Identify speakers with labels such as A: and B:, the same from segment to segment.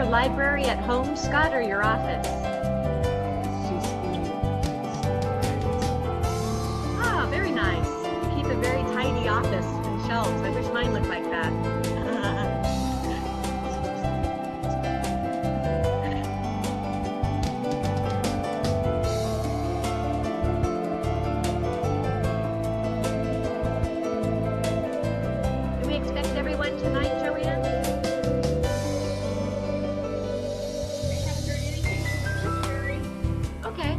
A: your library at home, Scott, or your office? Ah, very nice. You keep a very tidy office and shelves. I wish mine looked like that. Do we expect everyone tonight, Joanne? Okay.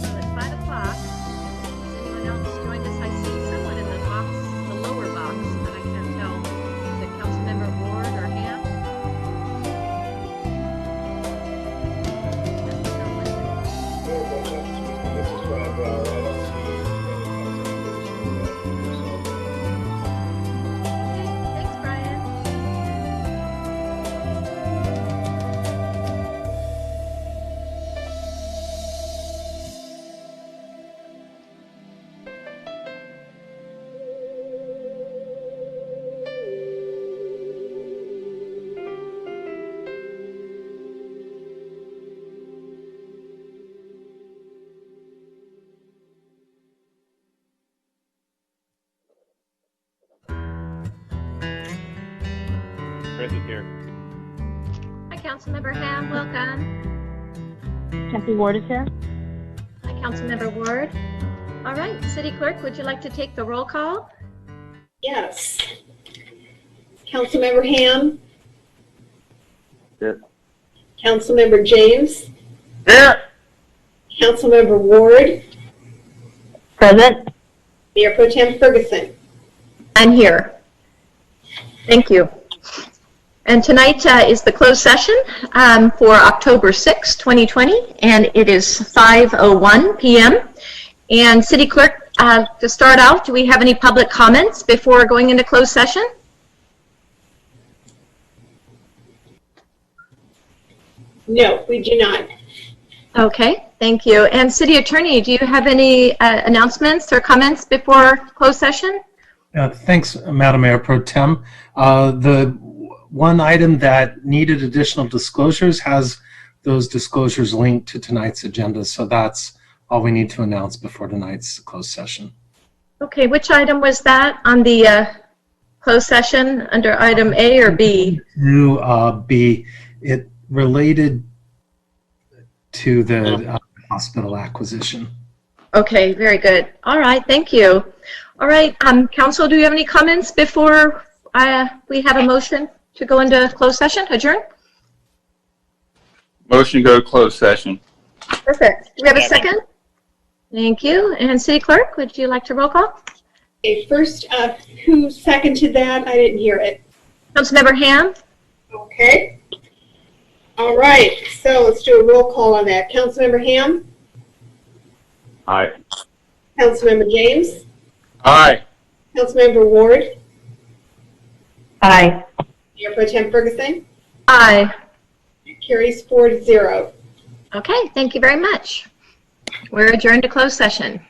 A: Well, at 5 o'clock, has anyone else joined us? I see someone in the box, the lower box, but I can't tell. Is it Councilmember Ward or Ham? That's not listed. Okay, thanks, Brian.
B: Chris is here.
A: Hi, Councilmember Ham, welcome.
C: Kathy Ward is here.
A: Hi, Councilmember Ward. All right, City Clerk, would you like to take the roll call?
D: Yes. Councilmember Ham,
B: Here.
D: Councilmember James,
B: Here.
D: Councilmember Ward,
C: Present.
D: Mayor Pro Tem Ferguson.
A: I'm here. Thank you. And tonight is the closed session for October 6, 2020, and it is 5:01 p.m. And City Clerk, to start out, do we have any public comments before going into closed session?
D: No, we do not.
A: Okay, thank you. And City Attorney, do you have any announcements or comments before closed session?
E: Thanks, Madam Mayor Pro Tem. The one item that needed additional disclosures has those disclosures linked to tonight's agenda, so that's all we need to announce before tonight's closed session.
A: Okay, which item was that on the closed session, under item A or B?
E: To B, it related to the hospital acquisition.
A: Okay, very good. All right, thank you. All right, Council, do you have any comments before we have a motion to go into closed session, adjourn?
B: Motion to go to closed session.
A: Perfect. Do we have a second? Thank you. And City Clerk, would you like to roll call?
D: Okay, first, who seconded that? I didn't hear it.
A: Councilmember Ham?
D: Okay. All right, so let's do a roll call on that. Councilmember Ham,
B: Aye.
D: Councilmember James,
B: Aye.
D: Councilmember Ward,
C: Aye.
D: Mayor Pro Tem Ferguson.
A: Aye.
D: Carries 4-0.
A: Okay, thank you very much. We're adjourned to closed session.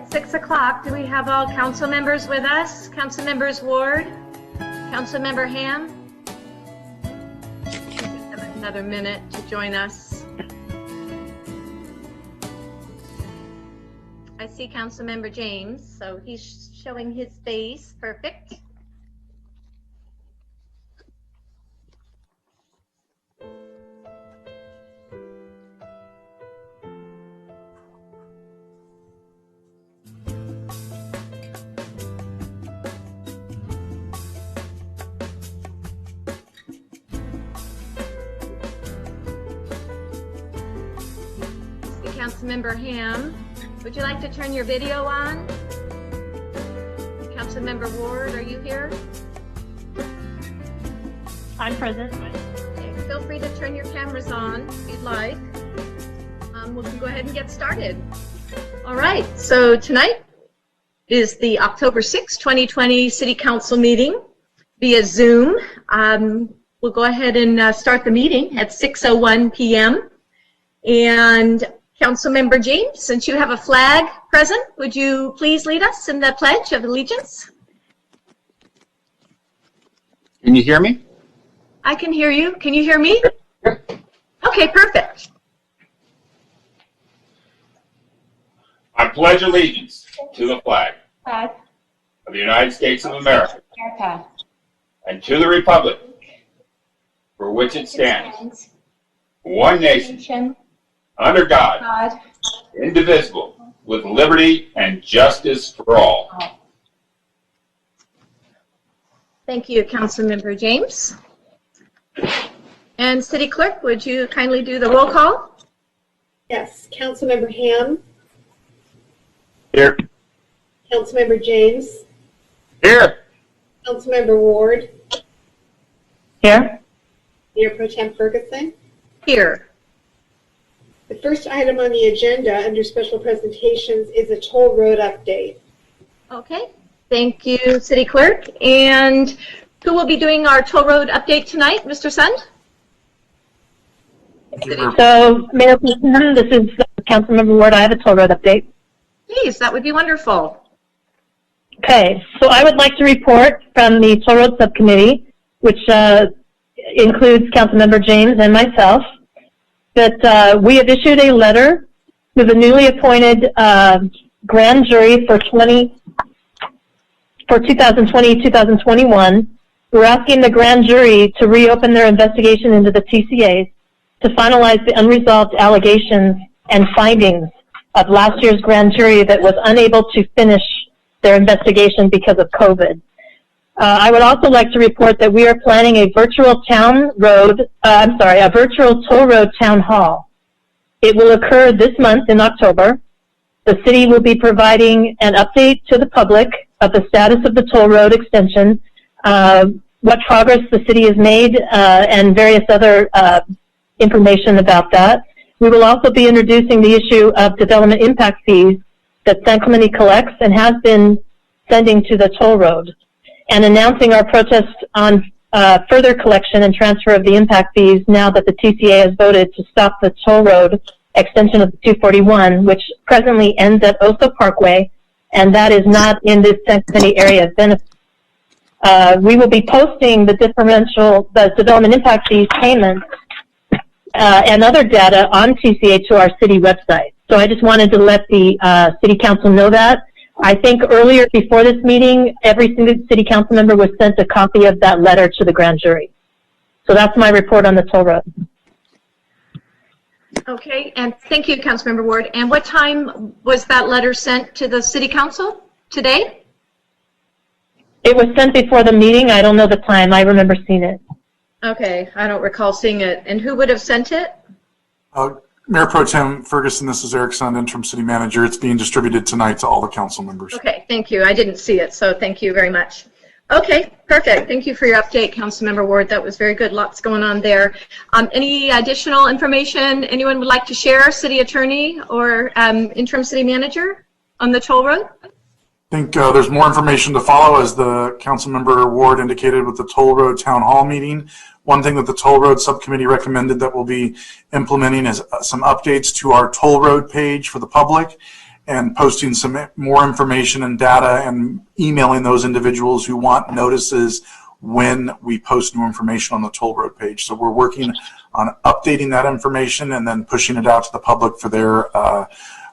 A: At 6 o'clock, do we have all council members with us? Council members Ward, Council member Ham? Give them another minute to join us. I see Council member James, so he's showing his face. Perfect. Councilmember Ham, would you like to turn your video on? Councilmember Ward, are you here?
C: I'm present.
A: Okay, feel free to turn your cameras on if you'd like. We can go ahead and get started. All right, so tonight is the October 6, 2020 City Council meeting via Zoom. We'll go ahead and start the meeting at 6:01 p.m. And Councilmember James, since you have a flag present, would you please lead us in the Pledge of Allegiance?
B: Can you hear me?
A: I can hear you. Can you hear me? Okay, perfect.
B: I pledge allegiance to the flag of the United States of America and to the republic for which it stands, one nation, under God, indivisible, with liberty and justice for all.
A: Thank you, Councilmember James. And City Clerk, would you kindly do the roll call?
D: Yes, Councilmember Ham,
B: Here.
D: Councilmember James,
B: Here.
D: Councilmember Ward,
C: Here.
D: Mayor Pro Tem Ferguson.
A: Here.
D: The first item on the agenda under special presentations is a toll road update.
A: Okay, thank you, City Clerk. And who will be doing our toll road update tonight, Mr. Sund?
C: So, Mayor Pro Tem, this is Councilmember Ward. I have a toll road update.
A: Please, that would be wonderful.
C: Okay, so I would like to report from the toll road subcommittee, which includes Councilmember James and myself, that we have issued a letter to the newly appointed grand jury for 2020-2021. We're asking the grand jury to reopen their investigation into the TCAs to finalize the unresolved allegations and findings of last year's grand jury that was unable to finish their investigation because of COVID. I would also like to report that we are planning a virtual toll road town hall. It will occur this month in October. The city will be providing an update to the public of the status of the toll road extension, what progress the city has made, and various other information about that. We will also be introducing the issue of development impact fees that San Clemente collects and has been sending to the toll road, and announcing our protest on further collection and transfer of the impact fees now that the TCA has voted to stop the toll road extension of the 241, which presently ends at Oso Parkway, and that is not in this San Clemente area of benefit. We will be posting the development impact fees payments and other data on TCA to our city website. So I just wanted to let the city council know that. I think earlier before this meeting, every single city council member was sent a copy of that letter to the grand jury. So that's my report on the toll road.
A: Okay, and thank you, Councilmember Ward. And what time was that letter sent to the City Council? Today?
C: It was sent before the meeting. I don't know the time. I remember seeing it.
A: Okay, I don't recall seeing it. And who would have sent it?
F: Mayor Pro Tem Ferguson, this is Eric Sund, Interim City Manager. It's being distributed tonight to all the council members.
A: Okay, thank you. I didn't see it, so thank you very much. Okay, perfect. Thank you for your update, Councilmember Ward. That was very good. Lots going on there. Any additional information anyone would like to share, City Attorney or Interim City Manager, on the toll road?
F: I think there's more information to follow, as the Councilmember Ward indicated with the Toll Road Town Hall meeting. One thing that the Toll Road Subcommittee recommended that we'll be implementing is some updates to our toll road page for the public. and posting some more information and data and emailing those individuals who want notices when we post new information on the toll road page. So we're working on updating that information and then pushing it out to the public for their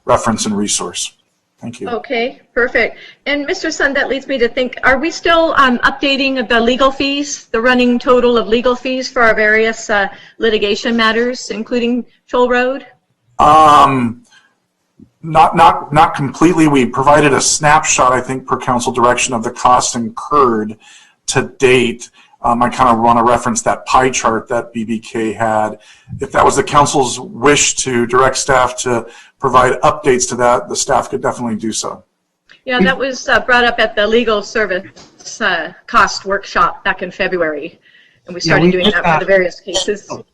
F: reference and resource. Thank you.
A: Okay, perfect. And Mr. Sun, that leads me to think, are we still updating the legal fees, the running total of legal fees for our various litigation matters, including toll road?
F: Not completely. We provided a snapshot, I think, per council direction of the costs incurred to date. I kind of want to reference that pie chart that BBK had. If that was the council's wish to direct staff to provide updates to that, the staff could definitely do so.
A: Yeah, that was brought up at the legal service cost workshop back in February, and we started doing that for the various cases. Go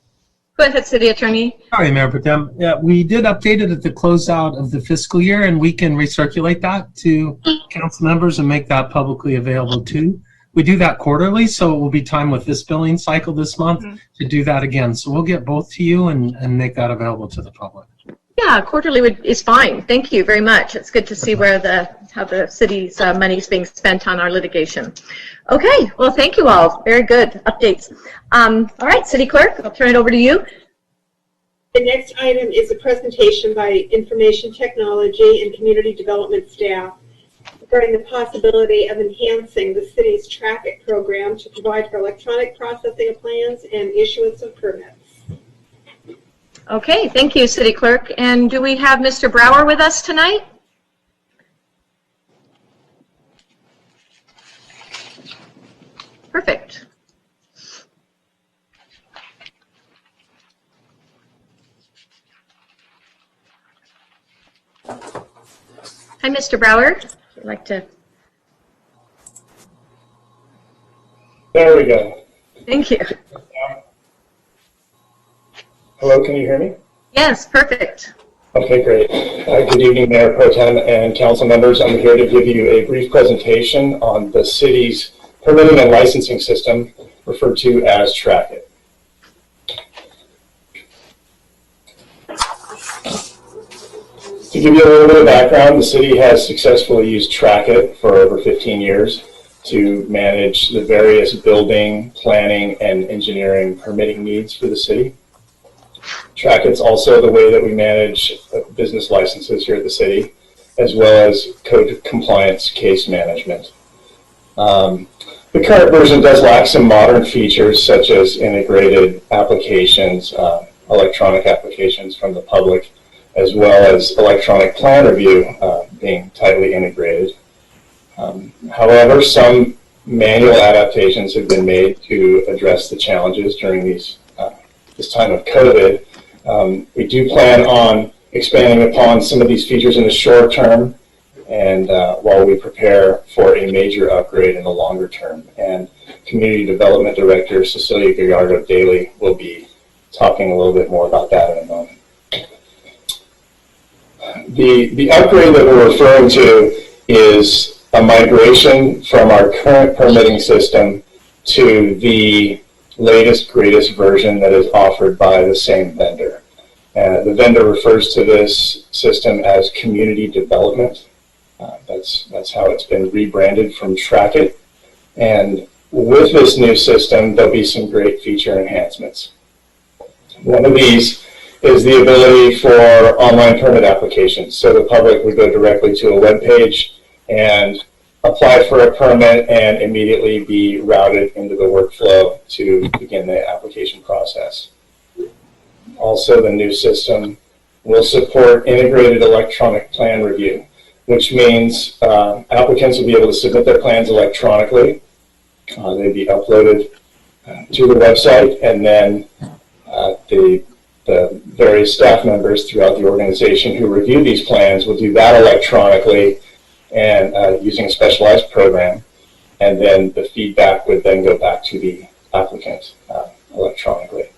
A: ahead, City Attorney.
E: Sorry, Mayor Protem. Yeah, we did update it at the closeout of the fiscal year, and we can recirculate that to council members and make that publicly available too. We do that quarterly, so it will be time with this billing cycle this month to do that again. So we'll get both to you and make that available to the public.
A: Yeah, quarterly is fine. Thank you very much. It's good to see how the city's money is being spent on our litigation. Okay, well, thank you all. Very good updates. All right, City Clerk, I'll turn it over to you.
D: The next item is a presentation by Information Technology and Community Development staff regarding the possibility of enhancing the city's TrakIt program to provide for electronic processing of plans and issuance of permits.
A: Okay, thank you, City Clerk. And do we have Mr. Brower with us tonight? Perfect. Hi, Mr. Brower. Would you like to?
G: There we go.
A: Thank you.
G: Hello, can you hear me?
A: Yes, perfect.
G: Okay, great. Good evening, Mayor Pro Tem and council members. I'm here to give you a brief presentation on the city's permitting and licensing system, referred to as TrakIt. To give you a little bit of background, the city has successfully used TrakIt for over 15 years to manage the various building, planning, and engineering permitting needs for the city. TrakIt's also the way that we manage business licenses here at the city, as well as code compliance case management. The current version does lack some modern features such as integrated applications, electronic applications from the public, as well as electronic plan review being tightly integrated. However, some manual adaptations have been made to address the challenges during this time of COVID. We do plan on expanding upon some of these features in the short term, and while we prepare for a major upgrade in the longer term. And Community Development Director Cecilia Gallardo-Daly will be talking a little bit more about that in a moment. The upgrade that we're referring to is a migration from our current permitting system to the latest, greatest version that is offered by the same vendor. The vendor refers to this system as Community Development. That's how it's been rebranded from TrakIt. And with this new system, there'll be some great feature enhancements. One of these is the ability for online permit applications. So the public would go directly to a web page and apply for a permit and immediately be routed into the workflow to begin the application process. Also, the new system will support integrated electronic plan review, which means applicants will be able to submit their plans electronically. They'd be uploaded to the website, and then the various staff members throughout the organization who review these plans will do that electronically and using a specialized program, and then the feedback would then go back to the applicant electronically.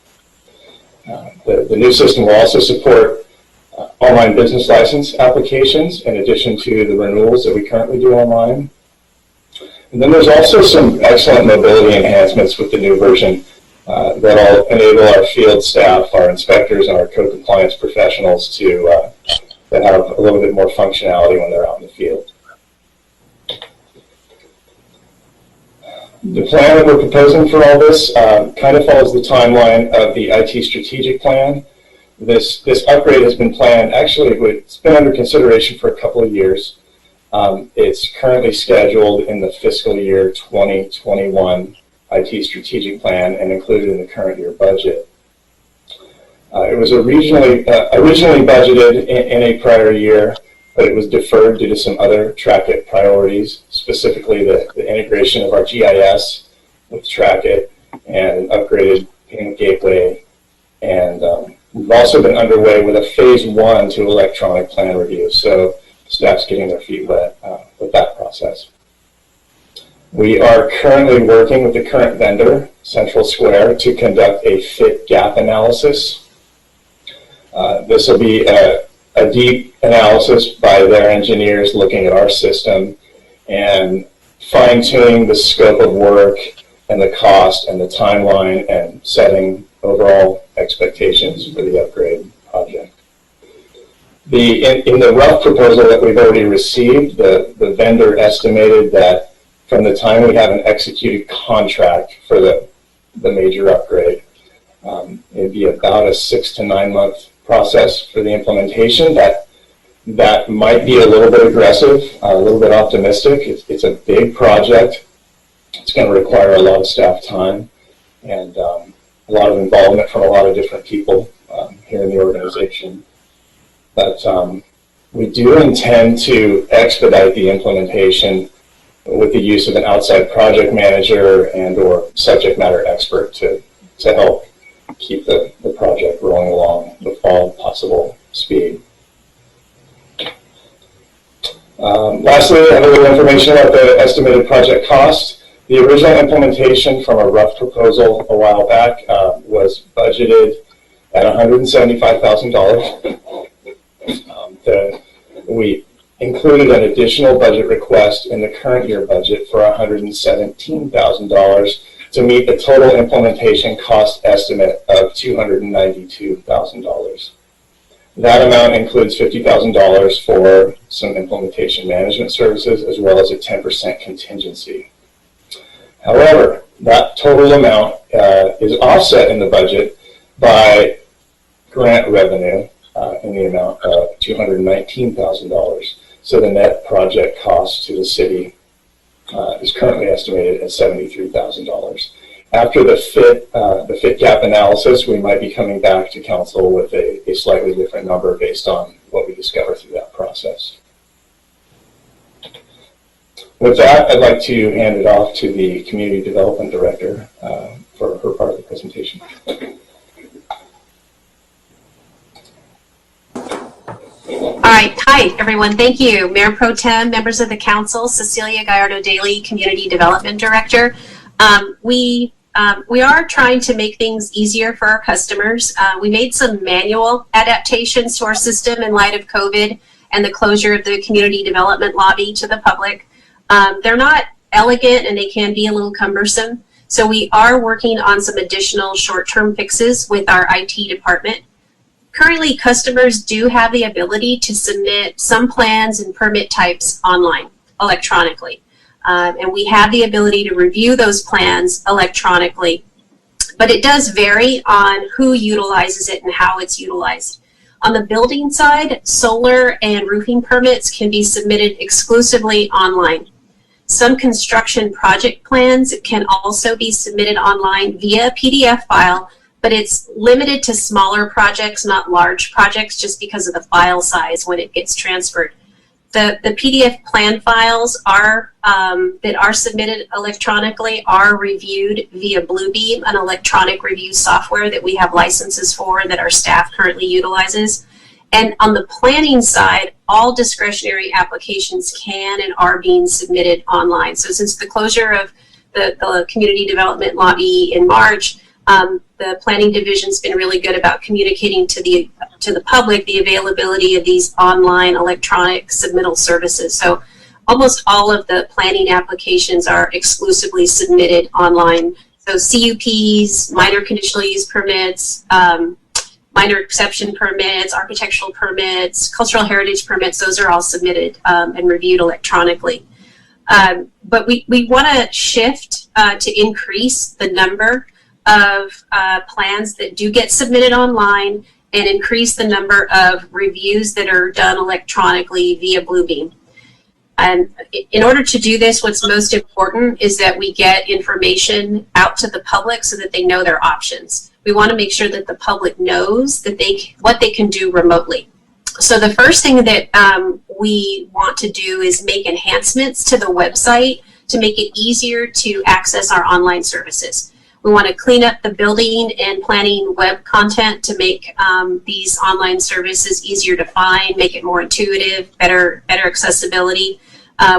G: The new system will also support online business license applications in addition to the renewals that we currently do online. And then there's also some excellent mobility enhancements with the new version that'll enable our field staff, our inspectors, and our code compliance professionals to that have a little bit more functionality when they're out in the field. The plan that we're proposing for all this kind of follows the timeline of the IT strategic plan. This upgrade has been planned, actually it's been under consideration for a couple of years. It's currently scheduled in the fiscal year 2021 IT strategic plan and included in the current year budget. It was originally budgeted in a prior year, but it was deferred due to some other TrakIt priorities, specifically the integration of our GIS with TrakIt and an upgraded payment gateway. And we've also been underway with a phase 1 to electronic plan review, so staff's getting their feet wet with that process. We are currently working with the current vendor, Central Square, to conduct a fit gap analysis. This will be a deep analysis by their engineers looking at our system and fine-tuning the scope of work and the cost and the timeline and setting overall expectations for the upgrade project. In the rough proposal that we've already received, the vendor estimated that from the time we have an executed contract for the major upgrade, it'd be about a 6 to 9 month process for the implementation. That might be a little bit aggressive, a little bit optimistic. It's a big project. It's going to require a lot of staff time and a lot of involvement from a lot of different people here in the organization. But we do intend to expedite the implementation with the use of an outside project manager and or subject matter expert to help keep the project rolling along with all possible speed. Lastly, I have a little information about the estimated project cost. The original implementation from a rough proposal a while back was budgeted at $175,000. We included an additional budget request in the current year budget for $117,000 to meet the total implementation cost estimate of $292,000. That amount includes $50,000 for some implementation management services as well as a 10% contingency. However, that total amount is offset in the budget by grant revenue in the amount of $219,000. So the net project cost to the city is currently estimated at $73,000. After the fit gap analysis, we might be coming back to council with a slightly different number based on what we discover through that process. With that, I'd like to hand it off to the Community Development Director for her part of the presentation.
H: All right. Hi, everyone. Thank you. Mayor Pro Tem, members of the council, Cecilia Gallardo-Daly, Community Development Director. We are trying to make things easier for our customers. We made some manual adaptations to our system in light of COVID and the closure of the community development lobby to the public. They're not elegant and they can be a little cumbersome. So we are working on some additional short-term fixes with our IT department. Currently, customers do have the ability to submit some plans and permit types online, electronically. And we have the ability to review those plans electronically. But it does vary on who utilizes it and how it's utilized. On the building side, solar and roofing permits can be submitted exclusively online. Some construction project plans can also be submitted online via PDF file, but it's limited to smaller projects, not large projects, just because of the file size when it gets transferred. The PDF plan files that are submitted electronically are reviewed via Bluebeam, an electronic review software that we have licenses for that our staff currently utilizes. And on the planning side, all discretionary applications can and are being submitted online. So since the closure of the community development lobby in March, the planning division's been really good about communicating to the public the availability of these online electronic submittal services. So almost all of the planning applications are exclusively submitted online. So CUPs, minor conditional use permits, minor exception permits, architectural permits, cultural heritage permits, those are all submitted and reviewed electronically. But we want to shift to increase the number of plans that do get submitted online and increase the number of reviews that are done electronically via Bluebeam. And in order to do this, what's most important is that we get information out to the public so that they know their options. We want to make sure that the public knows that what they can do remotely. So the first thing that we want to do is make enhancements to the website to make it easier to access our online services. We want to clean up the building and planning web content to make these online services easier to find, make it more intuitive, better accessibility.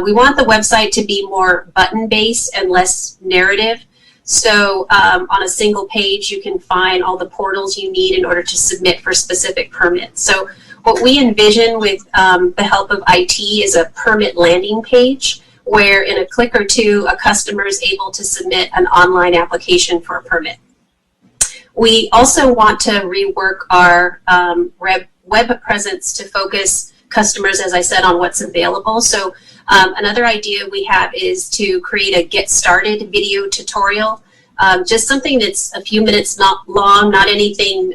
H: We want the website to be more button-based and less narrative. So on a single page, you can find all the portals you need in order to submit for specific permits. So what we envision with the help of IT is a permit landing page where in a click or two, a customer is able to submit an online application for a permit. We also want to rework our web presence to focus customers, as I said, on what's available. So another idea we have is to create a get started video tutorial, just something that's a few minutes not long, not anything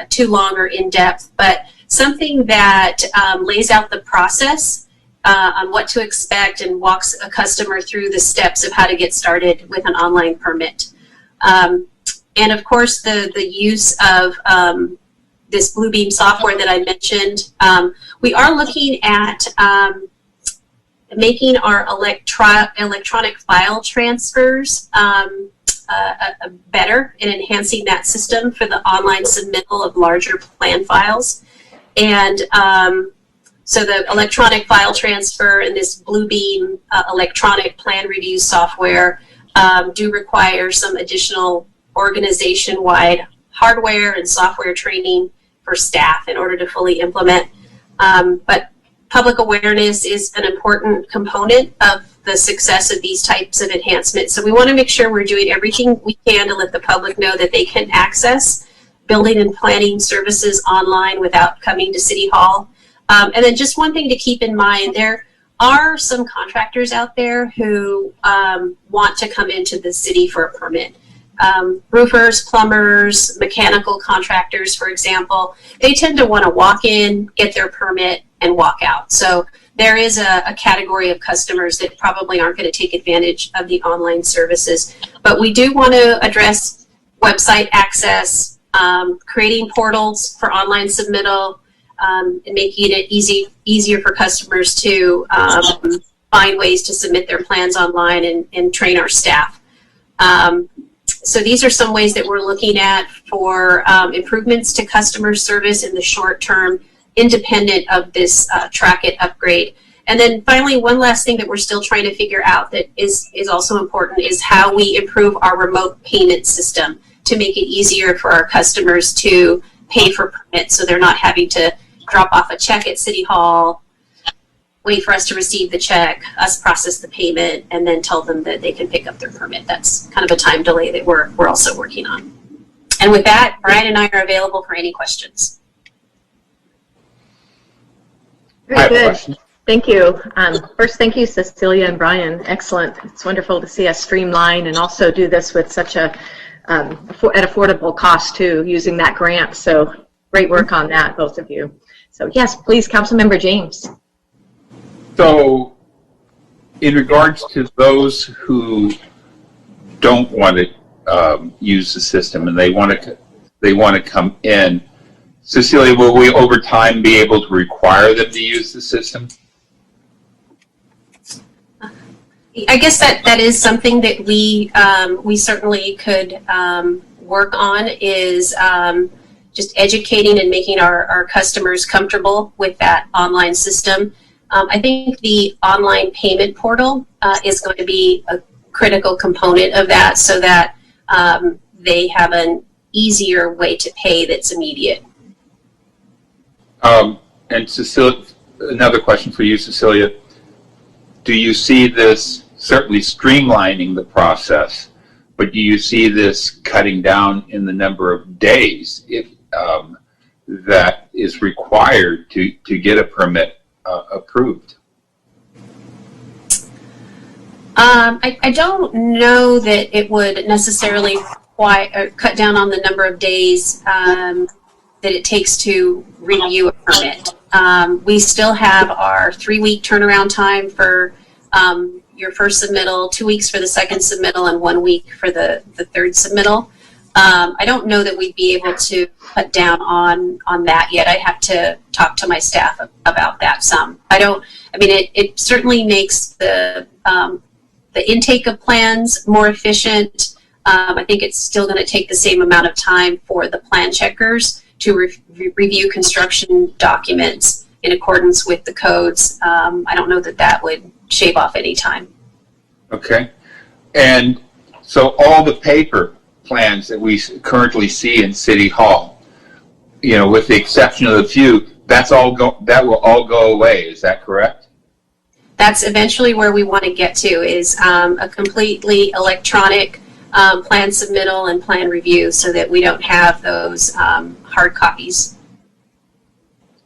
H: too long or in depth, but something that lays out the process on what to expect and walks a customer through the steps of how to get started with an online permit. And of course, the use of this Bluebeam software that I mentioned, we are looking at making our electronic file transfers better and enhancing that system for the online submittal of larger plan files. And so the electronic file transfer and this Bluebeam electronic plan review software do require some additional organization-wide hardware and software training for staff in order to fully implement. But public awareness is an important component of the success of these types of enhancements. So we want to make sure we're doing everything we can to let the public know that they can access building and planning services online without coming to City Hall. And then just one thing to keep in mind, there are some contractors out there who want to come into the city for a permit. Roofers, plumbers, mechanical contractors, for example, they tend to want to walk in, get their permit, and walk out. So there is a category of customers that probably aren't going to take advantage of the online services. But we do want to address website access, creating portals for online submittal, and making it easier for customers to find ways to submit their plans online and train our staff. So these are some ways that we're looking at for improvements to customer service in the short term, independent of this TrakIt upgrade. And then finally, one last thing that we're still trying to figure out that is also important is how we improve our remote payment system to make it easier for our customers to pay for permits so they're not having to drop off a check at City Hall, wait for us to receive the check, us process the payment, and then tell them that they can pick up their permit. That's kind of a time delay that we're also working on. And with that, Brian and I are available for any questions.
A: Very good. Thank you. First, thank you, Cecilia and Brian. Excellent. It's wonderful to see us streamline and also do this with such a at affordable cost too, using that grant. So great work on that, both of you. So yes, please, Councilmember James.
I: So, in regards to those who don't want to use the system and they want to come in, Cecilia, will we over time be able to require them to use the system?
H: I guess that is something that we certainly could work on is just educating and making our customers comfortable with that online system. I think the online payment portal is going to be a critical component of that so that they have an easier way to pay that's immediate.
I: And Cecilia, another question for you, Cecilia. Do you see this certainly streamlining the process, but do you see this cutting down in the number of days? that is required to get a permit approved?
H: I don't know that it would necessarily cut down on the number of days that it takes to review a permit. We still have our 3-week turnaround time for your first submittal, 2 weeks for the second submittal, and 1 week for the third submittal. I don't know that we'd be able to cut down on that yet. I'd have to talk to my staff about that some. It certainly makes the intake of plans more efficient. I think it's still going to take the same amount of time for the plan checkers to review construction documents in accordance with the codes. I don't know that would shave off any time.
I: Okay. And so all the paper plans that we currently see in City Hall, with the exception of the few, that will all go away. Is that correct?
H: That's eventually where we want to get to, is a completely electronic plan submittal and plan review, so that we don't have those hard copies.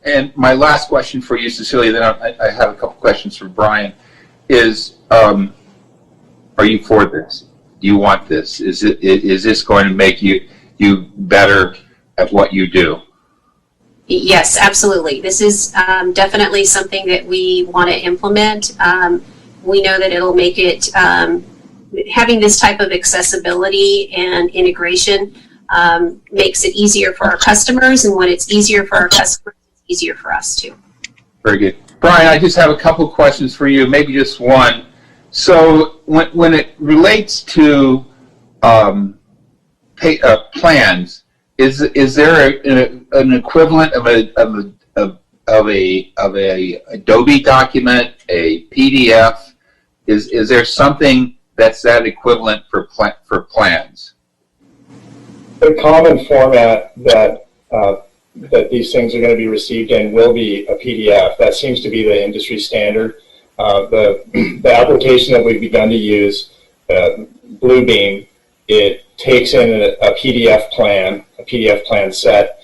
I: And my last question for you, Cecilia, then I have a couple questions for Brian, is are you for this? Do you want this? Is this going to make you better at what you do?
H: Yes, absolutely. This is definitely something that we want to implement. We know that it'll make it, having this type of accessibility and integration makes it easier for our customers, and when it's easier for our customers, it's easier for us too.
I: Very good. Brian, I just have a couple questions for you, maybe just one. So when it relates to plans, is there an equivalent of a Adobe document, a PDF? Is there something that's that equivalent for plans?
G: The common format that these things are going to be received in will be a PDF. That seems to be the industry standard. The application that we've begun to use, Bluebeam, it takes in a PDF plan set,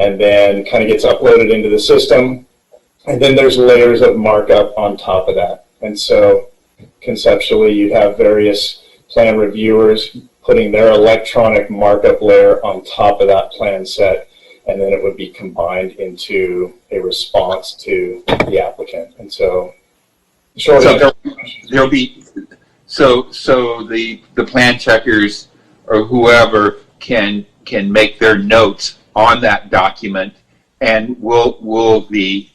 G: and then kind of gets uploaded into the system. And then there's layers of markup on top of that. And so conceptually, you have various plan reviewers putting their electronic markup layer on top of that plan set, and then it would be combined into a response to the applicant. And so,
I: there'll be the plan checkers or whoever can make their notes on that document, and will the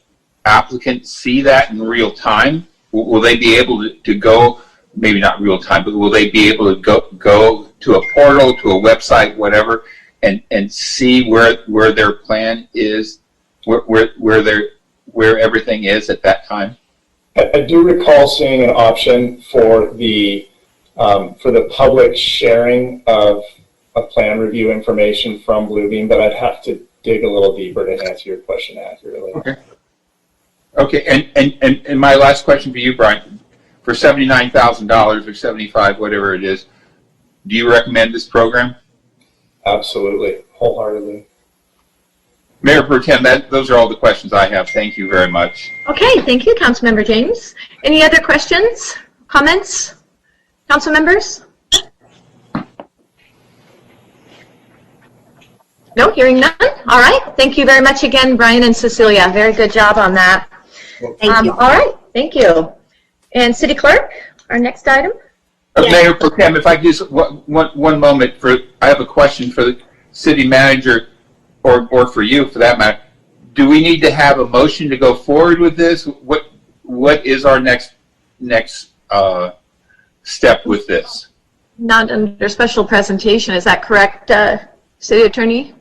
I: applicant see that in real time? Will they be able to go, maybe not real time, but will they be able to go to a portal, to a website, whatever, and see where their plan is, where everything is at that time?
G: I do recall seeing an option for the public sharing of plan review information from Bluebeam, but I'd have to dig a little deeper to answer your question accurately.
I: Okay, and my last question for you, Brian, for $79,000 or $75,000, whatever it is, do you recommend this program?
G: Absolutely, wholeheartedly.
I: Mayor Pro Tem, those are all the questions I have. Thank you very much.
A: Okay, thank you, Councilmember James. Any other questions, comments, council members? No, hearing none. All right, thank you very much again, Brian and Cecilia. Very good job on that.
H: Thank you.
A: All right, thank you. And City Clerk, our next item.
I: Mayor Pro Tem, if I could just one moment, I have a question for the city manager, or for you for that matter. Do we need to have a motion to go forward with this? What is our next step with this?
A: Not under special presentation, is that correct, City Attorney?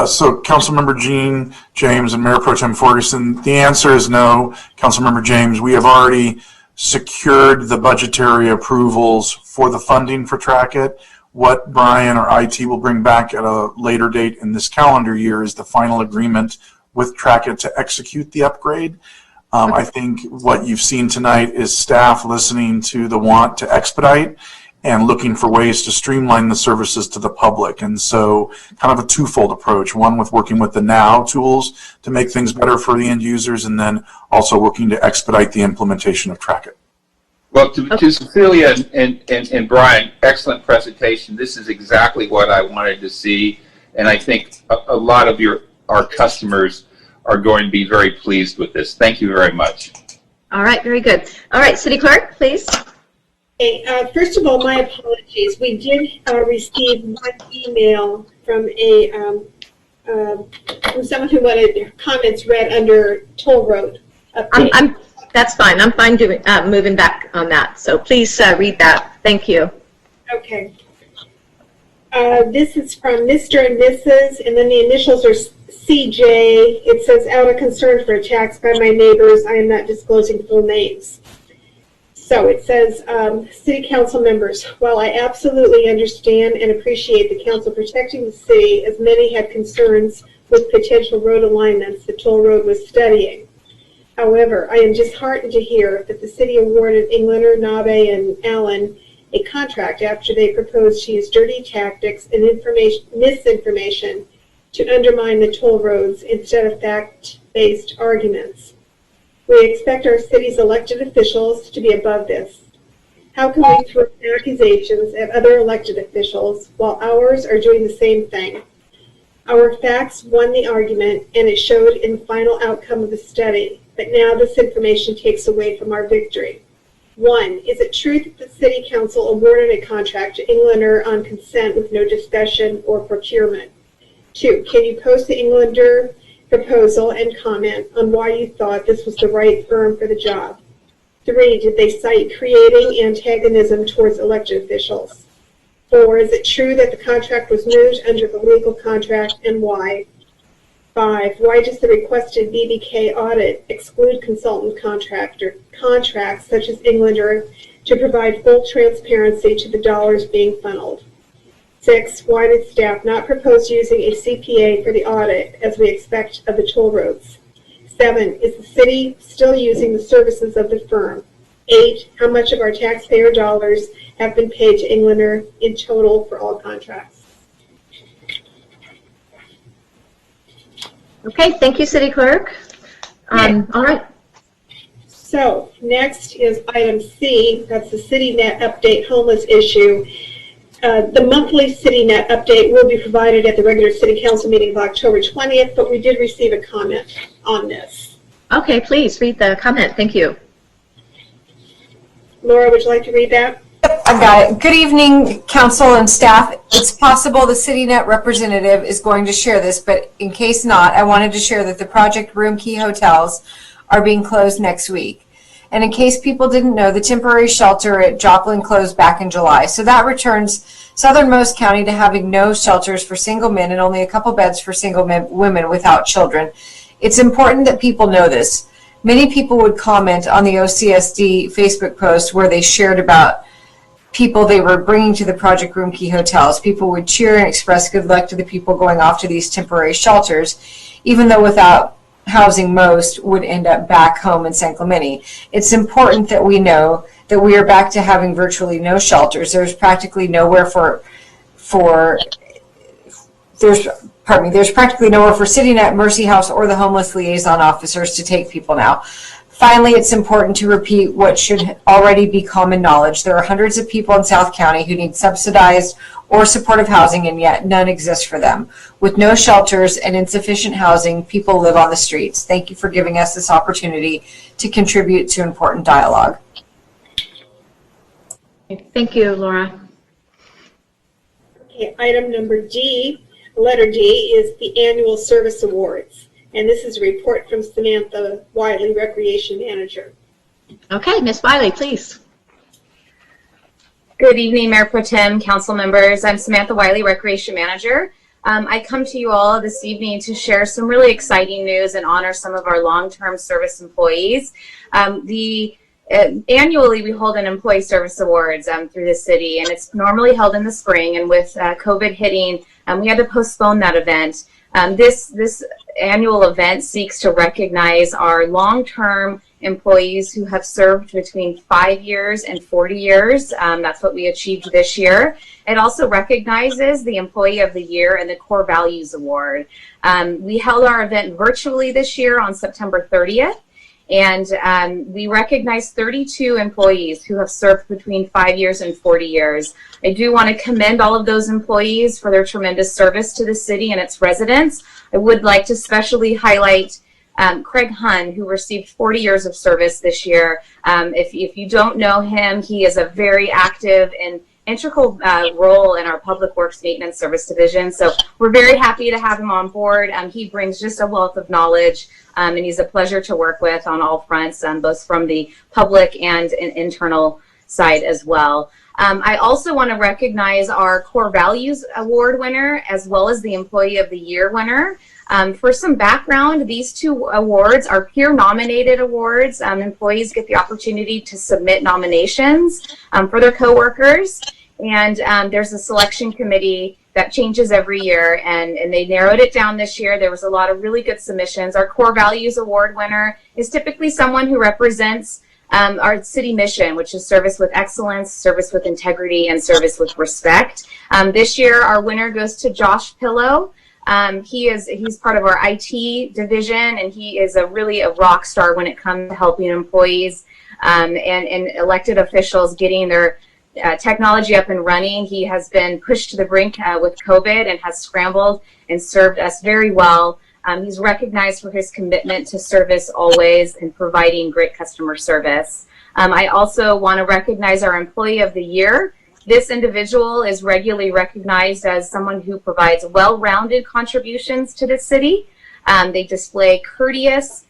F: So Councilmember Jean James and Mayor Pro Tem Ferguson, the answer is no. Councilmember James, we have already secured the budgetary approvals for the funding for TrakIt. What Brian or IT will bring back at a later date in this calendar year is the final agreement with TrakIt to execute the upgrade. I think what you've seen tonight is staff listening to the want to expedite, and looking for ways to streamline the services to the public. And so kind of a twofold approach, one with working with the now tools to make things better for the end users, and then also working to expedite the implementation of TrakIt.
I: Well, to Cecilia and Brian, excellent presentation. This is exactly what I wanted to see, and I think a lot of our customers are going to be very pleased with this. Thank you very much.
A: All right, very good. All right, City Clerk, please.
D: Okay, first of all, my apologies. We did receive one email from from someone who wanted their comments read under toll road update.
A: That's fine. I'm fine doing moving back on that. So please read that. Thank you.
D: Okay. This is from Mr. and Mrs., and then the initials are CJ. It says, out of concern for attacks by my neighbors, I am not disclosing full names. So it says, City Council members, while I absolutely understand and appreciate the Council protecting the city, as many had concerns with potential road alignments the toll road was studying. However, I am disheartened to hear that the city awarded Englander, Nabe, and Allen a contract after they proposed to use dirty tactics and misinformation to undermine the toll roads instead of fact-based arguments. We expect our city's elected officials to be above this. How can we throw accusations at other elected officials while ours are doing the same thing? Our facts won the argument, and it showed in the final outcome of the study, but now this information takes away from our victory. 1, is it true that the City Council awarded a contract to Englander on consent with no discussion or procurement? 2, can you post the Englander proposal and comment on why you thought this was the right firm for the job? 3, did they cite creating antagonism towards elected officials? 4, is it true that the contract was moved under the legal contract, and why? 5, why does the requested BBK audit exclude consultant contracts such as Englander to provide full transparency to the dollars being funneled? 6, why did staff not propose using a CPA for the audit as we expect of the toll roads? 7, is the city still using the services of the firm? 8, how much of our taxpayer dollars have been paid to Englander in total for all contracts?
A: Okay, thank you, City Clerk. All right.
D: So next is item C. That's the CityNet update homeless issue. The monthly CityNet update will be provided at the regular City Council meeting of October 20th, but we did receive a comment on this.
A: Okay, please read the comment. Thank you.
D: Laura, would you like to read that?
J: Yep, I've got it. Good evening, council and staff. It's possible the CityNet representative is going to share this, but in case not, I wanted to share that the Project Room Key hotels are being closed next week. And in case people didn't know, the temporary shelter at Joplin closed back in July. So that returns southernmost county to having no shelters for single men and only a couple beds for single women without children. It's important that people know this. Many people would comment on the OCSD Facebook post where they shared about people they were bringing to the Project Room Key hotels. People would cheer and express good luck to the people going off to these temporary shelters, even though without housing most would end up back home in San Clemente. It's important that we know that we are back to having virtually no shelters. There's practically nowhere there's practically nowhere for CityNet, Mercy House, or the homeless liaison officers to take people now. Finally, it's important to repeat what should already be common knowledge. There are hundreds of people in South County who need subsidized or supportive housing, and yet none exists for them. With no shelters and insufficient housing, people live on the streets. Thank you for giving us this opportunity to contribute to important dialogue.
A: Thank you, Laura.
D: Okay, item number D, letter D, is the annual service awards. And this is a report from Samantha Wiley, Recreation Manager.
A: Okay, Ms. Wiley, please.
K: Good evening, Mayor Pro Tem, council members. I'm Samantha Wiley, Recreation Manager. I come to you all this evening to share some really exciting news and honor some of our long-term service employees. Annually, we hold an Employee Service Awards through the city, and it's normally held in the spring. And with COVID hitting, we had to postpone that event. This annual event seeks to recognize our long-term employees who have served between 5 years and 40 years. That's what we achieved this year. It also recognizes the Employee of the Year and the Core Values Award. We held our event virtually this year on September 30th. And we recognize 32 employees who have served between 5 years and 40 years. I do want to commend all of those employees for their tremendous service to the city and its residents. I would like to especially highlight Craig Hunn, who received 40 years of service this year. If you don't know him, he is a very active and integral role in our Public Works Maintenance Service Division. So we're very happy to have him on board. He brings just a wealth of knowledge, and he's a pleasure to work with on all fronts, both from the public and internal side as well. I also want to recognize our Core Values Award winner, as well as the Employee of the Year winner. For some background, these two awards are peer-nominated awards. Employees get the opportunity to submit nominations for their coworkers, and there's a selection committee that changes every year, and they narrowed it down this year. There was a lot of really good submissions. Our Core Values Award winner is typically someone who represents our city mission, which is service with excellence, service with integrity, and service with respect. This year, our winner goes to Josh Pillow. He's part of our IT division, and he is really a rock star when it comes to helping employees and elected officials getting their technology up and running. He has been pushed to the brink with COVID and has scrambled and served us very well. He's recognized for his commitment to service always and providing great customer service. I also want to recognize our Employee of the Year. This individual is regularly recognized as someone who provides well-rounded contributions to the city. They display courteous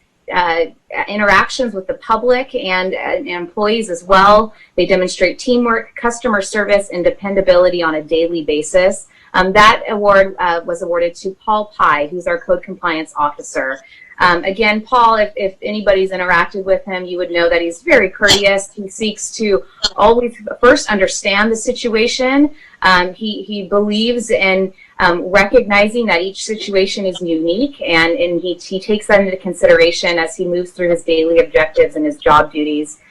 K: interactions with the public and employees as well. They demonstrate teamwork, customer service, and dependability on a daily basis. That award was awarded to Paul Pye, who's our Code Compliance Officer. Again, Paul, if anybody's interacted with him, you would know that he's very courteous. He seeks to always first understand the situation. He believes in recognizing that each situation is unique, and he takes that into consideration as he moves through his daily objectives and his job duties.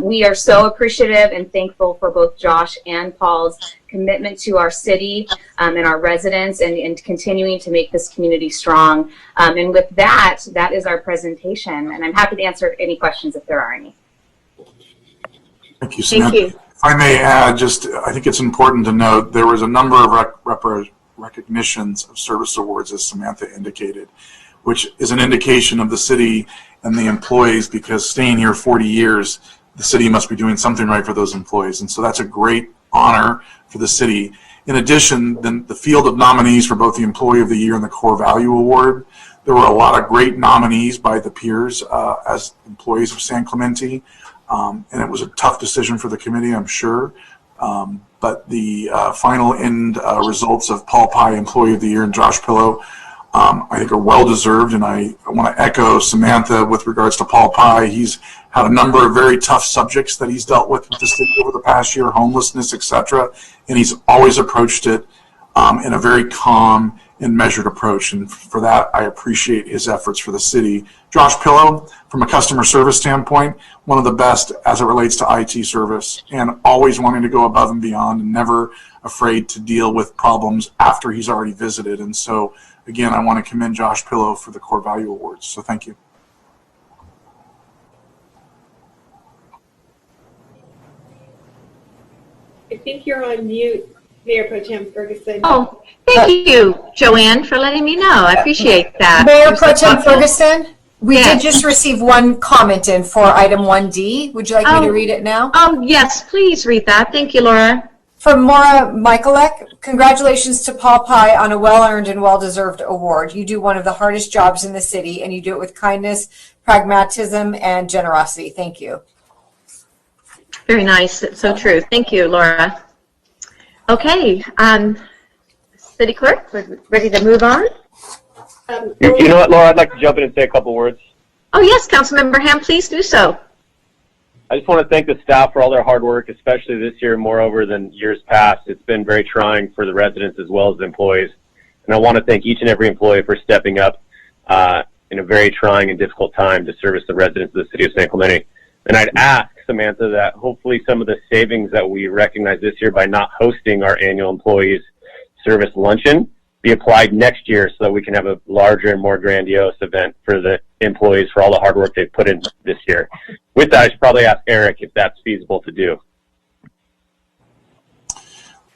K: We are so appreciative and thankful for both Josh and Paul's commitment to our city and our residents, and continuing to make this community strong. And with that, that is our presentation, and I'm happy to answer any questions if there are any.
F: Thank you, Samantha.
A: Thank you.
F: If I may add, I think it's important to note there was a number of recognitions of service awards, as Samantha indicated, which is an indication of the city and the employees, because staying here 40 years, the city must be doing something right for those employees. And so that's a great honor for the city. In addition, then the field of nominees for both the Employee of the Year and the Core Value Award, there were a lot of great nominees by the peers as employees of San Clemente. And it was a tough decision for the committee, I'm sure. But the final end results of Paul Pye, Employee of the Year, and Josh Pillow, I think are well-deserved, and I want to echo Samantha with regards to Paul Pye. He's had a number of very tough subjects that he's dealt with the city over the past year, homelessness, etc., and he's always approached it in a very calm and measured approach, and for that, I appreciate his efforts for the city. Josh Pillow, from a customer service standpoint, one of the best as it relates to IT service, and always wanting to go above and beyond, and never afraid to deal with problems after he's already visited. And so, again, I want to commend Josh Pillow for the Core Value Awards. So thank you.
D: I think you're on mute, Mayor Pro Tem Ferguson.
A: Oh, thank you, Joanne, for letting me know. I appreciate that.
J: Mayor Pro Tem Ferguson, we
A: Yes.
J: did just receive one comment in for item 1D. Would you like me to read it now?
A: Oh, yes, please read that. Thank you, Laura.
J: From Maura Michalek, congratulations to Paul Pye on a well-earned and well-deserved award. You do one of the hardest jobs in the city, and you do it with kindness, pragmatism, and generosity. Thank you.
A: Very nice. It's so true. Thank you, Laura. Okay, City Clerk, we're ready to move on.
L: You know what, Laura? I'd like to jump in and say a couple words.
A: Oh, yes, Councilmember Ham, please do so.
L: I just want to thank the staff for all their hard work, especially this year, moreover than years past. It's been very trying for the residents as well as the employees. And I want to thank each and every employee for stepping up in a very trying and difficult time to service the residents of the city of San Clemente. And I'd ask, Samantha, that hopefully some of the savings that we recognize this year by not hosting our annual employees service luncheon be applied next year so that we can have a larger and more grandiose event for the employees for all the hard work they've put in this year. With that, I should probably ask Eric if that's feasible to do.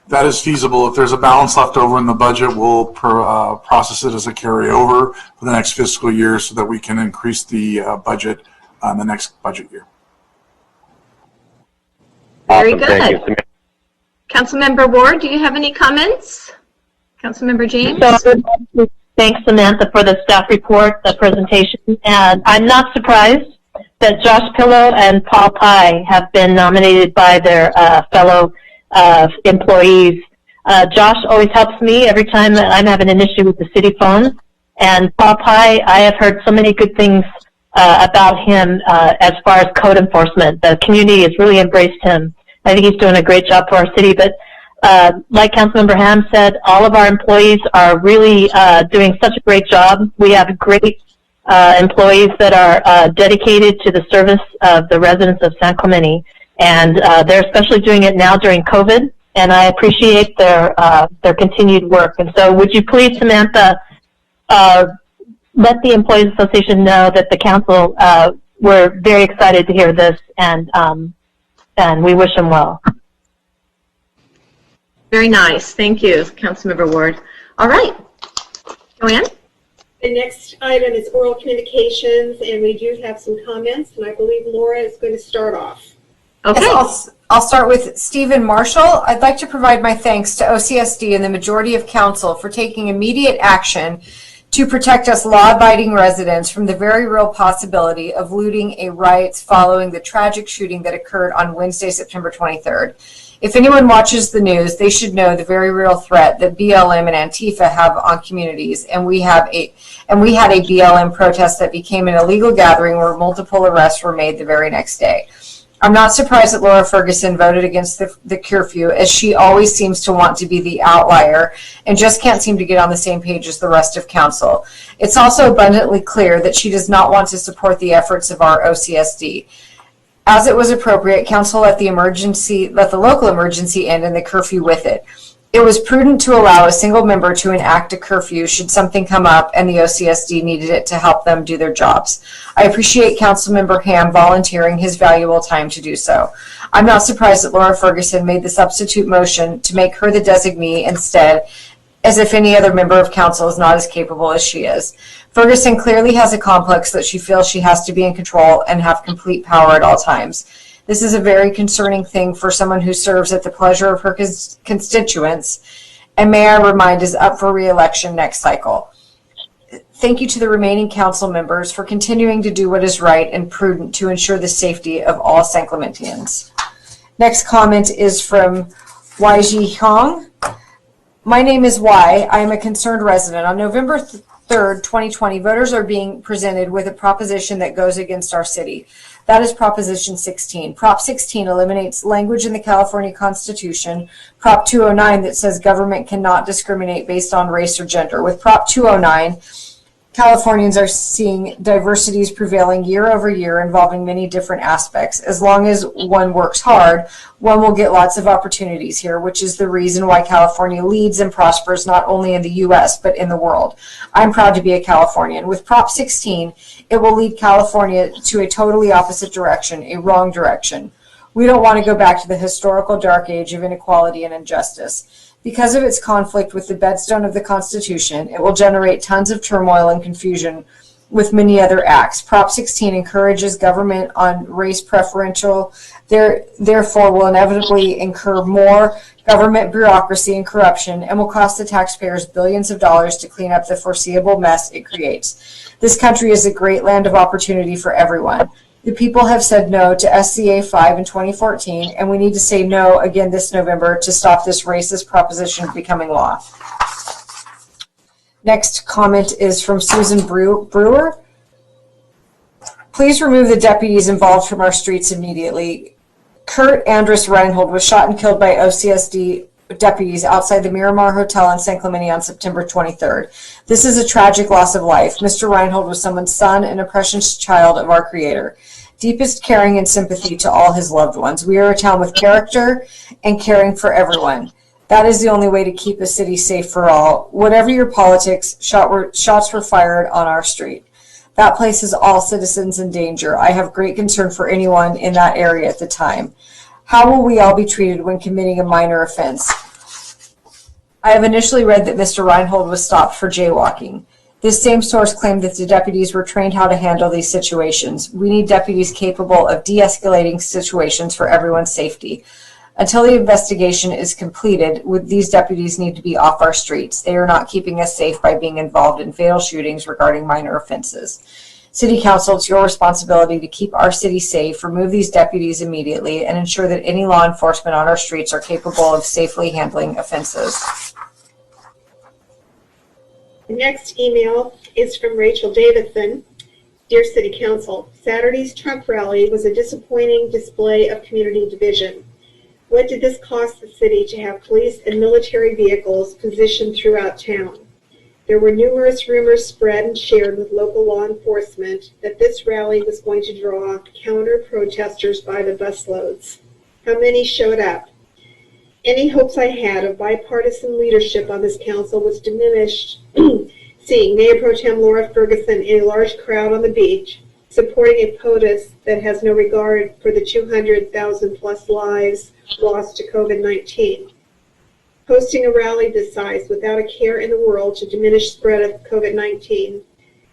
F: That is feasible. If there's a balance left over in the budget, we'll process it as a carryover for the next fiscal year so that we can increase the budget in the next budget year.
A: Very
L: Awesome.
A: good.
L: Thank you, Samantha.
A: Councilmember Ward, do you have any comments? Councilmember James?
C: So I would like to thank Samantha for the staff report, the presentation, and I'm not surprised that Josh Pillow and Paul Pye have been nominated by their fellow employees. Josh always helps me every time that I'm having an issue with the city phone, and Paul Pye, I have heard so many good things about him as far as code enforcement. The community has really embraced him. I think he's doing a great job for our city, but like Councilmember Ham said, all of our employees are really doing such a great job. We have great employees that are dedicated to the service of the residents of San Clemente, and they're especially doing it now during COVID, and I appreciate their continued work. And so would you please, Samantha, let the Employees Association know that the council, we're very excited to hear this, and we wish them well.
A: Very nice. Thank you, Councilmember Ward. All right. Joanne?
D: The next item is oral communications, and we do have some comments, and I believe Laura is going to start off.
A: Okay.
J: Yes, I'll start with Stephen Marshall. I'd like to provide my thanks to OCSD and the majority of council for taking immediate action to protect us law-abiding residents from the very real possibility of looting a riots following the tragic shooting that occurred on Wednesday, September 23rd. If anyone watches the news, they should know the very real threat that BLM and Antifa have on communities, and we had a BLM protest that became an illegal gathering where multiple arrests were made the very next day. I'm not surprised that Laura Ferguson voted against the curfew, as she always seems to want to be the outlier and just can't seem to get on the same page as the rest of council. It's also abundantly clear that she does not want to support the efforts of our OCSD. As it was appropriate, council let the local emergency end and the curfew with it. It was prudent to allow a single member to enact a curfew should something come up and the OCSD needed it to help them do their jobs. I appreciate Councilmember Ham volunteering his valuable time to do so. I'm not surprised that Laura Ferguson made the substitute motion to make her the designee instead, as if any other member of council is not as capable as she is. Ferguson clearly has a complex that she feels she has to be in control and have complete power at all times. This is a very concerning thing for someone who serves at the pleasure of her constituents, and may I remind is up for re-election next cycle. Thank you to the remaining council members for continuing to do what is right and prudent to ensure the safety of all San Clementians. Next comment is from YG Hong. My name is Y. I am a concerned resident. On November 3rd, 2020, voters are being presented with a proposition that goes against our city. That is Proposition 16. Prop 16 eliminates language in the California Constitution, Prop 209 that says government cannot discriminate based on race or gender. With Prop 209, Californians are seeing diversities prevailing year over year involving many different aspects. As long as one works hard, one will get lots of opportunities here, which is the reason why California leads and prospers not only in the U.S., but in the world. I'm proud to be a Californian. With Prop 16, it will lead California to a totally opposite direction, a wrong direction. We don't want to go back to the historical dark age of inequality and injustice. Because of its conflict with the bedstone of the Constitution, it will generate tons of turmoil and confusion with many other acts. Prop 16 encourages government on race preferential, therefore will inevitably incur more government bureaucracy and corruption and will cost the taxpayers billions of dollars to clean up the foreseeable mess it creates. This country is a great land of opportunity for everyone. The people have said no to SCA 5 in 2014, and we need to say no again this November to stop this racist proposition becoming law. Next comment is from Susan Brewer. Please remove the deputies involved from our streets immediately. Kurt Andrus Reinhold was shot and killed by OCSD deputies outside the Miramar Hotel in San Clemente on September 23rd. This is a tragic loss of life. Mr. Reinhold was someone's son and a precious child of our Creator. Deepest caring and sympathy to all his loved ones. We are a town with character and caring for everyone. That is the only way to keep a city safe for all. Whatever your politics, shots were fired on our street. That places all citizens in danger. I have great concern for anyone in that area at the time. How will we all be treated when committing a minor offense? I have initially read that Mr. Reinhold was stopped for jaywalking. This same source claimed that the deputies were trained how to handle these situations. We need deputies capable of de-escalating situations for everyone's safety. Until the investigation is completed, these deputies need to be off our streets. They are not keeping us safe by being involved in fatal shootings regarding minor offenses. City Council, it's your responsibility to keep our city safe, remove these deputies immediately, and ensure that any law enforcement on our streets are capable of safely handling offenses.
D: The next email is from Rachel Davidson. Dear City Council, Saturday's Trump rally was a disappointing display of community division. What did this cost the city to have police and military vehicles positioned throughout town? There were numerous rumors spread and shared with local law enforcement that this rally was going to draw counter-protesters by the busloads. How many showed up? Any hopes I had of bipartisan leadership on this council was diminished seeing Mayor Pro Tem Laura Ferguson in a large crowd on the beach supporting a POTUS that has no regard for the 200,000 plus lives lost to COVID-19. Hosting a rally this size without a care in the world to diminish spread of COVID-19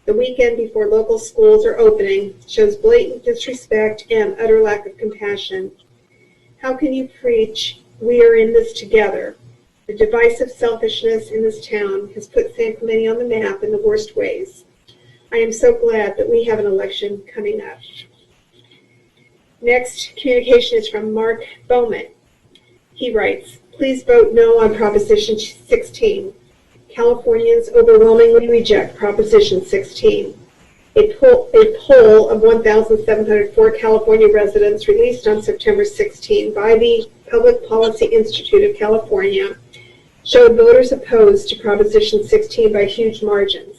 D: the weekend before local schools are opening shows blatant disrespect and utter lack of compassion. How can you preach, "We are in this together"? The divisive selfishness in this town has put San Clemente on the map in the worst ways. I am so glad that we have an election coming up. Next communication is from Mark Bowman. He writes, please vote no on Proposition 16. Californians overwhelmingly reject Proposition 16. A poll of 1,704 California residents released on September 16 by the Public Policy Institute of California showed voters opposed to Proposition 16 by huge margins.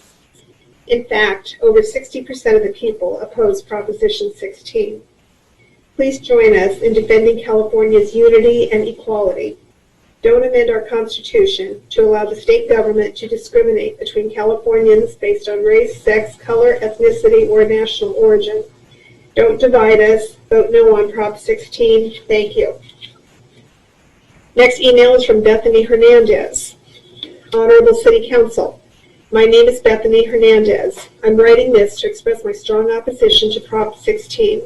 D: In fact, over 60% of the people oppose Proposition 16. Please join us in defending California's unity and equality. Don't amend our Constitution to allow the state government to discriminate between Californians based on race, sex, color, ethnicity, or national origin. Don't divide us. Vote no on Prop 16. Thank you. Next email is from Bethany Hernandez. Honorable City Council, my name is Bethany Hernandez. I'm writing this to express my strong opposition to Prop 16.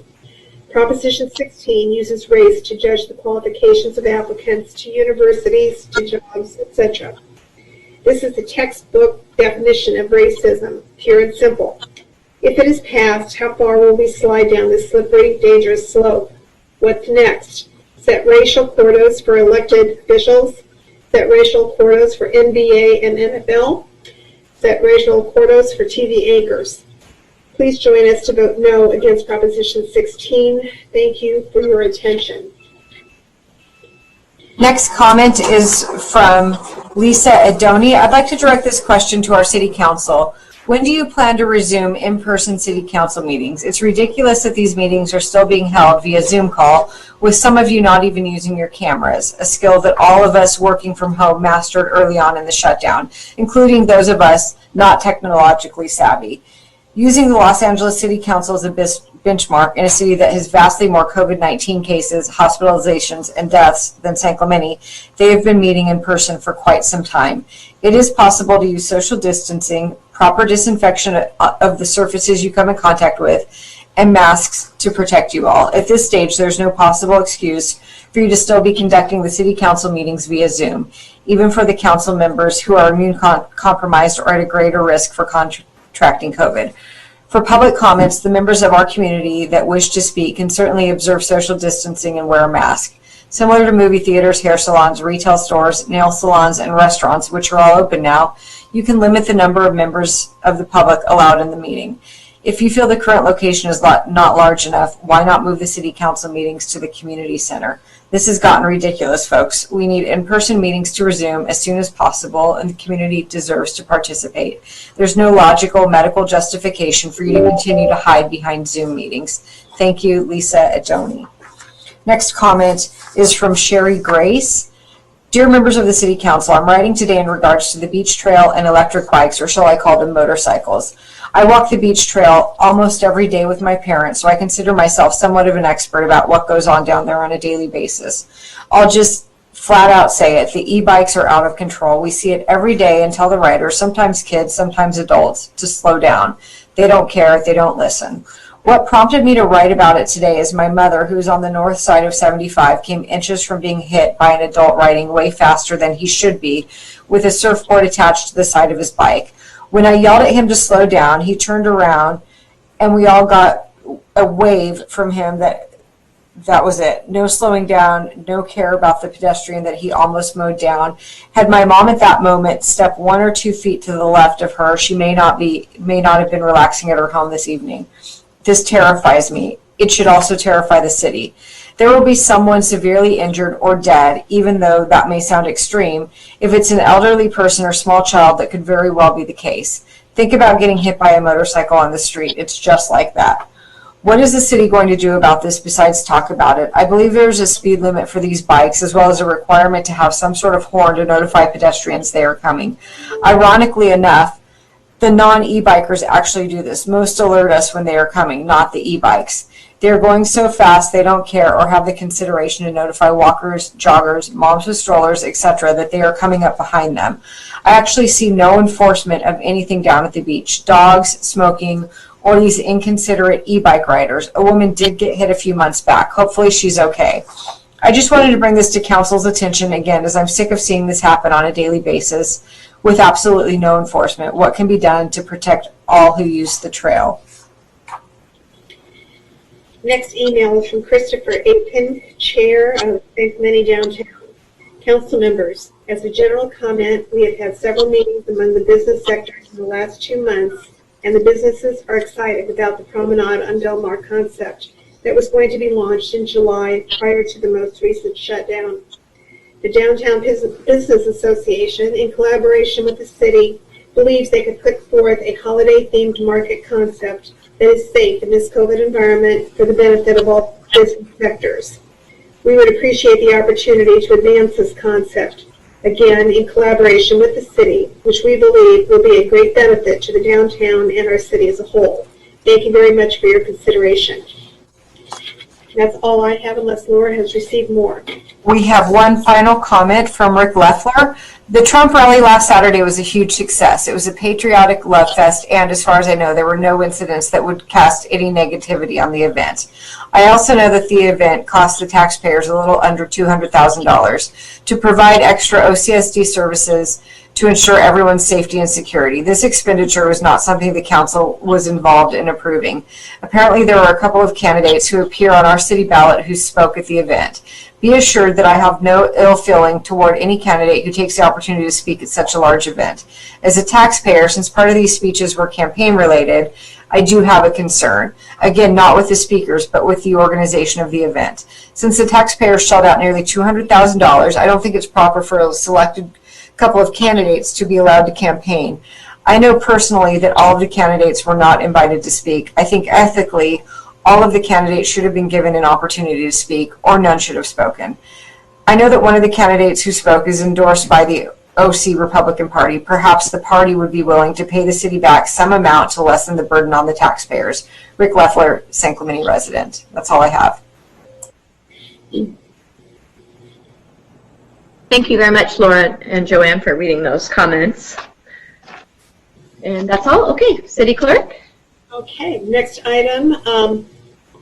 D: Proposition 16 uses race to judge the qualifications of applicants to universities, to jobs, etc. This is the textbook definition of racism, pure and simple. If it is passed, how far will we slide down this slippery, dangerous slope? What's next? Set racial quotas for elected officials? Set racial quotas for NBA and NFL? Set racial quotas for TV anchors? Please join us to vote no against Proposition 16. Thank you for your attention.
J: Next comment is from Lisa Adoni. I'd like to direct this question to our City Council. When do you plan to resume in-person City Council meetings? It's ridiculous that these meetings are still being held via Zoom call, with some of you not even using your cameras, a skill that all of us working from home mastered early on in the shutdown, including those of us not technologically savvy. Using the Los Angeles City Council as a benchmark in a city that has vastly more COVID-19 cases, hospitalizations, and deaths than San Clemente, they have been meeting in person for quite some time. It is possible to use social distancing, proper disinfection of the surfaces you come in contact with, and masks to protect you all. At this stage, there's no possible excuse for you to still be conducting the City Council meetings via Zoom, even for the council members who are immune compromised or at a greater risk for contracting COVID. For public comments, the members of our community that wish to speak can certainly observe social distancing and wear a mask. Similar to movie theaters, hair salons, retail stores, nail salons, and restaurants, which are all open now, you can limit the number of members of the public allowed in the meeting. If you feel the current location is not large enough, why not move the City Council meetings to the community center? This has gotten ridiculous, folks. We need in-person meetings to resume as soon as possible, and the community deserves to participate. There's no logical medical justification for you to continue to hide behind Zoom meetings. Thank you, Lisa Adoni. Next comment is from Sherry Grace. Dear members of the City Council, I'm writing today in regards to the beach trail and electric bikes, or shall I call them motorcycles. I walk the beach trail almost every day with my parents, so I consider myself somewhat of an expert about what goes on down there on a daily basis. I'll just flat out say it. The e-bikes are out of control. We see it every day and tell the riders, sometimes kids, sometimes adults, to slow down. They don't care. They don't listen. What prompted me to write about it today is my mother, who's on the north side of 75, came inches from being hit by an adult riding way faster than he should be with a surfboard attached to the side of his bike. When I yelled at him to slow down, he turned around and we all got a wave from him that was it. No slowing down, no care about the pedestrian that he almost mowed down. Had my mom at that moment stepped 1 or 2 feet to the left of her, she may not have been relaxing at her home this evening. This terrifies me. It should also terrify the city. There will be someone severely injured or dead, even though that may sound extreme. If it's an elderly person or small child, that could very well be the case. Think about getting hit by a motorcycle on the street. It's just like that. What is the city going to do about this besides talk about it? I believe there's a speed limit for these bikes, as well as a requirement to have some sort of horn to notify pedestrians they are coming. Ironically enough, the non-e-bikers actually do this. Most alert us when they are coming, not the e-bikes. They are going so fast they don't care or have the consideration to notify walkers, joggers, moms with strollers, etc. that they are coming up behind them. I actually see no enforcement of anything down at the beach. Dogs, smoking, or these inconsiderate e-bike riders. A woman did get hit a few months back. Hopefully she's okay. I just wanted to bring this to council's attention again, as I'm sick of seeing this happen on a daily basis with absolutely no enforcement. What can be done to protect all who use the trail?
D: Next email is from Christopher Aiken, Chair of St. Many Downtown. Council members, as a general comment, we have had several meetings among the business sectors in the last 2 months, and the businesses are excited about the Promenade on Del Mar concept that was going to be launched in July prior to the most recent shutdown. The Downtown Business Association, in collaboration with the city, believes they could put forth a holiday-themed market concept that is safe in this COVID environment for the benefit of all business sectors. We would appreciate the opportunity to advance this concept, again in collaboration with the city, which we believe will be a great benefit to the downtown and our city as a whole. Thank you very much for your consideration. That's all I have, unless Laura has received more.
J: We have one final comment from Rick Leffler. The Trump rally last Saturday was a huge success. It was a patriotic love fest, and as far as I know, there were no incidents that would cast any negativity on the event. I also know that the event cost the taxpayers a little under $200,000 to provide extra OCSD services to ensure everyone's safety and security. This expenditure was not something the council was involved in approving. Apparently, there were a couple of candidates who appear on our city ballot who spoke at the event. Be assured that I have no ill feeling toward any candidate who takes the opportunity to speak at such a large event. As a taxpayer, since part of these speeches were campaign related, I do have a concern. Again, not with the speakers, but with the organization of the event. Since the taxpayers shelled out nearly $200,000, I don't think it's proper for a selected couple of candidates to be allowed to campaign. I know personally that all of the candidates were not invited to speak. I think ethically, all of the candidates should have been given an opportunity to speak, or none should have spoken. I know that one of the candidates who spoke is endorsed by the OC Republican Party. Perhaps the party would be willing to pay the city back some amount to lessen the burden on the taxpayers. Rick Leffler, San Clemente resident. That's all I have.
A: Thank you very much, Laura and Joanne, for reading those comments. And that's all. Okay, City Clerk.
D: Okay, next item,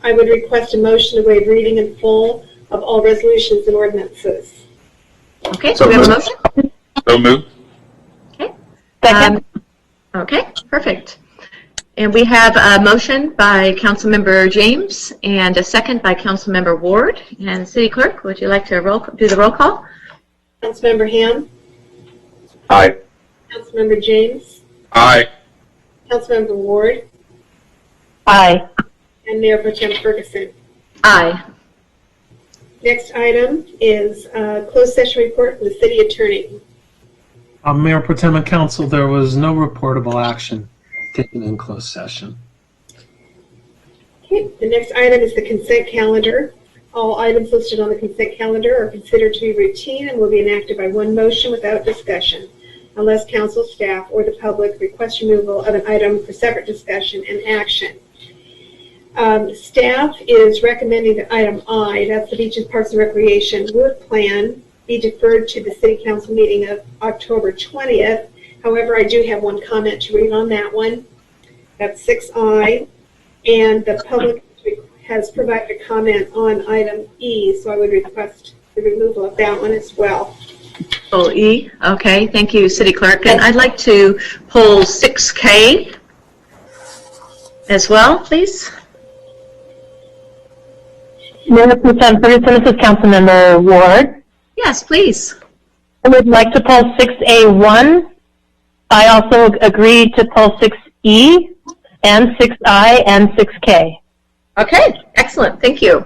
D: I would request a motion to waive reading in full of all resolutions and ordinances.
A: Okay, so we have a motion?
I: So moved.
A: Okay. Second. Okay, perfect. And we have a motion by Councilmember James and a second by Councilmember Ward. And City Clerk, would you like to do the roll call?
D: Councilmember Ham.
L: Aye.
D: Councilmember James.
I: Aye.
D: Councilmember Ward.
C: Aye.
D: And Mayor Pro Tem Ferguson.
A: Aye.
D: Next item is closed session report from the city attorney.
E: Mayor Pro Tem and Council, there was no reportable action taken in closed session.
D: Okay. The next item is the consent calendar. All items listed on the consent calendar are considered to be routine and will be enacted by one motion without discussion, unless council, staff, or the public request removal of an item for separate discussion and action. Staff is recommending that item I, that's the Beaches, Parks, and Recreation work plan, be deferred to the city council meeting of October 20th. However, I do have one comment to read on that one. That's 6I, and the public has provided a comment on item E, so I would request the removal of that one as well.
A: Oh, E. Okay, thank you, City Clerk. And I'd like to pull 6K as well, please.
C: Mayor Pro Tem Ferguson, this is Councilmember Ward.
A: Yes, please.
C: I would like to pull 6A1. I also agreed to pull 6E and 6I and 6K.
A: Okay, excellent. Thank you.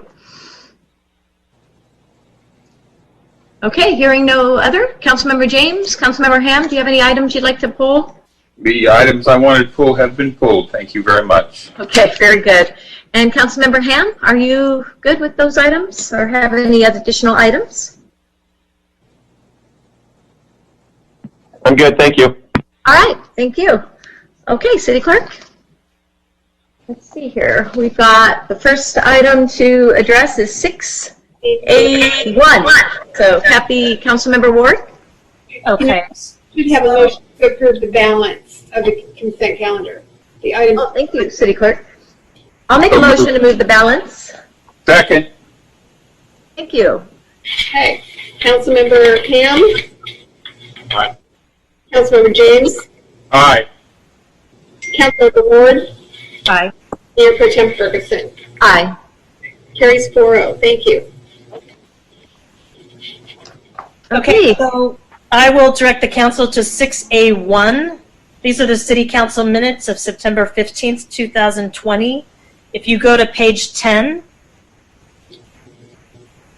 A: Okay, hearing no other. Councilmember James, Councilmember Ham, do you have any items you'd like to pull?
I: The items I wanted to pull have been pulled. Thank you very much.
A: Okay, very good. And Councilmember Ham, are you good with those items or have any other additional items?
L: I'm good, thank you.
A: All right, thank you. Okay, City Clerk. Let's see here. We've got the first item to address is 6A1. So happy Councilmember Ward.
C: Okay.
D: Should have a motion to approve the balance of the consent calendar. The item.
A: Oh, thank you, City Clerk. I'll make a motion to move the balance.
I: Second.
A: Thank you.
D: Okay. Councilmember Ham.
I: Aye.
D: Councilmember James.
I: Aye.
D: Councilmember Ward.
C: Aye.
D: Mayor Pro Tem Ferguson.
A: Aye.
D: Carries 4-0. Thank you.
C: Okay, so I will direct the council to 6A1. These are the city council minutes of September 15th, 2020. If you go to page 10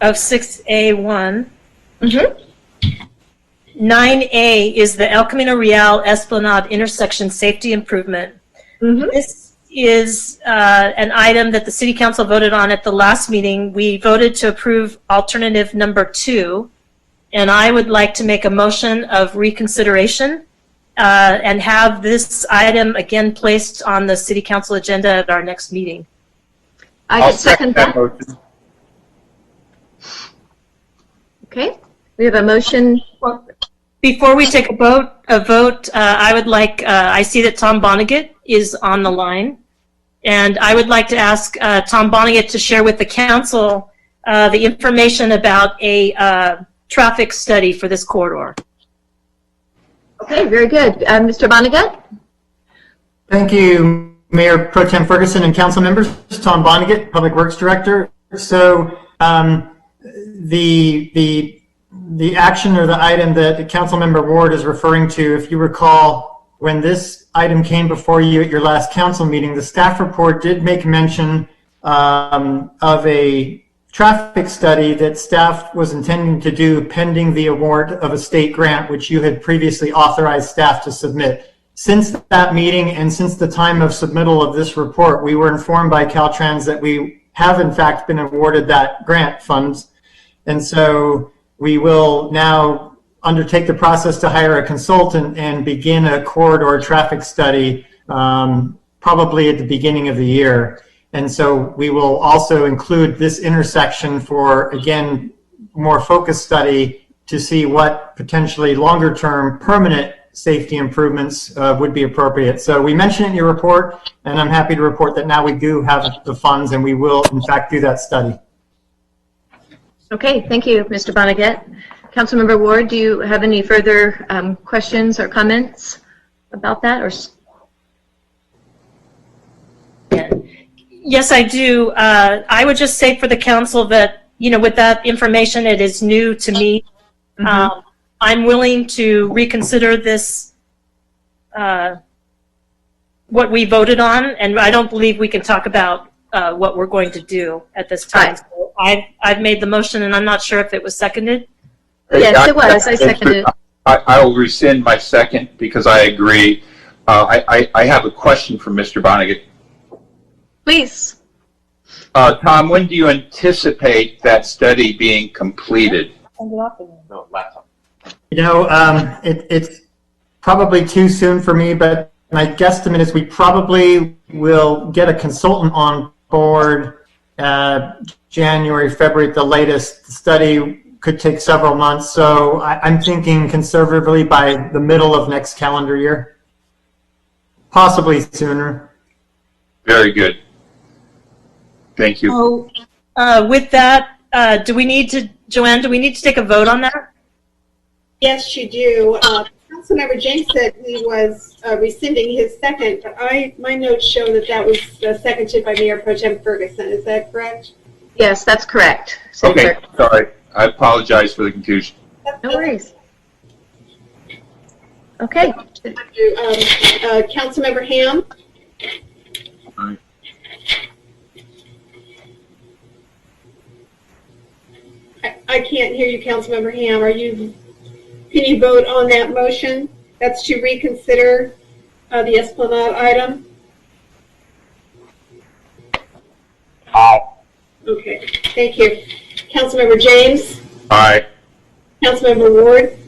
C: of 6A1, 9A is the El Camino Real Esplanade intersection safety improvement. This is an item that the city council voted on at the last meeting. We voted to approve alternative number 2, and I would like to make a motion of reconsideration and have this item again placed on the city council agenda at our next meeting.
A: I can second that.
I: motion.
A: Okay, we have a motion.
C: Before we take a vote, I would like, I see that Tom Vonnegut is on the line, and I would like to ask Tom Vonnegut to share with the council the information about a traffic study for this corridor.
A: Okay, very good. Mr. Vonnegut?
M: Thank you, Mayor Pro Tem Ferguson and council members. Tom Vonnegut, Public Works Director. So the action or the item that Councilmember Ward is referring to, if you recall, when this item came before you at your last council meeting, the staff report did make mention of a traffic study that staff was intending to do pending the award of a state grant, which you had previously authorized staff to submit. Since that meeting and since the time of submittal of this report, we were informed by Caltrans that we have in fact been awarded that grant funds. And so we will now undertake the process to hire a consultant and begin a corridor traffic study probably at the beginning of the year. And so we will also include this intersection for, again, more focused study to see what potentially longer term permanent safety improvements would be appropriate. So we mentioned it in your report, and I'm happy to report that now we do have the funds and we will in fact do that study.
A: Okay, thank you, Mr. Vonnegut. Councilmember Ward, do you have any further questions or comments about that? Or
C: Yes, I do. I would just say for the council that, you know, with that information, it is new to me. I'm willing to reconsider this, what we voted on, and I don't believe we can talk about
N: what we're going to do at this time.
A: Right.
N: So I've made the motion, and I'm not sure if it was seconded.
A: Yes, it was. I seconded it.
I: I will rescind my second because I agree. I have a question for Mr. Vonnegut.
A: Please.
I: Tom, when do you anticipate that study being completed?
L: No, laptop.
M: You know, it's probably too soon for me, but my guesstimate is we probably will get a consultant on board January, February at the latest. The study could take several months, so I'm thinking conservatively by the middle of next calendar year, possibly sooner.
I: Very good. Thank you.
N: So, with that, do we need to, Joanne, do we need to take a vote on that?
D: Yes, you do. Councilmember James said he was rescinding his second, but my notes show that was seconded by Mayor Pro Tem Ferguson. Is that correct?
A: Yes, that's correct.
I: Okay, sorry. I apologize for the confusion.
A: No worries. Okay.
D: Councilmember Ham?
I: Aye.
D: I can't hear you, Councilmember Ham. Can you vote on that motion? That's to reconsider the Esplanade item?
L: Aye.
D: Okay, thank you. Councilmember James?
I: Aye.
D: Councilmember Ward?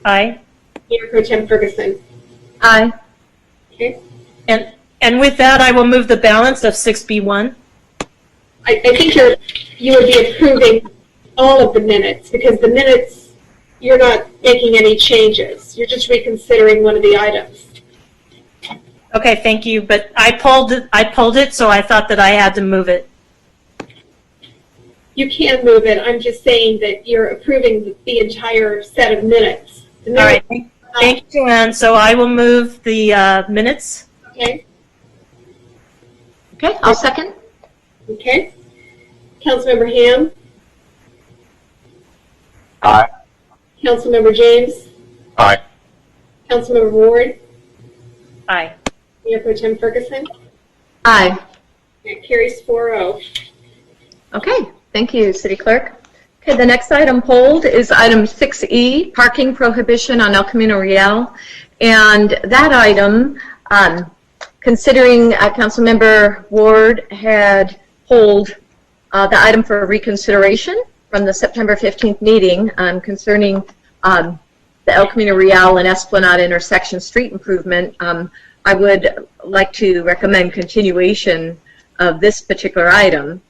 N: Aye.
D: Mayor Pro Tem Ferguson?
A: Aye.
D: Okay.
N: And with that, I will move the balance of 6B1.
D: I think you would be approving all of the minutes, because the minutes, you're not making any changes. You're just reconsidering one of the items.
N: Okay, thank you. But I pulled it, so I thought that I had to move it.
D: You can move it. I'm just saying that you're approving the entire set of minutes. The
N: All
D: minutes.
N: right. Thank you, Joanne. So I will move the minutes.
D: Okay.
A: Okay, I'll second.
D: Okay. Councilmember Ham?
L: Aye.
D: Councilmember James?
I: Aye.
D: Councilmember Ward?
N: Aye.
D: Mayor Pro Tem Ferguson?
A: Aye.
D: That carries 4-0.
A: Okay, thank you, City Clerk. Okay, the next item pulled is item 6E, parking prohibition on El Camino Real. And that item, considering Councilmember Ward had pulled the item for reconsideration from the September 15th meeting concerning the El Camino Real and Esplanade intersection street improvement, I would like to recommend continuation of this particular item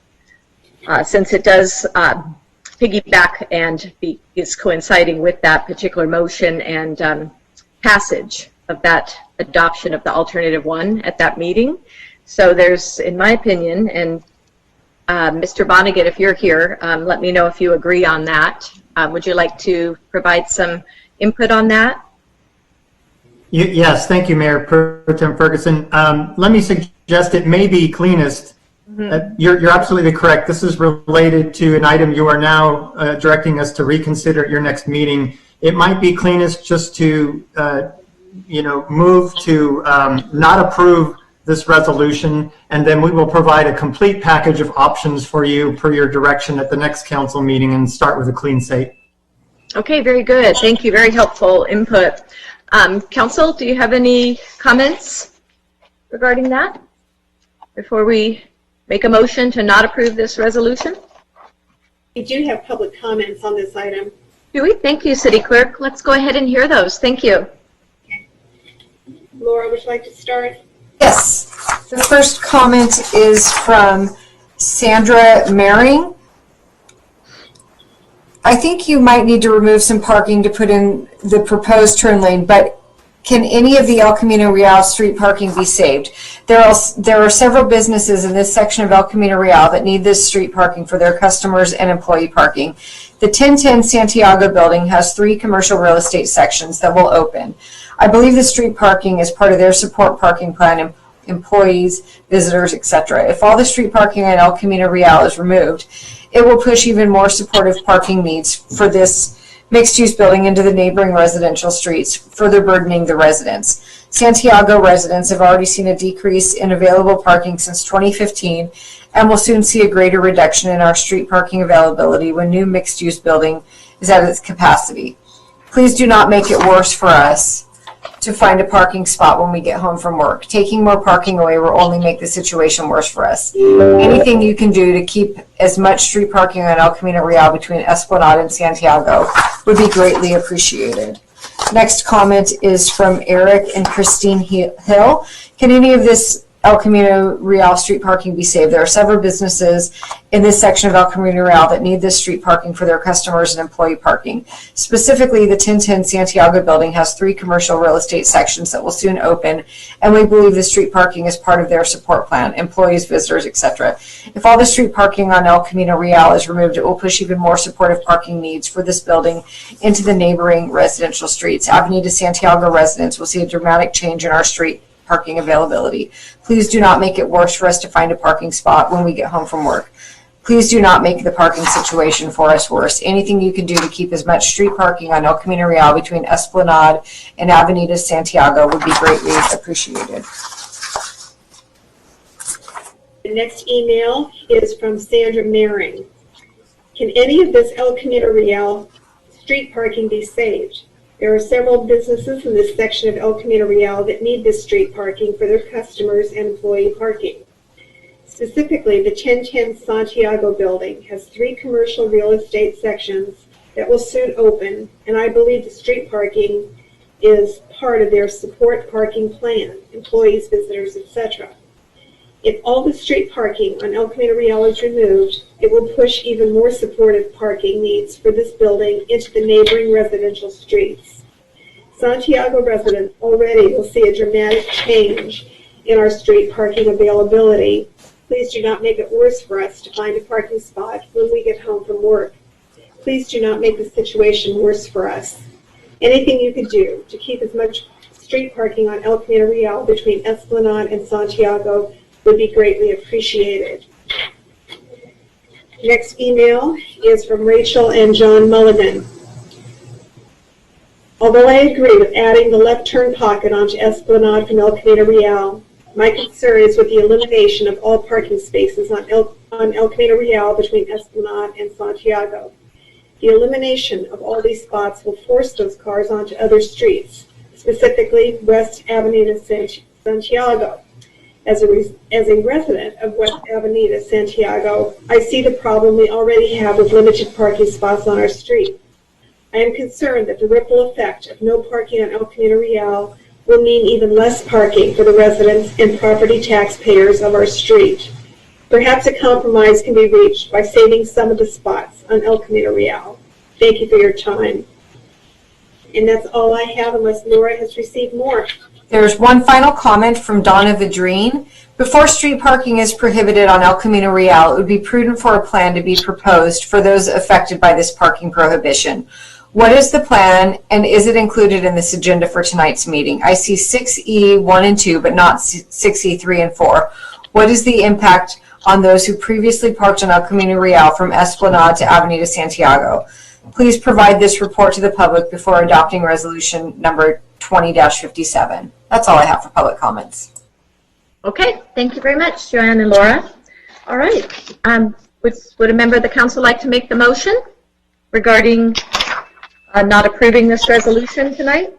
A: since it does piggyback and is coinciding with that particular motion and passage of that adoption of the alternative one at that meeting. So there's, in my opinion, and Mr. Vonnegut, if you're here, let me know if you agree on that. Would you like to provide some input on that?
M: Yes, thank you, Mayor Pro Tem Ferguson. Let me suggest it may be cleanest. You're absolutely correct. This is related to an item you are now directing us to reconsider at your next meeting. It might be cleanest just to, move to not approve this resolution, and then we will provide a complete package of options for you per your direction at the next council meeting and start with a clean slate.
A: Okay, very good. Thank you. Very helpful input. Council, do you have any comments regarding that before we make a motion to not approve this resolution?
D: We do have public comments on this item.
A: Do we? Thank you, City Clerk. Let's go ahead and hear those. Thank you.
D: Laura, would you like to start?
J: Yes. The first comment is from Sandra Maring. I think you might need to remove some parking to put in the proposed turn lane, but can any of the El Camino Real street parking be saved? There are several businesses in this section of El Camino Real that need this street parking for their customers and employee parking. The 1010 Santiago building has 3 commercial real estate sections that will open. I believe the street parking is part of their support parking plan, employees, visitors, etc. If all the street parking on El Camino Real is removed, it will push even more supportive parking needs for this mixed-use building into the neighboring residential streets, further burdening the residents. Santiago residents have already seen a decrease in available parking since 2015 and will soon see a greater reduction in our street parking availability when new mixed-use building is at its capacity. Please do not make it worse for us to find a parking spot when we get home from work. Taking more parking away will only make the situation worse for us. Anything you can do to keep as much street parking on El Camino Real between Esplanade and Santiago would be greatly appreciated. Next comment is from Eric and Christine Hill. Can any of this El Camino Real street parking be saved? There are several businesses in this section of El Camino Real that need this street parking for their customers and employee parking. Specifically, the 1010 Santiago building has 3 commercial real estate sections that will soon open, and we believe the street parking is part of their support plan, employees, visitors, etc. If all the street parking on El Camino Real is removed, it will push even more supportive parking needs for this building into the neighboring residential streets. Avenida Santiago residents will see a dramatic change in our street parking availability. Please do not make it worse for us to find a parking spot when we get home from work. Please do not make the parking situation for us worse. Anything you can do to keep as much street parking on El Camino Real between Esplanade and Avenida Santiago would be greatly appreciated.
D: The next email is from Sandra Maring. Can any of this El Camino Real street parking be saved? There are several businesses in this section of El Camino Real that need this street parking for their customers and employee parking. Specifically, the 1010 Santiago building has 3 commercial real estate sections that will soon open, and I believe the street parking is part of their support parking plan, employees, visitors, etc. If all the street parking on El Camino Real is removed, it will push even more supportive parking needs for this building into the neighboring residential streets. Santiago residents already will see a dramatic change in our street parking availability. Please do not make it worse for us to find a parking spot when we get home from work. Please do not make the situation worse for us. Anything you could do to keep as much street parking on El Camino Real between Esplanade and Santiago would be greatly appreciated. Next email is from Rachel and John Mulligan. Although I agree with adding the left turn pocket onto Esplanade from El Camino Real, my concern is with the elimination of all parking spaces on El Camino Real between Esplanade and Santiago. The elimination of all these spots will force those cars onto other streets, specifically West Avenida Santiago. As a resident of West Avenida Santiago, I see the problem we already have with limited parking spots on our street. I am concerned that the ripple effect of no parking on El Camino Real will mean even less parking for the residents and property taxpayers of our street. Perhaps a compromise can be reached by saving some of the spots on El Camino Real. Thank you for your time. And that's all I have unless Laura has received more.
J: There's one final comment from Donna Vidrine. Before street parking is prohibited on El Camino Real, it would be prudent for a plan to be proposed for those affected by this parking prohibition. What is the plan, and is it included in this agenda for tonight's meeting? I see 6E 1 and 2, but not 6E 3 and 4. What is the impact on those who previously parked on El Camino Real from Esplanade to Avenida Santiago? Please provide this report to the public before adopting resolution number 20-57. That's all I have for public comments.
A: Okay, thank you very much, Joanne and Laura. All right, would a member of the council like to make the motion regarding not approving this resolution tonight?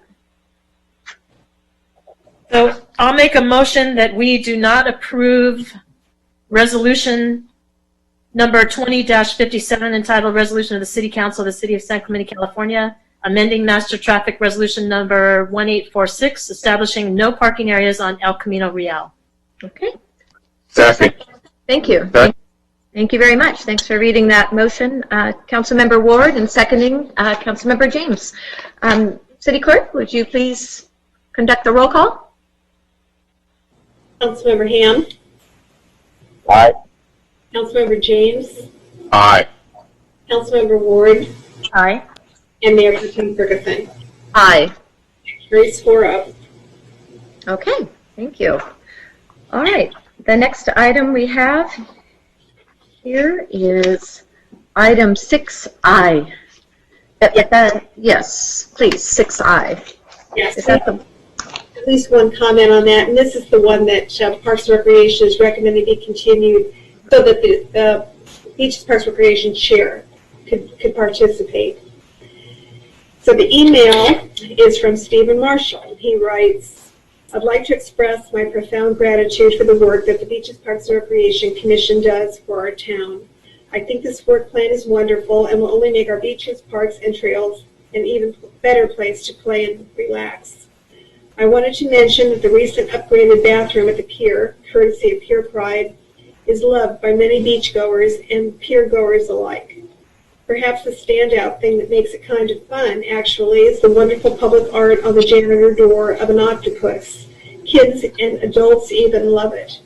N: So I'll make a motion that we do not approve resolution number 20-57 entitled Resolution of the City Council of the City of San Clemente, California, amending Master Traffic Resolution number 1846, establishing no parking areas on El Camino Real.
A: Okay.
I: Second.
A: Thank you. Thank you very much. Thanks for reading that motion, Councilmember Ward, and seconding Councilmember James. City Clerk, would you please conduct the roll call?
D: Councilmember Ham.
L: Aye.
D: Councilmember James.
I: Aye.
D: Councilmember Ward.
N: Aye.
D: And Mayor Pro Tem Ferguson.
A: Aye.
D: Carries 4-0.
A: Okay, thank you. All right, the next item we have here is item 6I. Yes, please, 6I.
D: Yes.
A: Is that the
D: at least one comment on that, and this is the one that Parks and Recreation is recommending be continued so that the Beaches Parks Recreation Chair could participate. So the email is from Stephen Marshall. He writes, I'd like to express my profound gratitude for the work that the Beaches Parks and Recreation Commission does for our town. I think this work plan is wonderful and will only make our beaches, parks, and trails an even better place to play and relax. I wanted to mention that the recent upgraded bathroom at the pier, courtesy of Pier Pride, is loved by many beachgoers and pier goers alike. Perhaps the standout thing that makes it kind of fun, actually, is the wonderful public art on the janitor door of an octopus. Kids and adults even love it.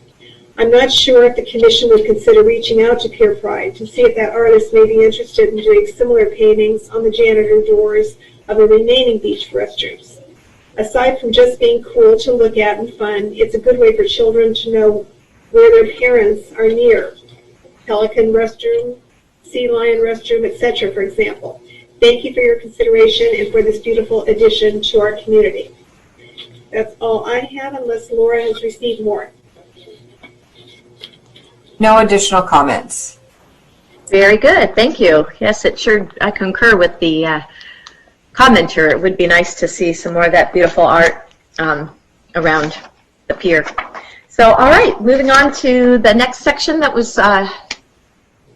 D: I'm not sure if the commission would consider reaching out to Pier Pride to see if that artist may be interested in doing similar paintings on the janitor doors of the remaining beach restrooms. Aside from just being cool to look at and fun, it's a good way for children to know where their parents are near. Pelican restroom, Sea Lion restroom, etc., for example. Thank you for your consideration and for this beautiful addition to our community. That's all I have, unless Laura has received more.
J: No additional comments.
A: Very good, thank you. Yes, I concur with the commenter. It would be nice to see some more of that beautiful art around the pier. So, all right, moving on to the next section. That was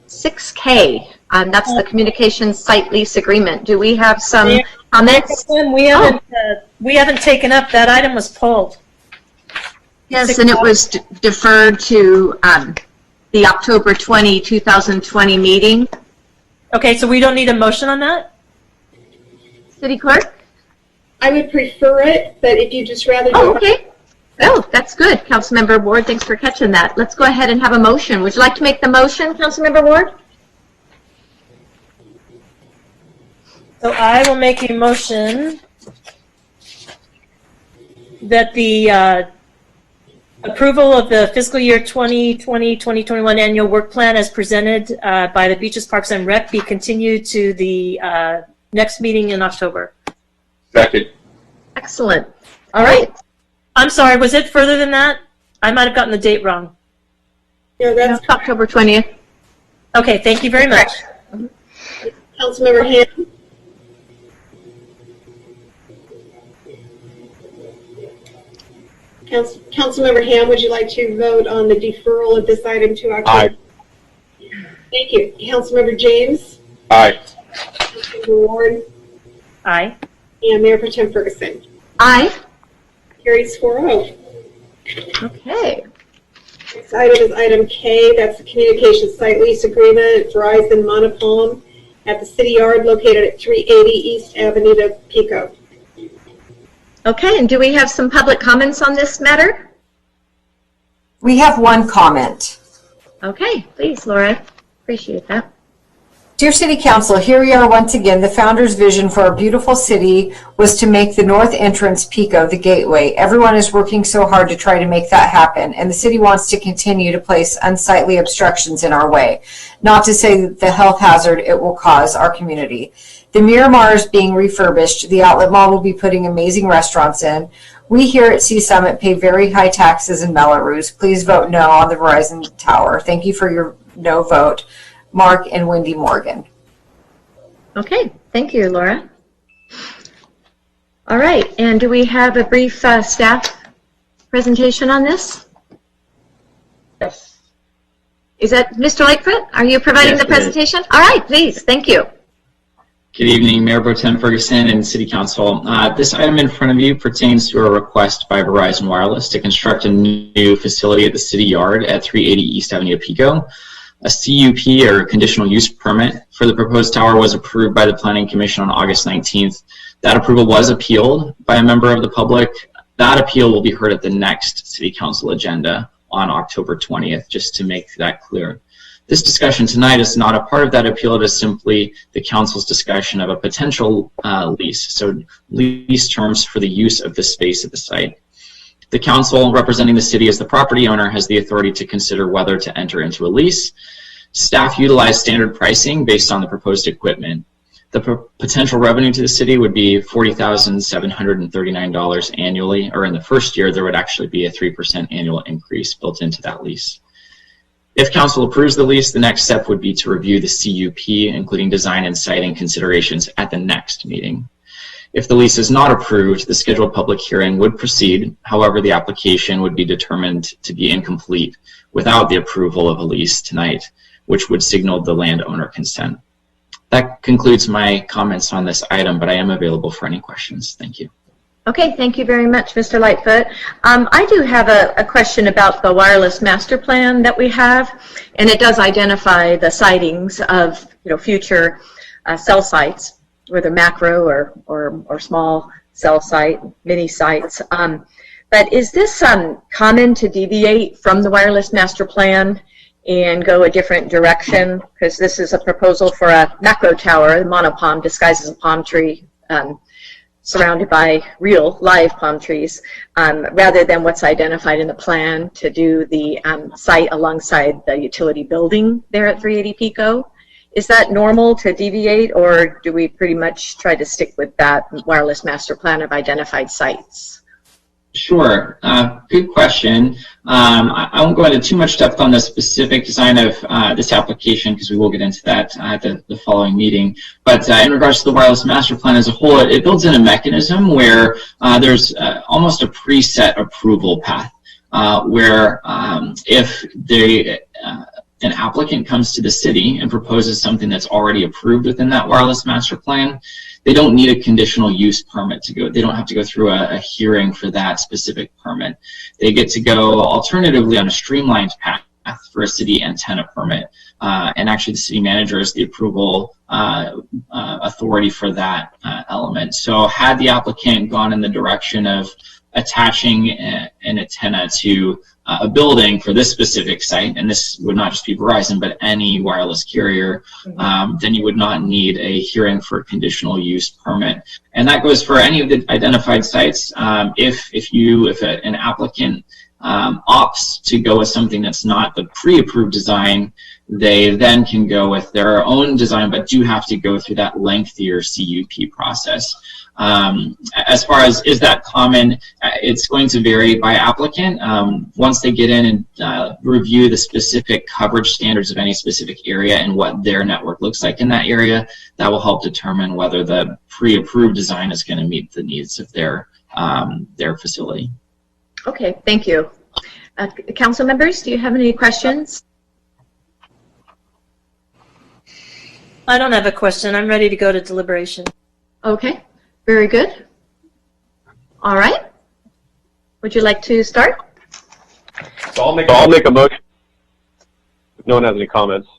A: 6K. That's the communications site lease agreement. Do we have some comments?
N: We haven't taken up. That item was pulled.
A: Yes, and it was deferred to the October 20, 2020 meeting.
N: Okay, so we don't need a motion on that?
A: City Clerk?
D: I would prefer it, but if you just rather
A: Oh, okay. Oh, that's good. Councilmember Ward, thanks for catching that. Let's go ahead and have a motion. Would you like to make the motion, Councilmember Ward?
N: So I will make a motion that the approval of the fiscal year 2020-2021 annual work plan as presented by the Beaches, Parks, and Rec be continued to the next meeting in October.
I: Second.
A: Excellent. All right.
N: I'm sorry, was it further than that? I might have gotten the date wrong.
D: No, that's
A: October 20th.
N: Okay, thank you very much.
D: Councilmember Ham. Councilmember Ham, would you like to vote on the deferral of this item to October?
I: Aye.
D: Thank you. Councilmember James?
I: Aye.
D: Councilmember Ward?
N: Aye.
D: And Mayor Pro Tem Ferguson?
A: Aye.
D: Carries 4-0.
A: Okay.
D: Next item is item K. That's the communications site lease agreement, Verizon Monopalm at the City Yard located at 380 East Avenida, Pico.
A: Okay, and do we have some public comments on this matter?
J: We have one comment.
A: Okay, please, Laura. Appreciate that.
J: Dear City Council, here we are once again. The founder's vision for our beautiful city was to make the north entrance Pico the gateway. Everyone is working so hard to try to make that happen, and the city wants to continue to place unsightly obstructions in our way, not to say the health hazard it will cause our community. The Miramar is being refurbished. The outlet mall will be putting amazing restaurants in. We here at Sea Summit pay very high taxes in Melrose. Please vote no on the Verizon Tower. Thank you for your no vote. Mark and Wendy Morgan.
A: Okay, thank you, Laura. All right, and do we have a brief staff presentation on this?
O: Yes.
A: Is that Mr. Lakefoot? Are you providing the presentation? All right, please, thank you.
O: Good evening, Mayor Pro Tem Ferguson and City Council. This item in front of you pertains to a request by Verizon Wireless to construct a new facility at the City Yard at 380 East Avenida, Pico. A CUP, or conditional use permit, for the proposed tower was approved by the Planning Commission on August 19th. That approval was appealed by a member of the public. That appeal will be heard at the next City Council agenda on October 20th, just to make that clear. This discussion tonight is not a part of that appeal. It is simply the Council's discussion of a potential lease, so lease terms for the use of the space at the site. The Council, representing the city as the property owner, has the authority to consider whether to enter into a lease. Staff utilize standard pricing based on the proposed equipment. The potential revenue to the city would be $40,739 annually, or in the first year, there would actually be a 3% annual increase built into that lease. If council approves the lease, the next step would be to review the CUP, including design and siting considerations at the next meeting. If the lease is not approved, the scheduled public hearing would proceed. However, the application would be determined to be incomplete without the approval of a lease tonight, which would signal the landowner consent. That concludes my comments on this item, but I am available for any questions. Thank you.
A: Okay, thank you very much, Mr. Lightfoot. I do have a question about the wireless master plan that we have, and it does identify the sightings of future cell sites, whether macro or small cell site, mini sites. But is this common to deviate from the wireless master plan and go a different direction? Because this is a proposal for a macro tower, the Monopalm, disguised as a palm tree, surrounded by real live palm trees, rather than what's identified in the plan to do the site alongside the utility building there at 380 Pico. Is that normal to deviate, or do we pretty much try to stick with that wireless master plan of identified sites?
O: Sure. Good question. I won't go into too much depth on the specific design of this application because we will get into that at the following meeting. But in regards to the wireless master plan as a whole, it builds in a mechanism where there's almost a preset approval path where if an applicant comes to the city and proposes something that's already approved within that wireless master plan, they don't need a conditional use permit to go. They don't have to go through a hearing for that specific permit. They get to go alternatively on a streamlined path for a city antenna permit. And actually the city manager is the approval authority for that element. So had the applicant gone in the direction of attaching an antenna to a building for this specific site, and this would not just be Verizon, but any wireless carrier, then you would not need a hearing for a conditional use permit. And that goes for any of the identified sites. If an applicant opts to go with something that's not the pre-approved design, they then can go with their own design, but do have to go through that lengthier CUP process. As far as is that common, it's going to vary by applicant. Once they get in and review the specific coverage standards of any specific area and what their network looks like in that area, that will help determine whether the pre-approved design is going to meet the needs of their facility.
A: Okay, thank you. Council members, do you have any questions?
N: I don't have a question. I'm ready to go to deliberation.
A: Okay, very good. All right. Would you like to start?
L: So I'll make a motion if no one has any comments.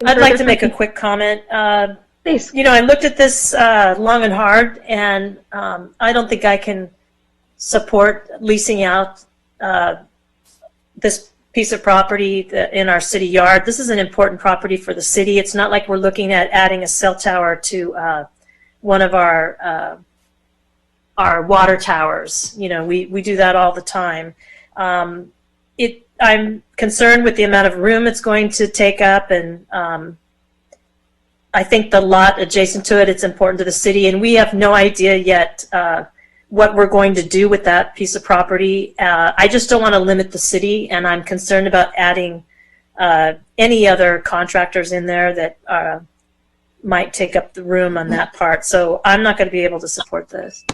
N: I'd like to make a quick comment.
A: Please.
N: I looked at this long and hard, and I don't think I can support leasing out this piece of property in our city yard. This is an important property for the city. It's not like we're looking at adding a cell tower to one of our water towers. We do that all the time. I'm concerned with the amount of room it's going to take up, and I think the lot adjacent to it, it's important to the city, and we have no idea yet what we're going to do with that piece of property. I just don't want to limit the city, and I'm concerned about adding any other contractors in there that might take up the room on that part. So I'm not going to be able to support this.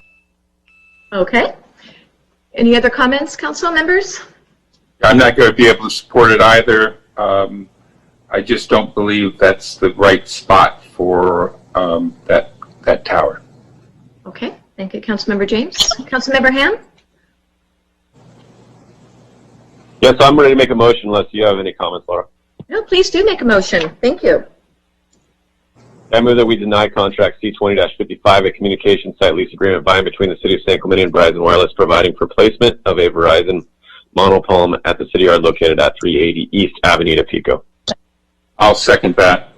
A: Okay. Any other comments, council members?
I: I'm not going to be able to support it either. I just don't believe that's the right spot for that tower.
A: Okay. Thank you, Councilmember James. Councilmember Ham?
L: Yes, I'm ready to make a motion unless you have any comments, Laura.
A: No, please do make a motion. Thank you.
L: I move that we deny contract C20-55, a communication site lease agreement by and between the City of San Clemente and Verizon Wireless, providing for placement of a Verizon Monopalm at the city yard located at 380 East Avenida, Pico.
I: I'll second that.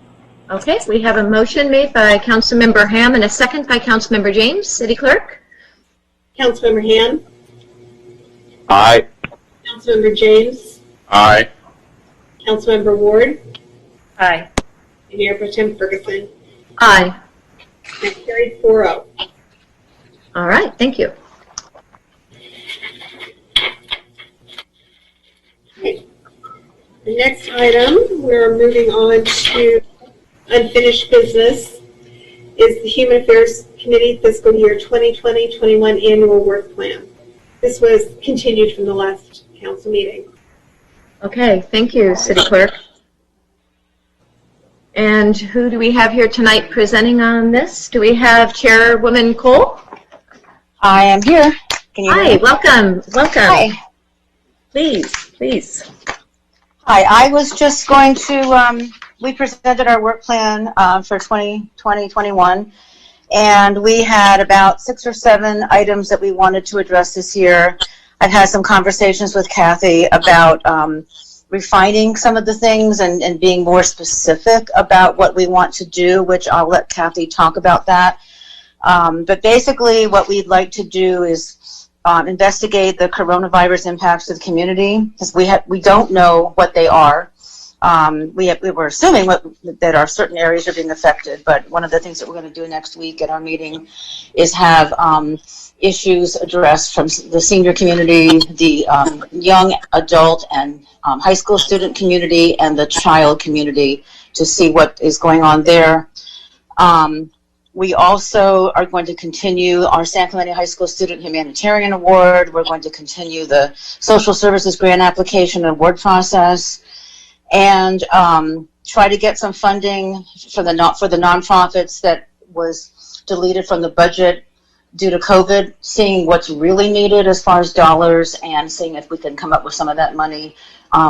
A: Okay, we have a motion made by Councilmember Ham and a second by Councilmember James. City Clerk?
D: Councilmember Ham?
L: Aye.
D: Councilmember James?
I: Aye.
D: Councilmember Ward?
N: Aye.
D: And Mayor Pro Tem Ferguson?
A: Aye.
D: And carried 4-0.
A: All right, thank you.
D: Okay. The next item, we're moving on to unfinished business, is the Human Affairs Committee Fiscal Year 2020-21 Annual Work Plan. This was continued from the last council meeting.
A: Okay, thank you, City Clerk. And who do we have here tonight presenting on this? Do we have Chairwoman Cole?
P: I am here. Can you hear
A: Hi,
P: me?
A: welcome.
P: Hi.
A: Please.
P: Hi, I was just going to, we presented our work plan for 2020-21, and we had about 6 or 7 items that we wanted to address this year. I've had some conversations with Kathy about refining some of the things and being more specific about what we want to do, which I'll let Kathy talk about that. But basically what we'd like to do is investigate the coronavirus impacts to the community, because we don't know what they are. We were assuming that our certain areas are being affected, but one of the things that we're going to do next week at our meeting is have issues addressed from the senior community, the young adult and high school student community, and the child community, to see what is going on there. We also are going to continue our San Clemente High School Student Humanitarian Award. We're going to continue the Social Services Grant Application Award process, and try to get some funding for the nonprofits that was deleted from the budget due to COVID, seeing what's really needed as far as dollars, and seeing if we can come up with some of that money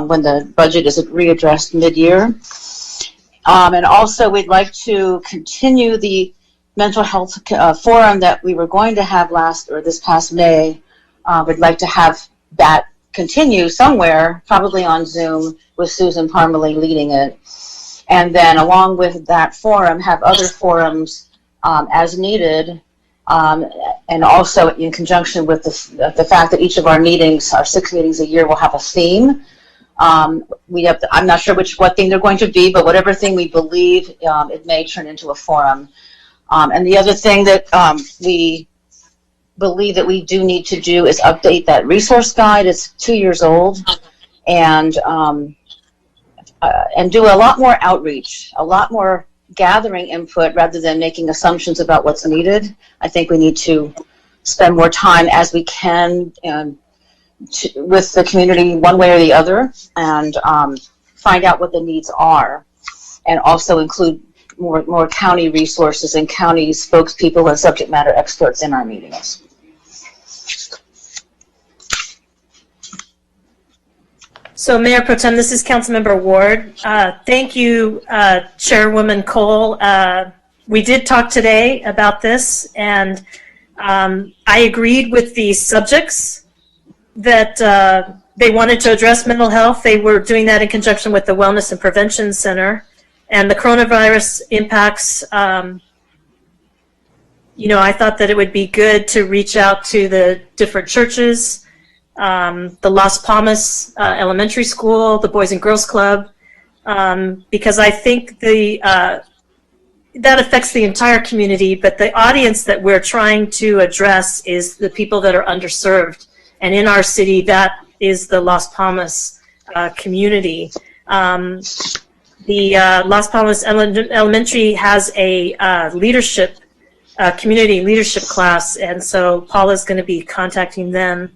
P: when the budget is readdressed mid-year. And also we'd like to continue the mental health forum that we were going to have this past May. We'd like to have that continue somewhere, probably on Zoom, with Susan Parmalee leading it. And then along with that forum, have other forums as needed, and also in conjunction with the fact that each of our meetings, our 6 meetings a year, will have a theme. I'm not sure what thing they're going to be, but whatever thing we believe, it may turn into a forum. And the other thing that we believe that we do need to do is update that resource guide. It's 2 years old, and do a lot more outreach, a lot more gathering input rather than making assumptions about what's needed. I think we need to spend more time as we can with the community one way or the other, and find out what the needs are, and also include more county resources and county spokespeople and subject matter experts in our meetings.
N: So Mayor Pro Tem, this is Councilmember Ward. Thank you, Chairwoman Cole. We did talk today about this, and I agreed with the subjects that they wanted to address mental health. They were doing that in conjunction with the Wellness and Prevention Center. And the coronavirus impacts, I thought that it would be good to reach out to the different churches, the Las Palmas Elementary School, the Boys and Girls Club, because I think that affects the entire community, but the audience that we're trying to address is the people that are underserved. And in our city, that is the Las Palmas community. The Las Palmas Elementary has a community leadership class, and so Paula's going to be contacting them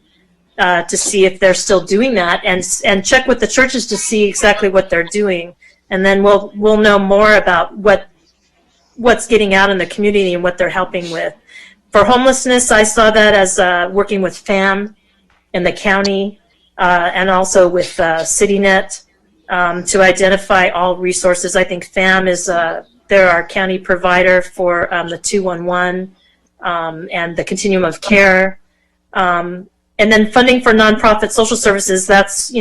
N: to see if they're still doing that, and check with the churches to see exactly what they're doing, and then we'll know more about what's getting out in the community and what they're helping with. For homelessness, I saw that as working with FAM in the county, and also with CityNet. To identify all resources. I think FAM is they're our county provider for the 211 and the continuum of care. And then funding for nonprofit social services, that's,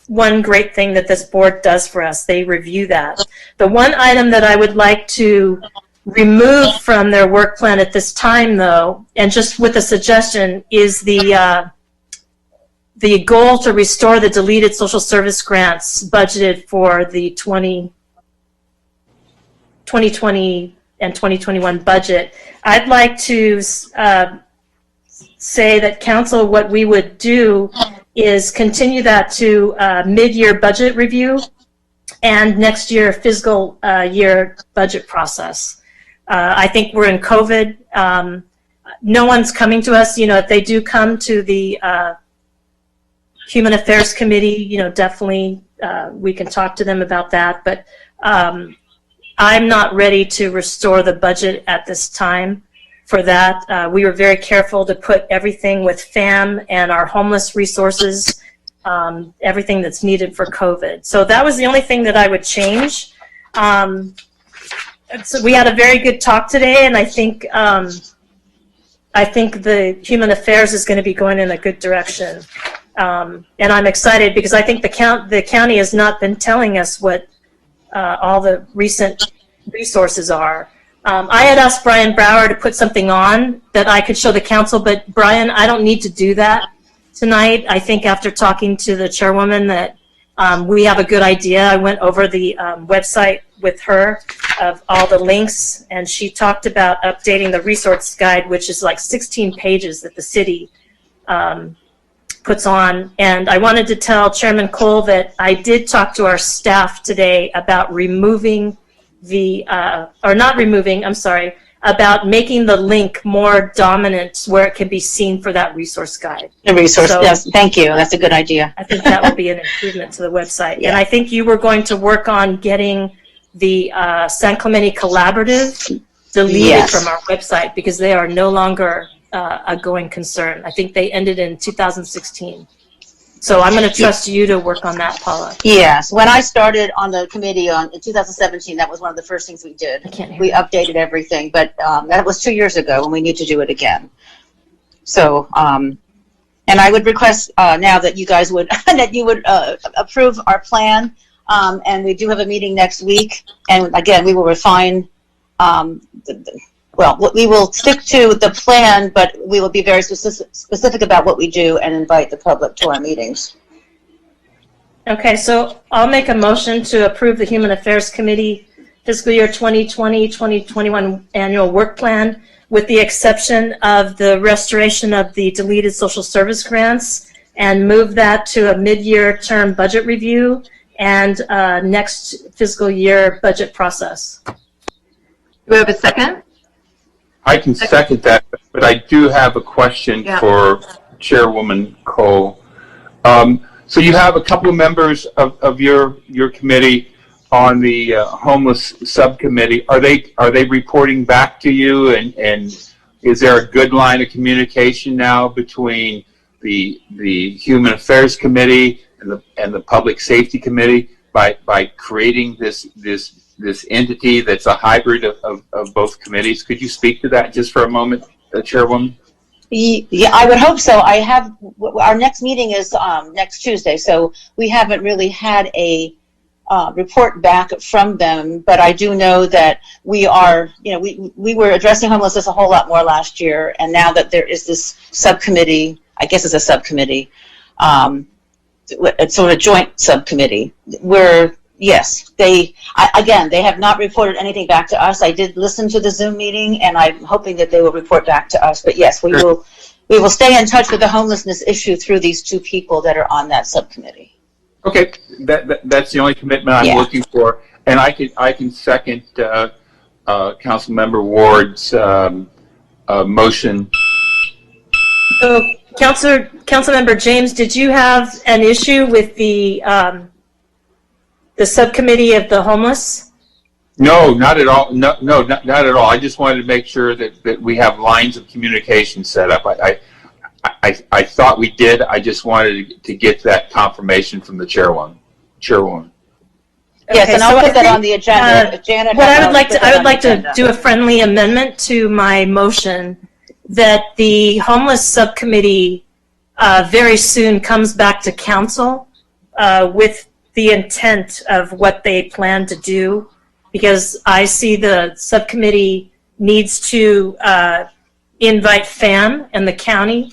N: one great thing that this board does for us. They review that. The one item that I would like to remove from their work plan at this time, though, and just with a suggestion, is the goal to restore the deleted social service grants budgeted for the 2020 and 2021 budget. I'd like to say that council, what we would do is continue that to mid-year budget review and next year fiscal year budget process. I think we're in COVID. No one's coming to us. You know, if they do come to the Human Affairs Committee, you know, definitely we can talk to them about that. But I'm not ready to restore the budget at this time for that. We were very careful to put everything with FAM and our homeless resources, everything that's needed for COVID. So that was the only thing that I would change. So we had a very good talk today, and I think the Human Affairs is going to be going in a good direction. And I'm excited because I think the county has not been telling us what all the recent resources are. I had asked Brian Brower to put something on that I could show the council, but Brian, I don't need to do that tonight. I think after talking to the chairwoman that we have a good idea. I went over the website with her of all the links, and she talked about updating the resource guide, which is like 16 pages that the city puts on. And I wanted to tell Chairman Cole that I did talk to our staff today about removing the, or not removing, I'm sorry, about making the link more dominant where it can be seen for that resource guide.
P: The resource,
N: So,
P: yes, thank you. That's a good idea.
N: I think that would be an improvement to the website.
P: Yeah.
N: And I think you were going to work on getting the San Clemente Collaborative deleted
P: Yes.
N: from our website because they are no longer a going concern. I think they ended in 2016. So I'm going to trust you to work on that, Paula.
P: Yes, when I started on the committee in 2017, that was one of the first things we did.
N: I can't hear
P: We
N: you.
P: updated everything, but that was 2 years ago, and we need to do it again. So, and I would request now that you guys would approve our plan, and we do have a meeting next week, and again, we will refine. Well, we will stick to the plan, but we will be very specific about what we do and invite the public to our meetings.
N: Okay, so I'll make a motion to approve the Human Affairs Committee fiscal year 2020-2021 annual work plan with the exception of the restoration of the deleted social service grants and move that to a mid-year term budget review and next fiscal year budget process.
A: Do we have a second?
I: I can second that, but I do have a question for Chairwoman Cole. So you have a couple of members of your committee on the homeless subcommittee. Are they reporting back to you? And is there a good line of communication now between the Human Affairs Committee and the Public Safety Committee by creating this entity that's a hybrid of both committees? Could you speak to that just for a moment, Chairwoman?
P: Yeah, I would hope so. Our next meeting is next Tuesday, so we haven't really had a report back from them, but I do know that we are, we were addressing homelessness a whole lot more last year, and now that there is this subcommittee, I guess it's a subcommittee, it's sort of a joint subcommittee, yes, they have not reported anything back to us. I did listen to the Zoom meeting, and I'm hoping that they will report back to us. But yes, we will stay in touch with the homelessness issue through these two people that are on that subcommittee.
I: Okay, that's the only commitment I'm looking for, and I can second Councilmember Ward's motion.
N: So, Councilmember James, did you have an issue with the subcommittee of the homeless?
I: No, not at all. No, not at all. I just wanted to make sure that we have lines of communication set up. I thought we did. I just wanted to get that confirmation from the chairwoman.
P: Yes, and I'll put that on the agenda. Janet,
N: what I would like to do a friendly amendment to my motion that the homeless subcommittee very soon comes back to council with the intent of what they plan to do, because I see the subcommittee needs to invite FAM and the county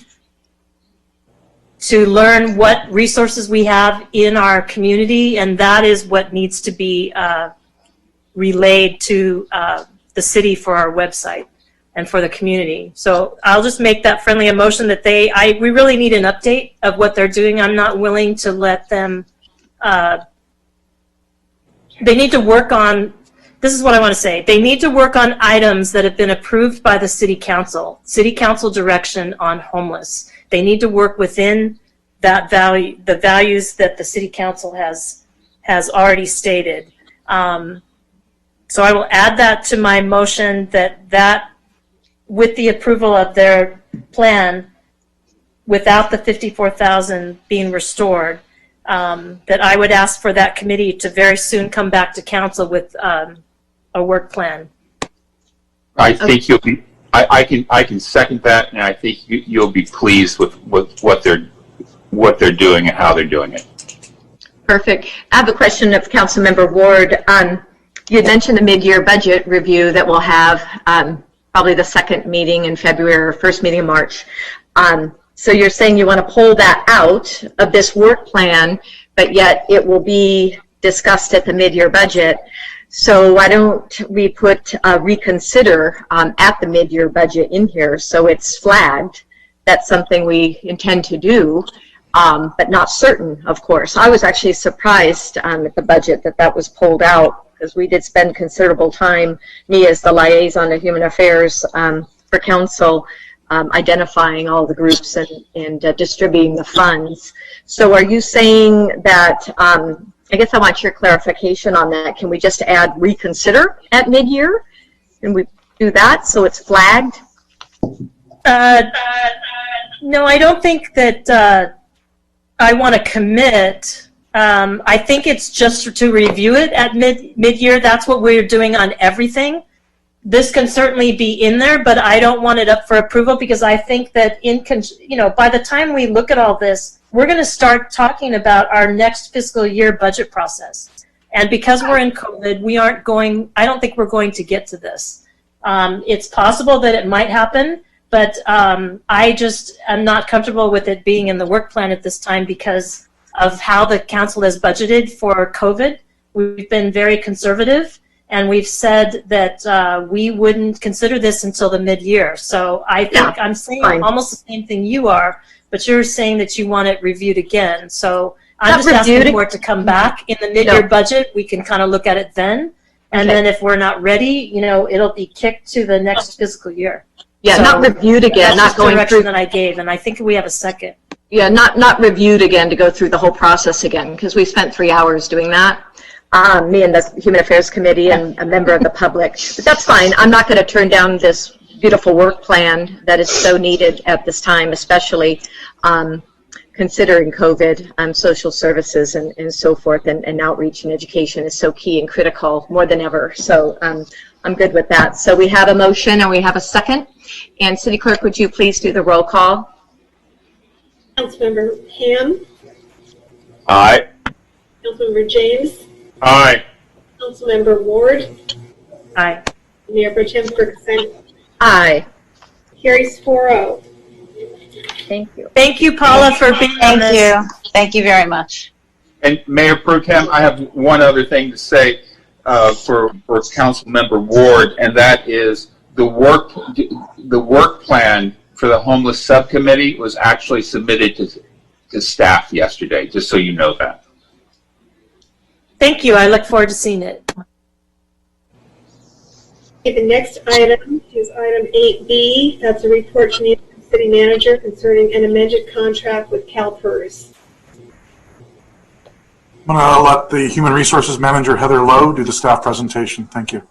N: to learn what resources we have in our community, and that is what needs to be relayed to the city for our website and for the community. So I'll just make that friendly a motion that we really need an update of what they're doing. I'm not willing to let them, they need to work on, this is what I want to say. They need to work on items that have been approved by the city council direction on homeless. They need to work within that value, the values that the city council has already stated. So I will add that to my motion that with the approval of their plan, without the 54,000 being restored, that I would ask for that committee to very soon come back to council with a work plan.
I: I think you'll be. I can second that, and I think you'll be pleased with what they're doing and how they're doing it.
A: Perfect. I have a question of Councilmember Ward. You had mentioned the mid-year budget review that we'll have probably the second meeting in February or first meeting in March. So you're saying you want to pull that out of this work plan, but yet it will be discussed at the mid-year budget. So why don't we put reconsider at the mid-year budget in here so it's flagged? That's something we intend to do, but not certain, of course. I was actually surprised at the budget that was pulled out, because we did spend considerable time, me as the liaison to Human Affairs for Council, identifying all the groups and distributing the funds. So are you saying that, I guess I want your clarification on that. Can we just add reconsider at mid-year? Can we do that so it's flagged?
N: No, I don't think that I want to commit. I think it's just to review it at mid-year. That's what we're doing on everything. This can certainly be in there, but I don't want it up for approval, because I think that by the time we look at all this, we're going to start talking about our next fiscal year budget process. And because we're in COVID, I don't think we're going to get to this. It's possible that it might happen, but I just am not comfortable with it being in the work plan at this time because of how the council has budgeted for COVID. We've been very conservative, and we've said that we wouldn't consider this until the mid-year. So I think I'm saying almost the same thing you are, but you're saying that you want it reviewed again. So I'm just asking for it to come back in the mid-year budget. We can kind of look at it then. And then if we're not ready, it'll be kicked to the next fiscal year.
A: Yeah, so not reviewed again, not going
N: direction
A: through
N: that I gave, and I think we have a second.
A: Yeah, not reviewed again to go through the whole process again, because we spent 3 hours doing that. Me and the Human Affairs Committee and a member of the public. But that's fine. I'm not going to turn down this beautiful work plan that is so needed at this time, especially considering COVID, social services and so forth, and outreach and education is so key and critical more than ever. So I'm good with that. So we have a motion and we have a second. And City Clerk, would you please do the roll call?
D: Councilmember Ham.
I: Aye.
D: Councilmember James.
B: Aye.
D: Councilmember Ward.
N: Aye.
D: Mayor Pro Tem Ferguson.
A: Aye.
D: Carries 4-0.
A: Thank you.
N: Thank you, Paula, for being on this.
P: Thank you. Thank you very much.
I: And Mayor Pro Tem, I have one other thing to say for Councilmember Ward, and that is the work plan for the homeless subcommittee was actually submitted to staff yesterday, just so you know that.
N: Thank you. I look forward to seeing it.
D: Okay, the next item is item 8B. That's a report from the city manager concerning an amended contract with CalPERS.
F: I'm going to let the Human Resources Manager, Heather Lowe, do the staff presentation. Thank you.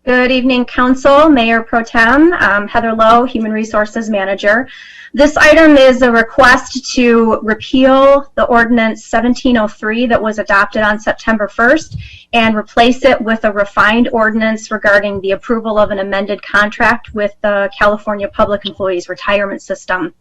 Q: Good evening, Council, Mayor Pro Tem, Heather Lowe, Human Resources Manager. This item is a request to repeal the Ordinance 1703 that was adopted on September 1st and replace it with a refined ordinance regarding the approval of an amended contract with the California Public Employees Retirement System.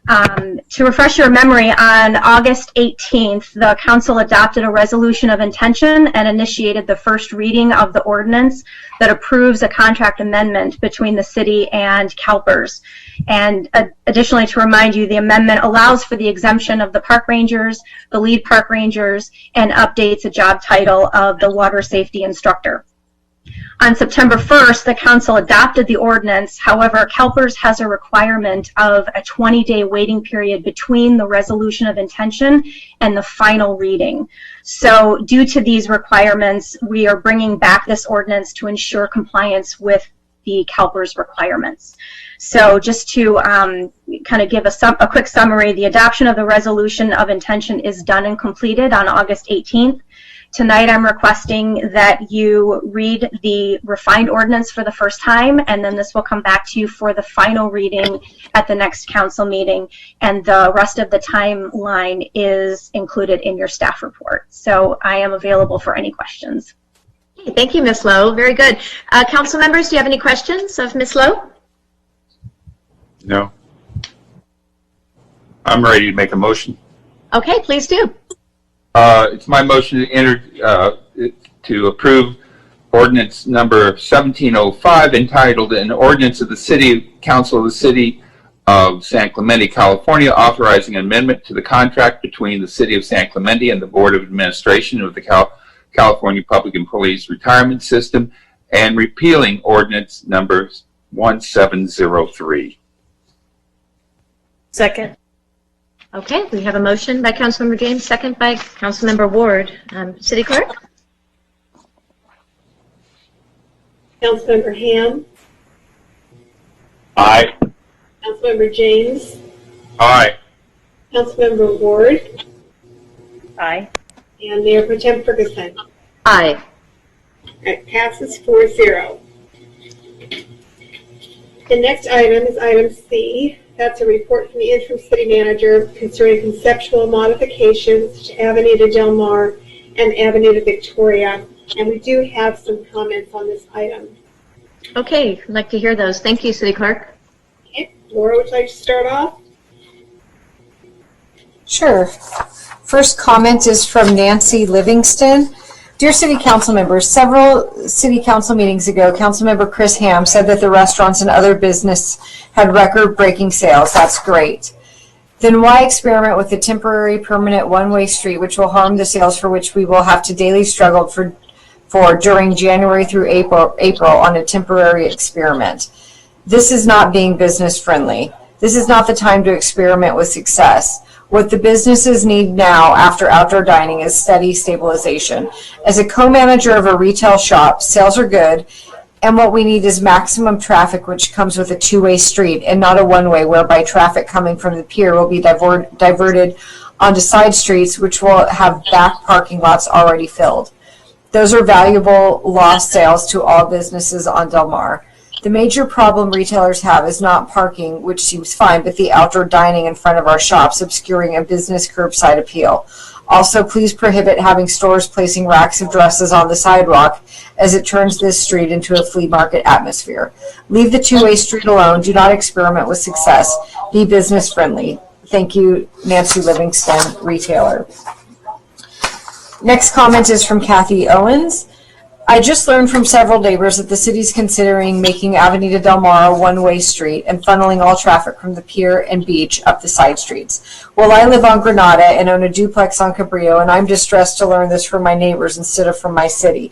Q: To refresh your memory, on August 18th, the Council adopted a resolution of intention and initiated the first reading of the ordinance that approves a contract amendment between the city and CalPERS. And additionally, to remind you, the amendment allows for the exemption of the park rangers, the lead park rangers, and updates the job title of the water safety instructor. On September 1st, the council adopted the ordinance. However, CalPERS has a requirement of a 20-day waiting period between the resolution of intention and the final reading. So due to these requirements, we are bringing back this ordinance to ensure compliance with the CalPERS requirements. So just to kind of give a quick summary, the adoption of the resolution of intention is done and completed on August 18th. Tonight, I'm requesting that you read the refined ordinance for the first time, and then this will come back to you for the final reading at the next council meeting, and the rest of the timeline is included in your staff report. So I am available for any questions.
A: Okay, thank you, Ms. Lowe. Very good. Council members, do you have any questions of Ms. Lowe?
I: No. I'm ready to make a motion.
A: Okay, please do.
I: It's my motion to approve ordinance number 1705, entitled "An Ordinance of the City Council of the City of San Clemente, California, authorizing an amendment to the contract between the City of San Clemente and the Board of Administration of the California Public Employees Retirement System, and repealing ordinance number 1703."
N: Second.
A: Okay, we have a motion by Councilmember James, second by Councilmember Ward. City Clerk?
D: Councilmember Ham,
I: Aye.
D: Councilmember James,
I: Aye.
D: Councilmember Ward,
N: Aye.
D: and Mayor Pro Tem Ferguson.
A: Aye.
D: It passes 4-0. The next item is item C. That's a report from the interim city manager concerning conceptual modifications to Avenida Del Mar and Avenida Victoria. And we do have some comments on this item.
A: Okay, I'd like to hear those. Thank you, City Clerk.
D: Okay. Laura, would you like to start off?
J: Sure. First comment is from Nancy Livingston. Dear City Council members, several City Council meetings ago, Councilmember Chris Ham said that the restaurants and other business had record-breaking sales. That's great. Then why experiment with a temporary, permanent one-way street which will harm the sales for which we will have to daily struggle for during January through April on a temporary experiment? This is not being business-friendly. This is not the time to experiment with success. What the businesses need now after outdoor dining is steady stabilization. As a co-manager of a retail shop, sales are good, and what we need is maximum traffic, which comes with a two-way street and not a one-way, whereby traffic coming from the pier will be diverted onto side streets, which will have back parking lots already filled. Those are valuable lost sales to all businesses on Del Mar. The major problem retailers have is not parking, which seems fine, but the outdoor dining in front of our shops, obscuring a business curbside appeal. Also, please prohibit having stores placing racks of dresses on the sidewalk, as it turns this street into a flea market atmosphere. Leave the two-way street alone. Do not experiment with success. Be business friendly. Thank you, Nancy Livingston, retailer. Next comment is from Kathy Owens. I just learned from several neighbors that the city is considering making Avenida Del Mar a one-way street and funneling all traffic from the pier and beach up the side streets. Well, I live on Granada and own a duplex on Cabrillo, and I'm distressed to learn this from my neighbors instead of from my city.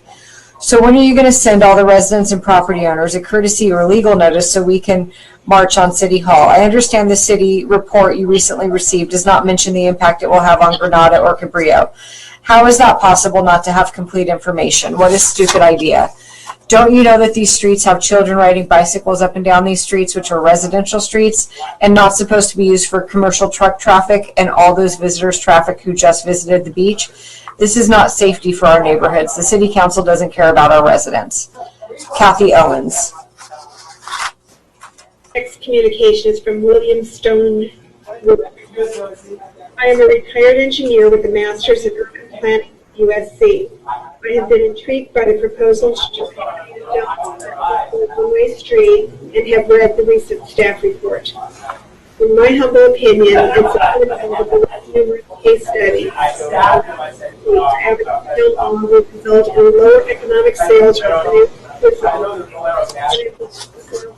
J: So when are you going to send all the residents and property owners a courtesy or legal notice so we can march on City Hall? I understand the city report you recently received does not mention the impact it will have on Granada or Cabrillo. How is that possible not to have complete information? What a stupid idea. Don't you know that these streets have children riding bicycles up and down these streets, which are residential streets and not supposed to be used for commercial truck traffic and all those visitors traffic who just visited the beach? This is not safety for our neighborhoods. The city council doesn't care about our residents. Kathy Owens.
D: Next communication is from William Stone. I am a retired engineer with a master's in urban planning at USC. I have been intrigued by the proposal to a one-way street and have read the recent staff report. In my humble opinion, and supported by numerous case studies, Avenida Del Mar will result in lower economic sales revenue,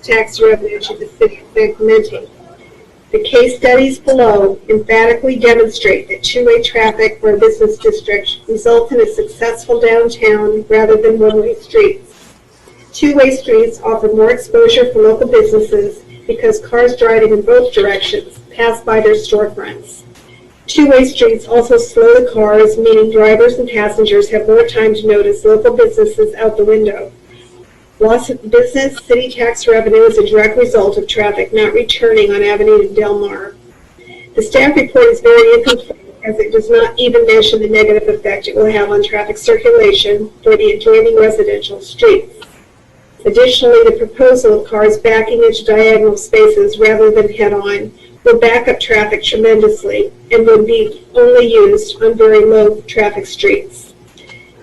D: tax revenue to the city of San Clemente. The case studies below emphatically demonstrate that two-way traffic for a business district results in a successful downtown rather than one-way streets. Two-way streets offer more exposure for local businesses because cars driving in both directions pass by their storefronts. Two-way streets also slow the cars, meaning drivers and passengers have more time to notice local businesses out the window. Loss of business city tax revenue is a direct result of traffic not returning on Avenida and Del Mar. The staff report is very incomplete as it does not even mention the negative effect it will have on traffic circulation for the adjoining residential streets. Additionally, the proposal of cars backing into diagonal spaces rather than head-on will back up traffic tremendously and would be only used on very low traffic streets.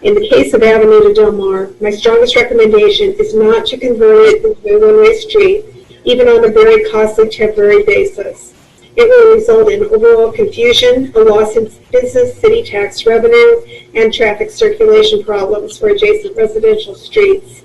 D: In the case of Avenida Del Mar, my strongest recommendation is not to convert it into a one-way street, even on a very costly temporary basis. It will result in overall confusion, a loss in business city tax revenue, and traffic circulation problems for adjacent residential streets.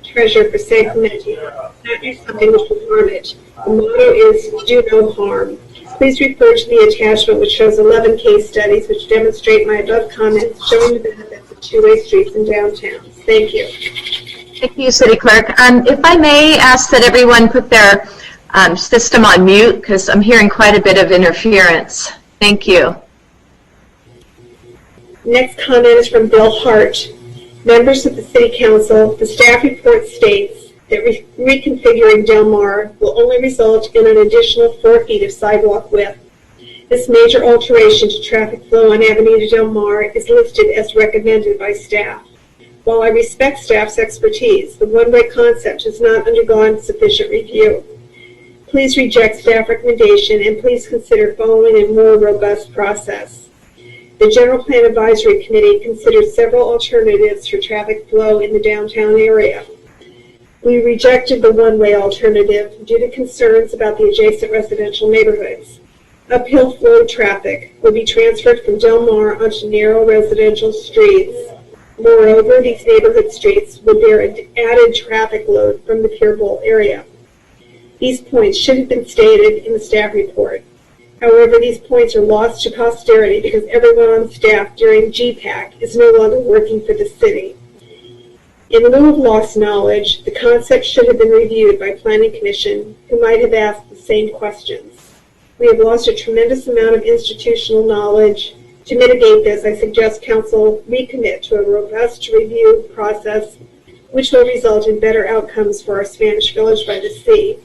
D: Treasure for San Clemente, not do something which will harm it. The motto is do no harm. Please refer to the attachment which shows 11 case studies which demonstrate my above comments showing the benefits of two-way streets in downtown. Thank you.
A: Thank you, City Clerk. If I may ask that everyone put their system on mute because I'm hearing quite a bit of interference. Thank you.
D: Next comment is from Bill Hart. Members of the City Council, the staff report states that reconfiguring Del Mar will only result in an additional 4 feet of sidewalk width. This major alteration to traffic flow on Avenida Del Mar is listed as recommended by staff. While I respect staff's expertise, the one-way concept has not undergone sufficient review. Please reject staff recommendation and please consider following a more robust process. The General Plan Advisory Committee considered several alternatives for traffic flow in the downtown area. We rejected the one-way alternative due to concerns about the adjacent residential neighborhoods. Uphill flow traffic would be transferred from Del Mar onto narrow residential streets. Moreover, these neighborhood streets would bear an added traffic load from the Pier Bowl area. These points should have been stated in the staff report. However, these points are lost to posterity because everyone on staff during GPAC is no longer working for the city. In lieu of lost knowledge, the concept should have been reviewed by Planning Commission, who might have asked the same questions. We have lost a tremendous amount of institutional knowledge. To mitigate this, I suggest Council recommit to a robust review process, which will result in better outcomes for our Spanish Village by the Sea.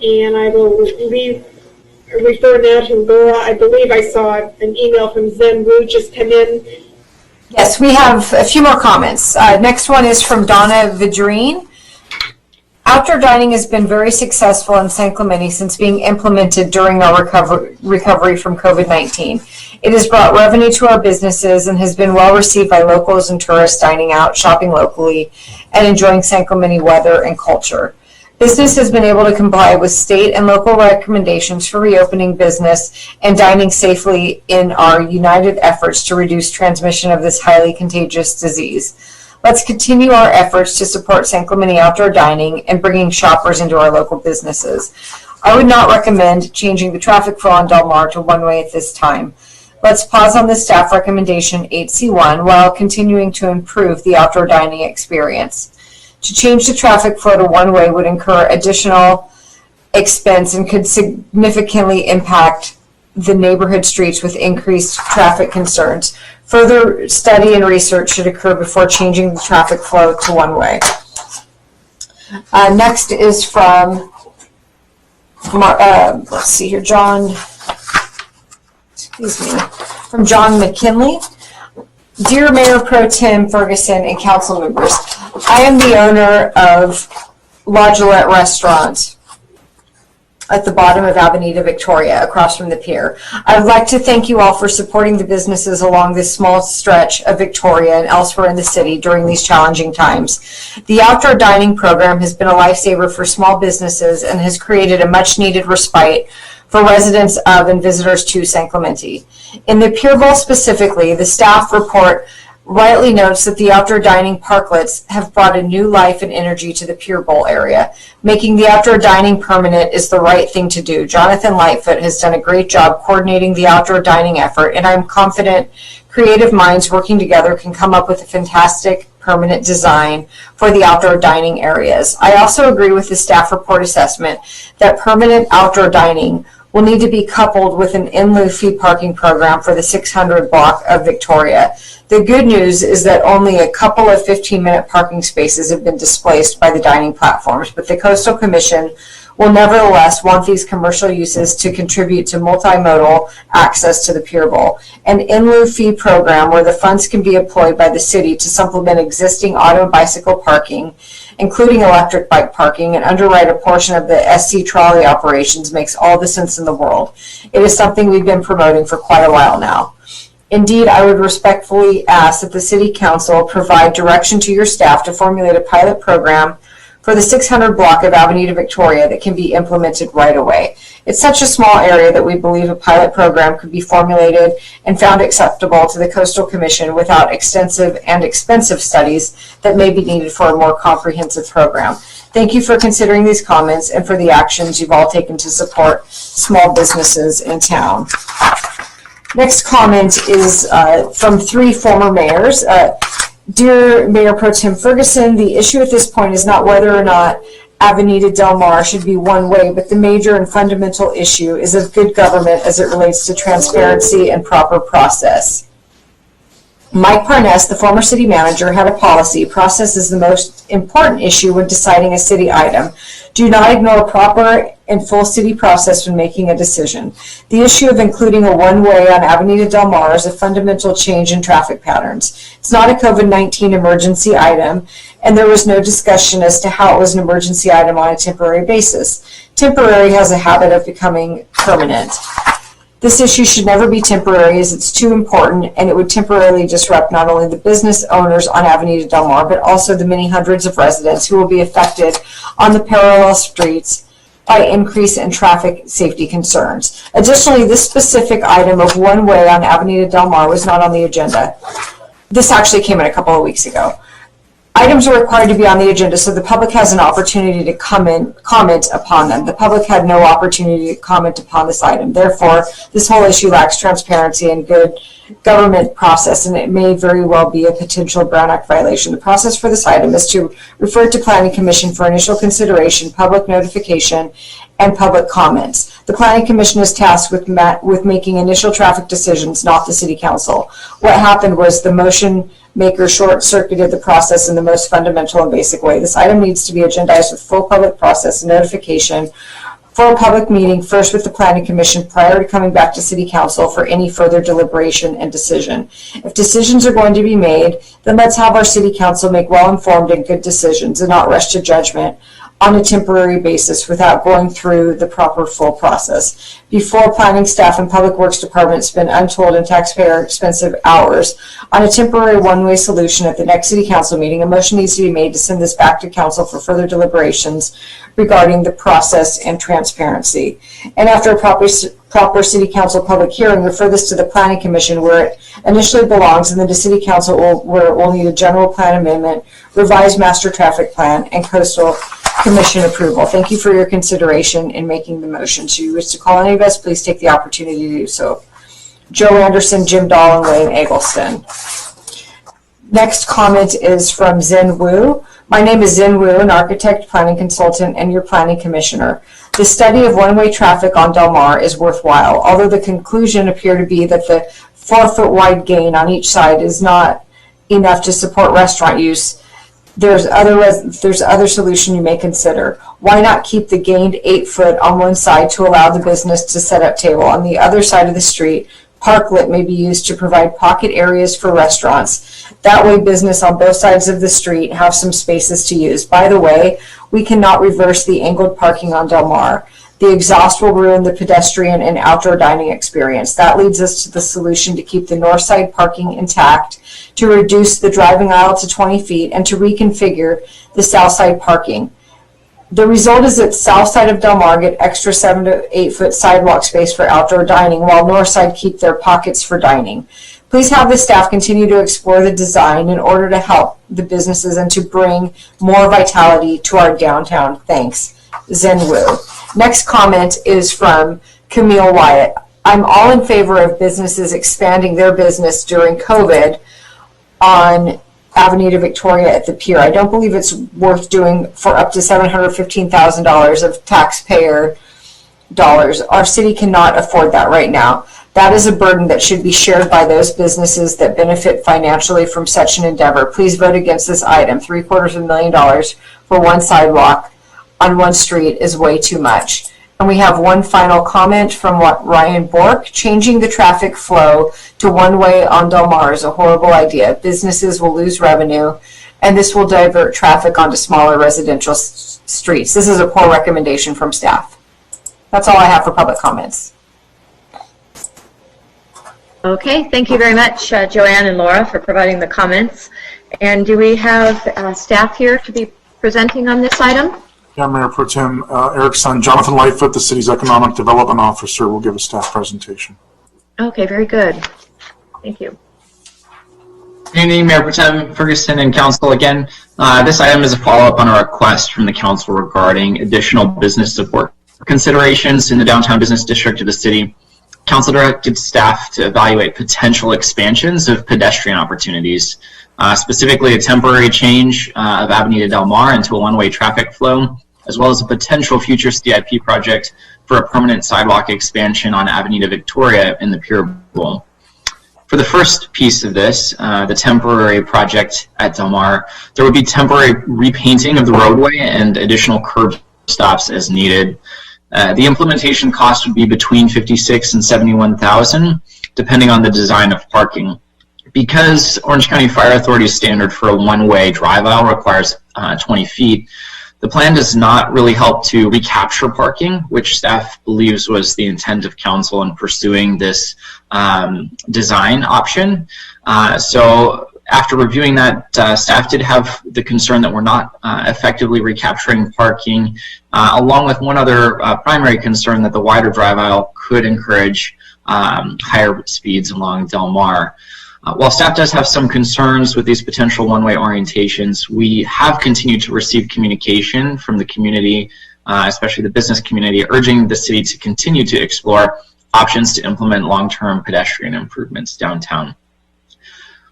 D: And I will refer now to Laura. I believe I saw an email from Zen Wu just come in.
J: Yes, we have a few more comments. Next one is from Donna Vidrine. Outdoor dining has been very successful in San Clemente since being implemented during our recovery from COVID-19. It has brought revenue to our businesses and has been well received by locals and tourists dining out, shopping locally, and enjoying San Clemente weather and culture. Business has been able to comply with state and local recommendations for reopening business and dining safely in our united efforts to reduce transmission of this highly contagious disease. Let's continue our efforts to support San Clemente outdoor dining and bringing shoppers into our local businesses. I would not recommend changing the traffic flow on Del Mar to one-way at this time. Let's pause on the staff recommendation 8C1 while continuing to improve the outdoor dining experience. To change the traffic flow to one-way would incur additional expense and could significantly impact the neighborhood streets with increased traffic concerns. Further study and research should occur before changing the traffic flow to one-way. Next is from, let's see here, from John McKinley. Dear Mayor Pro Tem Ferguson and council members, I am the owner of La Gillette Restaurant at the bottom of Avenida Victoria, across from the pier. I would like to thank you all for supporting the businesses along this small stretch of Victoria and elsewhere in the city during these challenging times. The outdoor dining program has been a lifesaver for small businesses and has created a much-needed respite for residents of and visitors to San Clemente. In the Pier Bowl specifically, the staff report rightly notes that the outdoor dining parklets have brought a new life and energy to the Pier Bowl area. Making the outdoor dining permanent is the right thing to do. Jonathan Lightfoot has done a great job coordinating the outdoor dining effort, and I'm confident creative minds working together can come up with a fantastic permanent design for the outdoor dining areas. I also agree with the staff report assessment that permanent outdoor dining will need to be coupled with an in lieu fee parking program for the 600 block of Victoria. The good news is that only a couple of 15-minute parking spaces have been displaced by the dining platforms, but the Coastal Commission will nevertheless want these commercial uses to contribute to multimodal access to the Pier Bowl. An in lieu fee program where the funds can be employed by the city to supplement existing auto and bicycle parking, including electric bike parking, and underwrite a portion of the SC trolley operations makes all the sense in the world. It is something we've been promoting for quite a while now. Indeed, I would respectfully ask that the City Council provide direction to your staff to formulate a pilot program for the 600 block of Avenida Victoria that can be implemented right away. It's such a small area that we believe a pilot program could be formulated and found acceptable to the Coastal Commission without extensive and expensive studies that may be needed for a more comprehensive program. Thank you for considering these comments and for the actions you've all taken to support small businesses in town. Next comment is from 3 former mayors. Dear Mayor Pro Tem Ferguson, the issue at this point is not whether or not Avenida Del Mar should be one way, but the major and fundamental issue is of good government as it relates to transparency and proper process. Mike Parness, the former city manager, had a policy. Process is the most important issue when deciding a city item. Do not ignore proper and full city process when making a decision. The issue of including a one-way on Avenida Del Mar is a fundamental change in traffic patterns. It's not a COVID-19 emergency item, and there was no discussion as to how it was an emergency item on a temporary basis. Temporary has a habit of becoming permanent. This issue should never be temporary as it's too important, and it would temporarily disrupt not only the business owners on Avenida Del Mar, but also the many hundreds of residents who will be affected on the parallel streets by increase in traffic safety concerns. Additionally, this specific item of one way on Avenida Del Mar was not on the agenda. This actually came in a couple of weeks ago. Items are required to be on the agenda so the public has an opportunity to comment upon them. The public had no opportunity to comment upon this item. Therefore, this whole issue lacks transparency and good government process, and it may very well be a potential Brown Act violation. The process for this item is to refer it to Planning Commission for initial consideration, public notification, and public comments. The Planning Commission is tasked with making initial traffic decisions, not the City Council. What happened was the motion maker short-circuited the process in the most fundamental and basic way. This item needs to be agendized with full public process and notification for a public meeting, first with the Planning Commission prior to coming back to City Council for any further deliberation and decision. If decisions are going to be made, then let's have our City Council make well-informed and good decisions and not rush to judgment on a temporary basis without going through the proper full process. Before planning staff and public works department spend untold and taxpayer expensive hours on a temporary one-way solution at the next City Council meeting, a motion needs to be made to send this back to Council for further deliberations regarding the process and transparency. And after a proper City Council public hearing, refer this to the Planning Commission where it initially belongs, and then to City Council where it will need a general plan amendment, revised master traffic plan, and Coastal Commission approval. Thank you for your consideration in making the motion. Should you wish to call any of us, please take the opportunity to do so. Joe Anderson, Jim Dahl, and Wayne Eggleston. Next comment is from Zen Wu. My name is Zen Wu, an architect, planning consultant, and your planning commissioner. The study of one-way traffic on Del Mar is worthwhile, although the conclusion appears to be that the 4-foot wide gain on each side is not enough to support restaurant use. There's other solution you may consider. Why not keep the gained 8-foot on one side to allow the business to set up table? On the other side of the street, parklet may be used to provide pocket areas for restaurants. That way business on both sides of the street have some spaces to use. By the way, we cannot reverse the angled parking on Del Mar. The exhaust will ruin the pedestrian and outdoor dining experience. That leads us to the solution to keep the north side parking intact, to reduce the driving aisle to 20 feet, and to reconfigure the south side parking. The result is that south side of Del Mar get extra 7 to 8 foot sidewalk space for outdoor dining, while north side keep their pockets for dining. Please have the staff continue to explore the design in order to help the businesses and to bring more vitality to our downtown. Thanks. Zen Wu. Next comment is from Camille Wyatt. I'm all in favor of businesses expanding their business during COVID on Avenida Victoria at the pier. I don't believe it's worth doing for up to $715,000 of taxpayer dollars. Our city cannot afford that right now. That is a burden that should be shared by those businesses that benefit financially from such an endeavor. Please vote against this item. $750,000 for one sidewalk on one street is way too much. And we have one final comment from Ryan Bork. Changing the traffic flow to one-way on Del Mar is a horrible idea. Businesses will lose revenue, and this will divert traffic onto smaller residential streets. This is a poor recommendation from staff. That's all I have for public comments.
A: Okay, thank you very much, Joanne and Laura, for providing the comments. And do we have staff here to be presenting on this item?
F: Yeah, Mayor Pro Tem, Eric's son, Jonathan Lightfoot, the city's Economic Development Officer, will give a staff presentation.
A: Okay, very good. Thank you.
O: Good evening, Mayor Pro Tem Ferguson and Council again. This item is a follow-up on a request from the Council regarding additional business support considerations in the downtown business district of the city. Council directed staff to evaluate potential expansions of pedestrian opportunities, specifically a temporary change of Avenida Del Mar into a one-way traffic flow, as well as a potential future CIP project for a permanent sidewalk expansion on Avenida Victoria in the Pier Bowl. For the first piece of this, the temporary project at Del Mar, there would be temporary repainting of the roadway and additional curb stops as needed. The implementation cost would be between $56,000 and $71,000, depending on the design of parking. Because Orange County Fire Authority's standard for a one-way drive aisle requires 20 feet, the plan does not really help to recapture parking, which staff believes was the intent of council in pursuing this design option. So after reviewing that, staff did have the concern that we're not effectively recapturing parking, along with one other primary concern that the wider drive aisle could encourage higher speeds along Del Mar. While staff does have some concerns with these potential one-way orientations, we have continued to receive communication from the community, especially the business community, urging the city to continue to explore options to implement long-term pedestrian improvements downtown.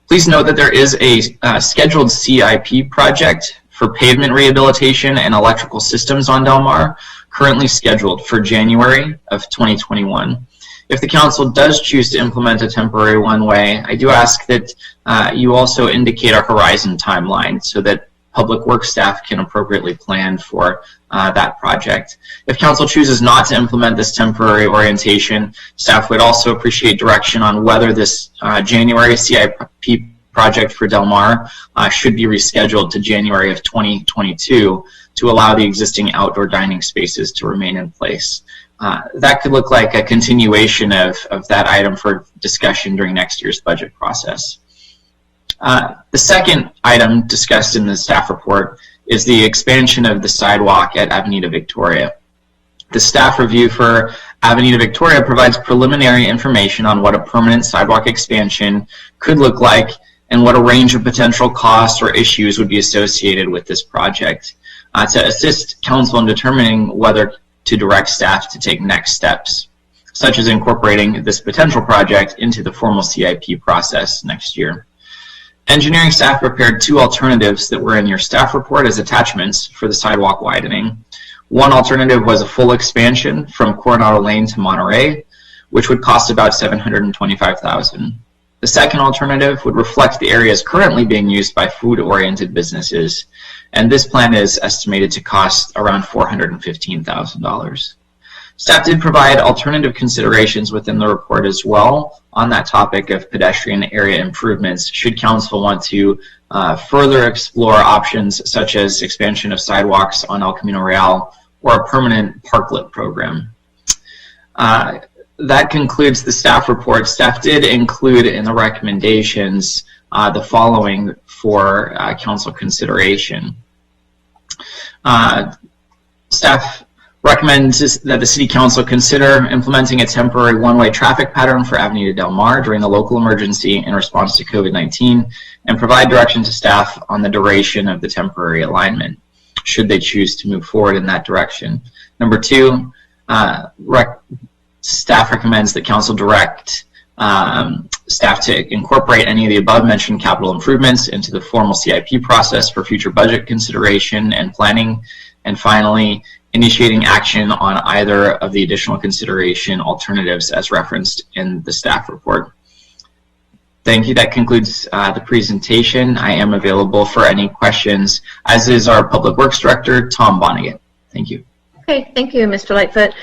O: Please note that there is a scheduled CIP project for pavement rehabilitation and electrical systems on Del Mar, currently scheduled for January of 2021. If the council does choose to implement a temporary one-way, I do ask that you also indicate our horizon timeline so that public works staff can appropriately plan for that project. If council chooses not to implement this temporary orientation, staff would also appreciate direction on whether this January CIP project for Del Mar should be rescheduled to January of 2022 to allow the existing outdoor dining spaces to remain in place. That could look like a continuation of that item for discussion during next year's budget process. The second item discussed in the staff report is the expansion of the sidewalk at Avenida Victoria. The staff review for Avenida Victoria provides preliminary information on what a permanent sidewalk expansion could look like and what a range of potential costs or issues would be associated with this project to assist council in determining whether to direct staff to take next steps, such as incorporating this potential project into the formal CIP process next year. Engineering staff prepared two alternatives that were in your staff report as attachments for the sidewalk widening. One alternative was a full expansion from Coronado Lane to Monterey, which would cost about $725,000. The second alternative would reflect the areas currently being used by food-oriented businesses, and this plan is estimated to cost around $415,000. Staff did provide alternative considerations within the report as well on that topic of pedestrian area improvements should council want to further explore options such as expansion of sidewalks on El Camino Real or a permanent parklet program. That concludes the staff report. Staff did include in the recommendations the following for council consideration. Staff recommends that the City Council consider implementing a temporary one-way traffic pattern for Avenida Del Mar during the local emergency in response to COVID-19 and provide direction to staff on the duration of the temporary alignment, should they choose to move forward in that direction. Number two, staff recommends that council direct staff to incorporate any of the above mentioned capital improvements into the formal CIP process for future budget consideration and planning. And finally, initiating action on either of the additional consideration alternatives as referenced in the staff report. Thank you. That concludes the presentation. I am available for any questions, as is our Public Works Director, Tom Vonnegut. Thank you.
A: Okay, thank you, Mr. Lightfoot.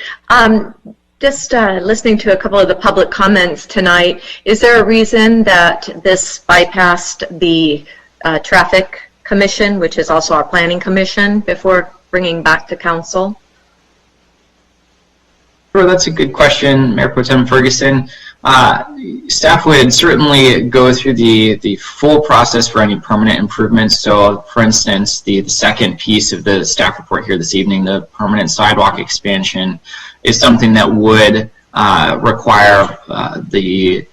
A: Just listening to a couple of the public comments tonight, is there a reason that this bypassed the Traffic Commission, which is also our Planning Commission, before bringing back to council?
O: Sure, that's a good question, Mayor Pro Tem Ferguson. Staff would certainly go through the full process for any permanent improvements. So, for instance, the second piece of the staff report here this evening, the permanent sidewalk expansion, is something that would require the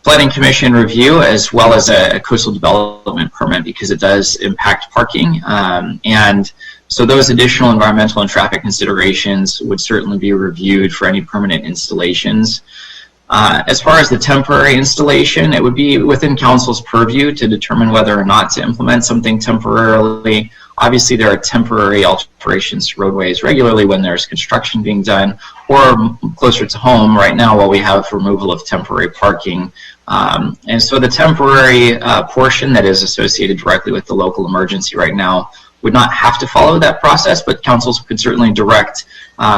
O: Planning Commission review as well as a coastal development permit, because it does impact parking. And so those additional environmental and traffic considerations would certainly be reviewed for any permanent installations. As far as the temporary installation, it would be within council's purview to determine whether or not to implement something temporarily. Obviously, there are temporary alterations to roadways regularly when there's construction being done, or closer to home right now while we have removal of temporary parking. And so the temporary portion that is associated directly with the local emergency right now would not have to follow that process, but councils could certainly direct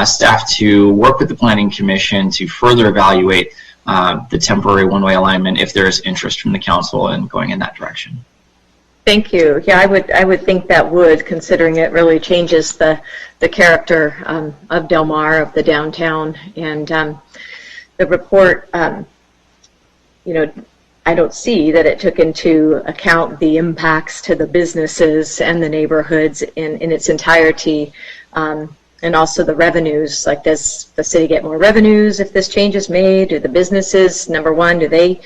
O: staff to work with the Planning Commission to further evaluate the temporary one-way alignment if there is interest from the council in going in that direction.
A: Thank you. Yeah, I would think that would, considering it really changes the character of Del Mar, of the downtown, and the report. You know, I don't see that it took into account the impacts to the businesses and the neighborhoods in its entirety, and also the revenues. Like, does the city get more revenues if this change is made? Do the businesses, number one, do they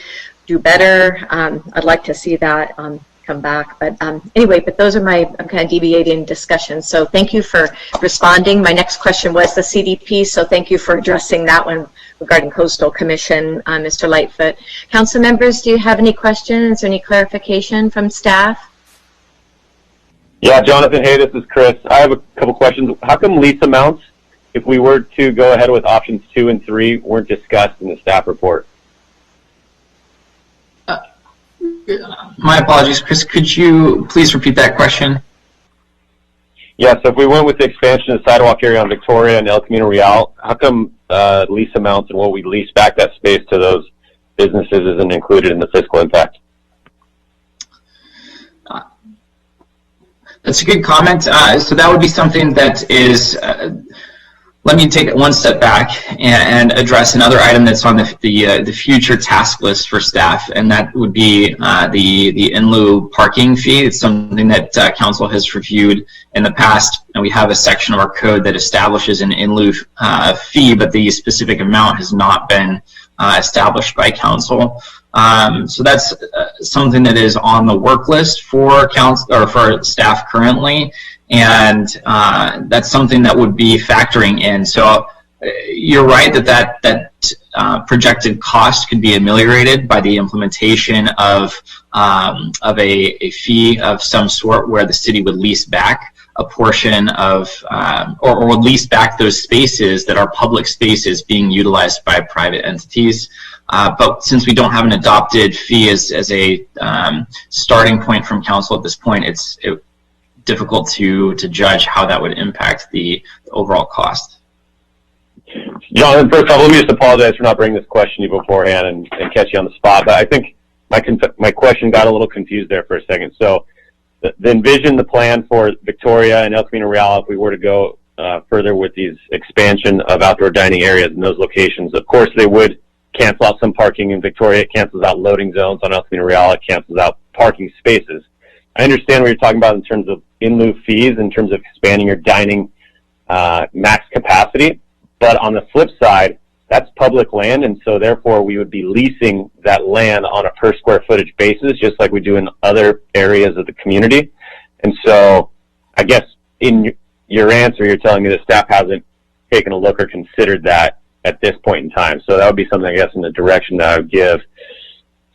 A: do better? I'd like to see that come back. But anyway, but those are my, I'm kind of deviating discussions. So thank you for responding. My next question was the CDP, so thank you for addressing that one regarding Coastal Commission, Mr. Lightfoot. Council members, do you have any questions or any clarification from staff?
L: Yeah, Jonathan, hey, this is Chris. I have a couple questions. How come lease amounts, if we were to go ahead with options 2 and 3, weren't discussed in the staff report?
O: My apologies, Chris. Could you please repeat that question?
L: Yeah, so if we went with the expansion of the sidewalk area on Victoria and El Camino Real, how come lease amounts and what we lease back that space to those businesses isn't included in the fiscal impact?
O: That's a good comment. So that would be something that is, let me take it one step back and address another item that's on the future task list for staff, and that would be the in lieu parking fee. It's something that council has reviewed in the past, and we have a section of our code that establishes an in lieu fee, but the specific amount has not been established by council. So that's something that is on the work list for council or for staff currently, and that's something that would be factoring in. So you're right that projected cost could be ameliorated by the implementation of a fee of some sort, where the city would lease back a portion of or lease back those spaces that are public spaces being utilized by private entities. But since we don't have an adopted fee as a starting point from council at this point, it's difficult to judge how that would impact the overall cost.
L: Jonathan, first off, let me just apologize for not bringing this question to you beforehand and catch you on the spot. But I think my question got a little confused there for a second. So the envision, the plan for Victoria and El Camino Real, if we were to go further with these expansion of outdoor dining areas in those locations, of course they would cancel out some parking in Victoria. It cancels out loading zones on El Camino Real. It cancels out parking spaces. I understand what you're talking about in terms of in lieu fees, in terms of expanding your dining max capacity. But on the flip side, that's public land, and so therefore we would be leasing that land on a per square footage basis, just like we do in other areas of the community. And so I guess in your answer, you're telling me the staff hasn't taken a look or considered that at this point in time. So that would be something, I guess, in the direction that I would give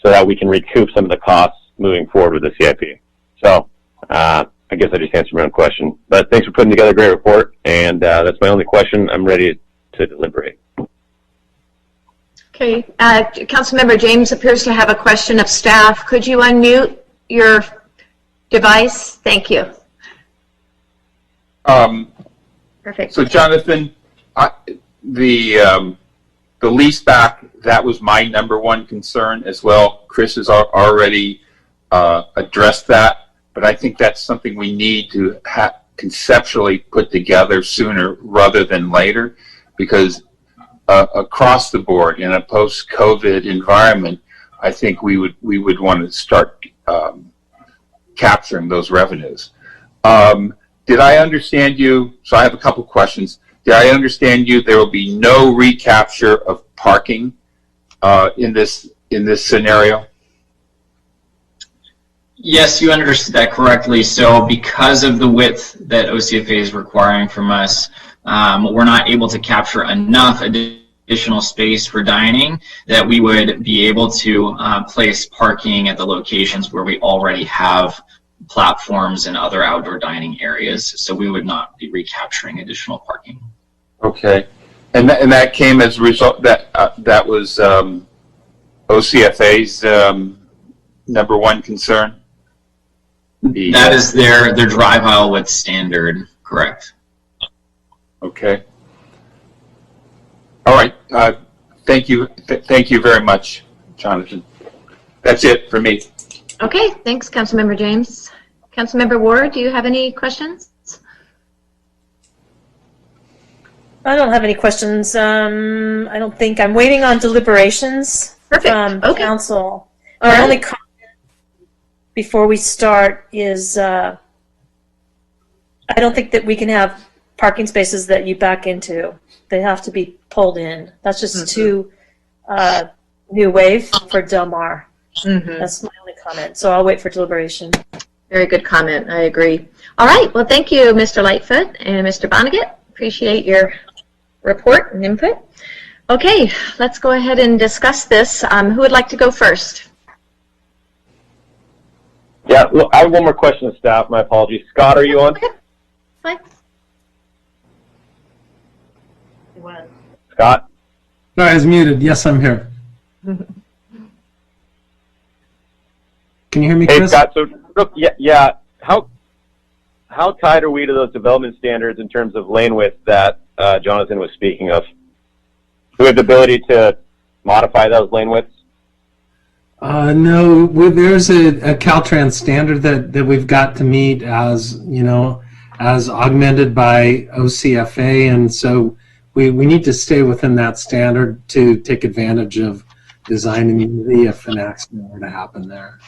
L: so that we can recoup some of the costs moving forward with the CIP. So I guess I just answered my own question. But thanks for putting together a great report, and that's my only question. I'm ready to deliberate.
A: Okay, Councilmember James appears to have a question of staff. Could you unmute your device? Thank you. Perfect.
I: So Jonathan, the lease back, that was my number one concern as well. Chris has already addressed that, but I think that's something we need to conceptually put together sooner rather than later, because across the board in a post-COVID environment, I think we would want to start capturing those revenues. Did I understand you? So I have a couple questions. Did I understand you? There will be no recapture of parking in this scenario?
O: Yes, you understood that correctly. So because of the width that OCFA is requiring from us, we're not able to capture enough additional space for dining that we would be able to place parking at the locations where we already have platforms and other outdoor dining areas. So we would not be recapturing additional parking.
I: Okay, and that came as a result that was OCFA's number one concern.
O: That is their drive aisle width standard, correct?
I: Okay. All right. Thank you. Thank you very much, Jonathan. That's it for me.
A: Okay, thanks, Councilmember James. Councilmember Ward, do you have any questions?
N: I don't have any questions. I don't think. I'm waiting on deliberations from council. My only comment before we start is I don't think that we can have parking spaces that you back into. They have to be pulled in. That's just too new wave for Del Mar. That's my only comment. So I'll wait for deliberation.
A: Very good comment. I agree. All right. Well, thank you, Mr. Lightfoot and Mr. Vonnegut. Appreciate your report and input. Okay, let's go ahead and discuss this. Who would like to go first?
L: Yeah, look, I have one more question to staff. My apologies. Scott, are you on?
A: Okay. Fine.
L: Scott?
E: No, I was muted. Yes, I'm here. Can you hear me,
L: Hey,
E: Chris?
L: Scott. So, yeah. How tight are we to those development standards in terms of lane width that Jonathan was speaking of? Do we have the ability to modify those lane widths?
E: No, there's a Caltrans standard that we've got to meet as augmented by OCFA, and so we need to stay within that standard to take advantage of design immunity if an accident were to happen there.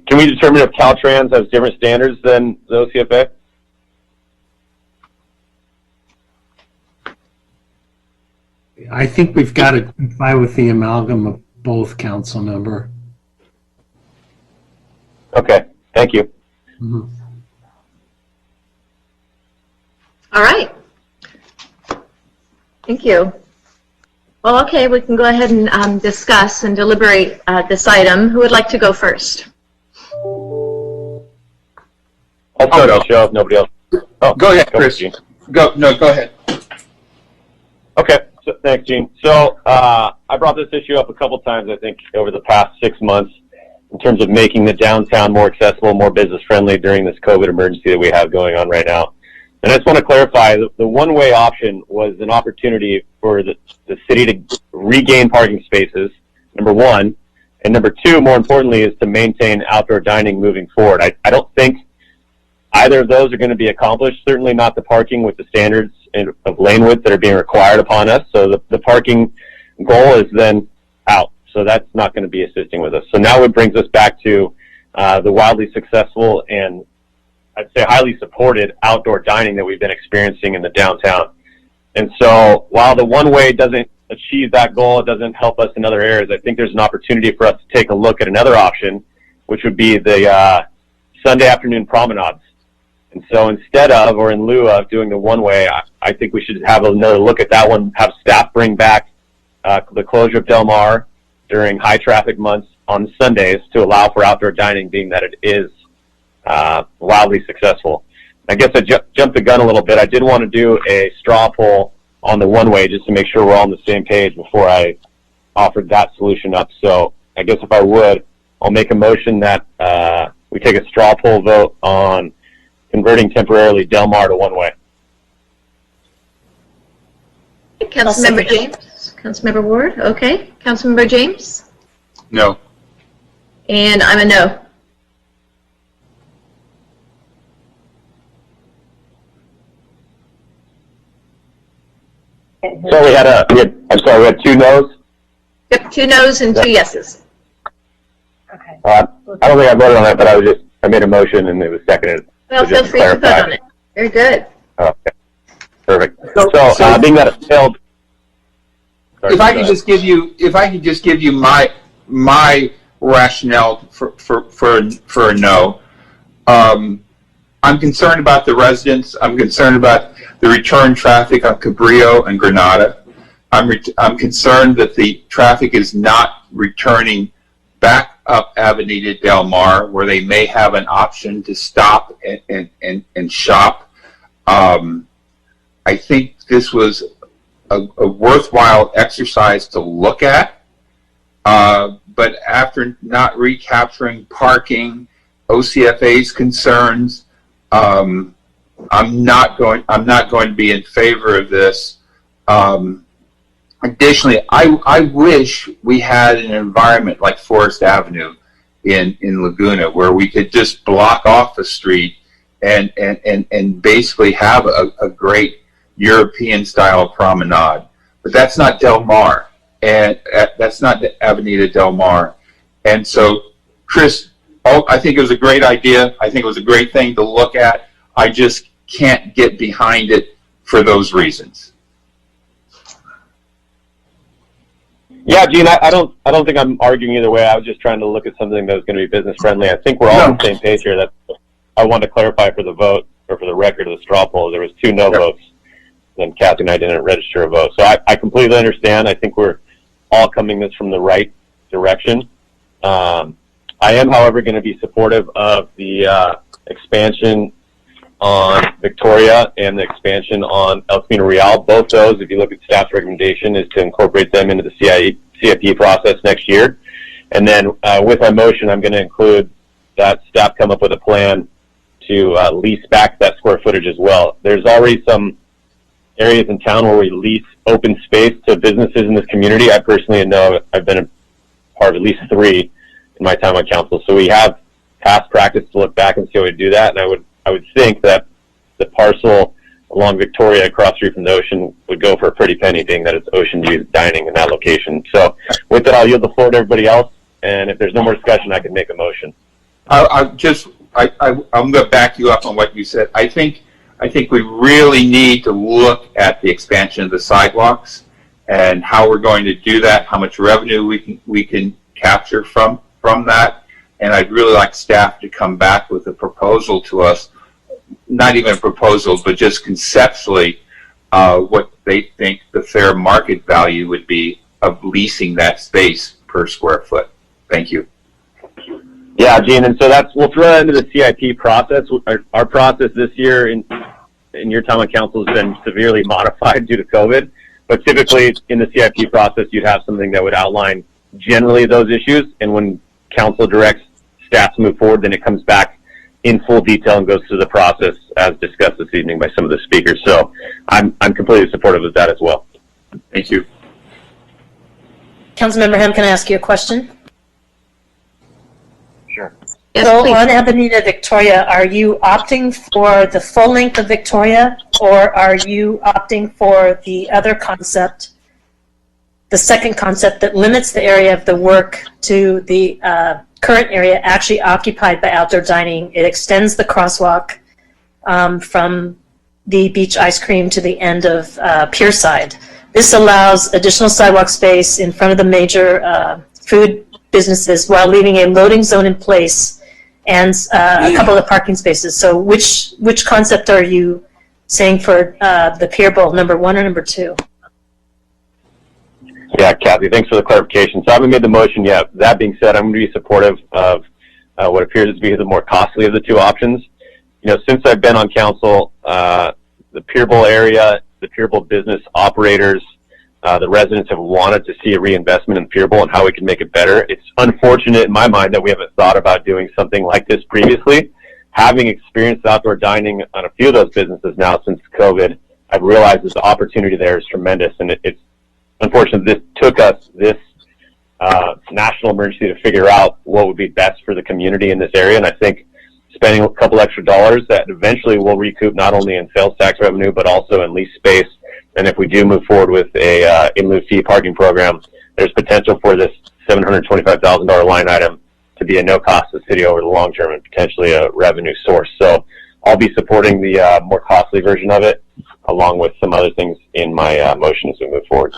L: Can we determine if Caltrans has different standards than the OCFA?
E: I think we've got to comply with the amalgam of both, council member.
L: Okay, thank you.
A: All right. Thank you. Well, okay, we can go ahead and discuss and deliberate this item. Who would like to go first?
L: I'll start. I'll show if nobody else. Oh,
I: go ahead, Chris. Go ahead.
L: Okay. So, thanks, Gene. So I brought this issue up a couple times, I think, over the past 6 months in terms of making the downtown more accessible, more business-friendly during this COVID emergency that we have going on right now. And I just want to clarify, the one-way option was an opportunity for the city to regain parking spaces, number one, and number two, more importantly, is to maintain outdoor dining moving forward. I don't think either of those are going to be accomplished, certainly not the parking with the standards of lane width that are being required upon us. So the parking goal is then out. So that's not going to be assisting with us. So now it brings us back to the wildly successful and I'd say highly supported outdoor dining that we've been experiencing in the downtown. And so while the one-way doesn't achieve that goal, it doesn't help us in other areas, I think there's an opportunity for us to take a look at another option, which would be the Sunday afternoon promenades. And so instead of, or in lieu of doing the one-way, I think we should have another look at that one, have staff bring back the closure of Del Mar during high traffic months on Sundays to allow for outdoor dining, being that it is wildly successful. I guess I jumped the gun a little bit. I did want to do a straw poll on the one-way just to make sure we're all on the same page before I offered that solution up. So I guess if I would, I'll make a motion that we take a straw poll vote on converting temporarily Del Mar to one-way.
A: Councilmember James, Councilmember Ward, okay. Councilmember James?
I: No.
A: And I'm a no.
L: So we had 2 no's?
A: Yep, 2 no's and 2 yeses.
L: Okay. I don't think I voted on that, but I made a motion and it was seconded.
A: Well,
L: So
A: feel
L: just
A: free to vote
L: clarify.
A: on it. Very good.
L: Okay. Perfect. So being that it failed. Sorry,
I: If I
L: go
I: could
L: ahead.
I: just give you my rationale for a no. I'm concerned about the residents. I'm concerned about the return traffic on Cabrillo and Granada. I'm concerned that the traffic is not returning back up Avenida Del Mar, where they may have an option to stop and shop. I think this was a worthwhile exercise to look at, but after not recapturing parking, OCFA's concerns, I'm not going to be in favor of this. Additionally, I wish we had an environment like Forest Avenue in Laguna, where we could just block off the street and basically have a great European-style promenade. But that's not Del Mar, and that's not the Avenida Del Mar. And so, Chris, I think it was a great idea. I think it was a great thing to look at. I just can't get behind it for those reasons.
L: Yeah, Gene, I don't think I'm arguing either way. I was just trying to look at something that was going to be business friendly. I think we're all on the same page here. That I want to clarify for the vote, or for the record of the straw poll, there was 2 no votes, and Kathy and I didn't register a vote. So I completely understand. I think we're all coming this from the right direction. I am, however, going to be supportive of the expansion on Victoria and the expansion on El Camino Real. Both those, if you look at staff's recommendation, is to incorporate them into the CIP process next year. And then with my motion, I'm going to include that staff come up with a plan to lease back that square footage as well. There's already some areas in town where we lease open space to businesses in this community. I personally know I've been a part of at least 3 in my time on council. So we have past practice to look back and see how we do that. And I would think that the parcel along Victoria across the street from the ocean would go for a pretty penny, being that it's ocean view dining in that location. So with that, I'll yield the floor to everybody else. And if there's no more discussion, I can make a motion.
I: I'm going to back you up on what you said. I think we really need to look at the expansion of the sidewalks and how we're going to do that, how much revenue we can capture from that. And I'd really like staff to come back with a proposal to us, not even a proposal, but just conceptually what they think the fair market value would be of leasing that space per square foot. Thank you.
L: Yeah, Gene, and so we'll throw that into the CIP process. Our process this year in your time on council has been severely modified due to COVID, but typically in the CIP process, you'd have something that would outline generally those issues, and when council directs staff to move forward, then it comes back in full detail and goes through the process as discussed this evening by some of the speakers. So I'm completely supportive of that as well.
I: Thank you.
N: Councilmember Ham, can I ask you a question?
L: Sure.
A: Yes,
N: So
A: please.
N: on Avenida Victoria, are you opting for the full length of Victoria, or are you opting for the other concept, the second concept that limits the area of the work to the current area actually occupied by outdoor dining? It extends the crosswalk from the beach ice cream to the end of Pierside. This allows additional sidewalk space in front of the major food businesses while leaving a loading zone in place and a couple of parking spaces. So which concept are you saying for the Pier Bowl, number 1 or number 2?
L: Yeah, Kathy, thanks for the clarification. So I haven't made the motion yet. That being said, I'm going to be supportive of what appears to be the more costly of the two options. You know, since I've been on council, the Pier Bowl area, the Pier Bowl business operators, the residents have wanted to see a reinvestment in Pier Bowl and how we can make it better. It's unfortunate in my mind that we haven't thought about doing something like this previously. Having experienced outdoor dining on a few of those businesses now since COVID, I've realized that the opportunity there is tremendous, and it's unfortunate this took us this national emergency to figure out what would be best for the community in this area. And I think spending a couple extra dollars that eventually will recoup not only in sales tax revenue but also in lease space. And if we do move forward with a in lieu fee parking program, there's potential for this $725,000 line item to be a no cost to the city over the long term and potentially a revenue source. So I'll be supporting the more costly version of it, along with some other things in my motion as we move forward.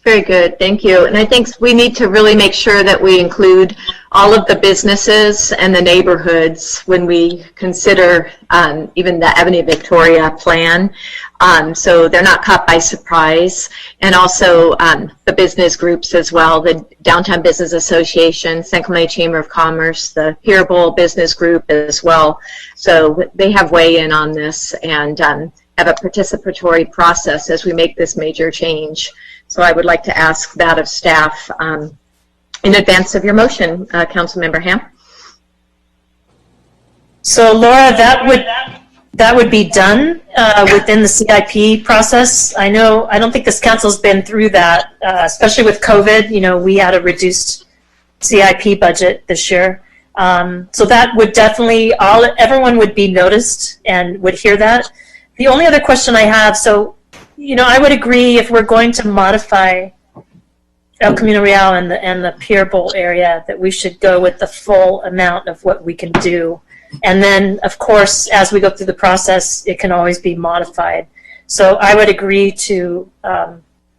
A: Very good, thank you. And I think we need to really make sure that we include all of the businesses and the neighborhoods when we consider even the Avenida Victoria plan. So they're not caught by surprise. And also the business groups as well, the Downtown Business Association, San Clemente Chamber of Commerce, the Pier Bowl Business Group as well. So they have weigh in on this and have a participatory process as we make this major change. So I would like to ask that of staff in advance of your motion, Councilmember Ham.
N: So Laura, that would be done within the CIP process. I don't think this council's been through that, especially with COVID. You know, we had a reduced CIP budget this year. So that would definitely, everyone would be noticed and would hear that. The only other question I have, so, you know, I would agree if we're going to modify El Camino Real and the Pier Bowl area that we should go with the full amount of what we can do. And then, of course, as we go through the process, it can always be modified. So I would agree to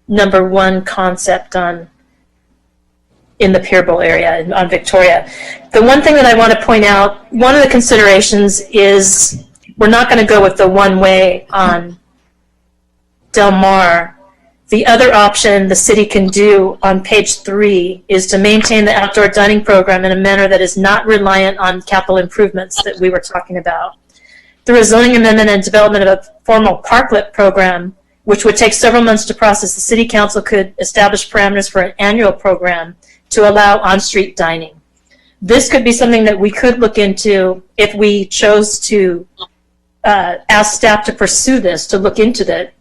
N: number 1 concept in the Pier Bowl area on Victoria. The one thing that I want to point out, one of the considerations is we're not going to go with the one-way on Del Mar. The other option the city can do on page 3 is to maintain the outdoor dining program in a manner that is not reliant on capital improvements that we were talking about. Through a zoning amendment and development of a formal parklet program, which would take several months to process, the city council could establish parameters for an annual program to allow on-street dining. This could be something that we could look into if we chose to ask staff to pursue this, to look into that.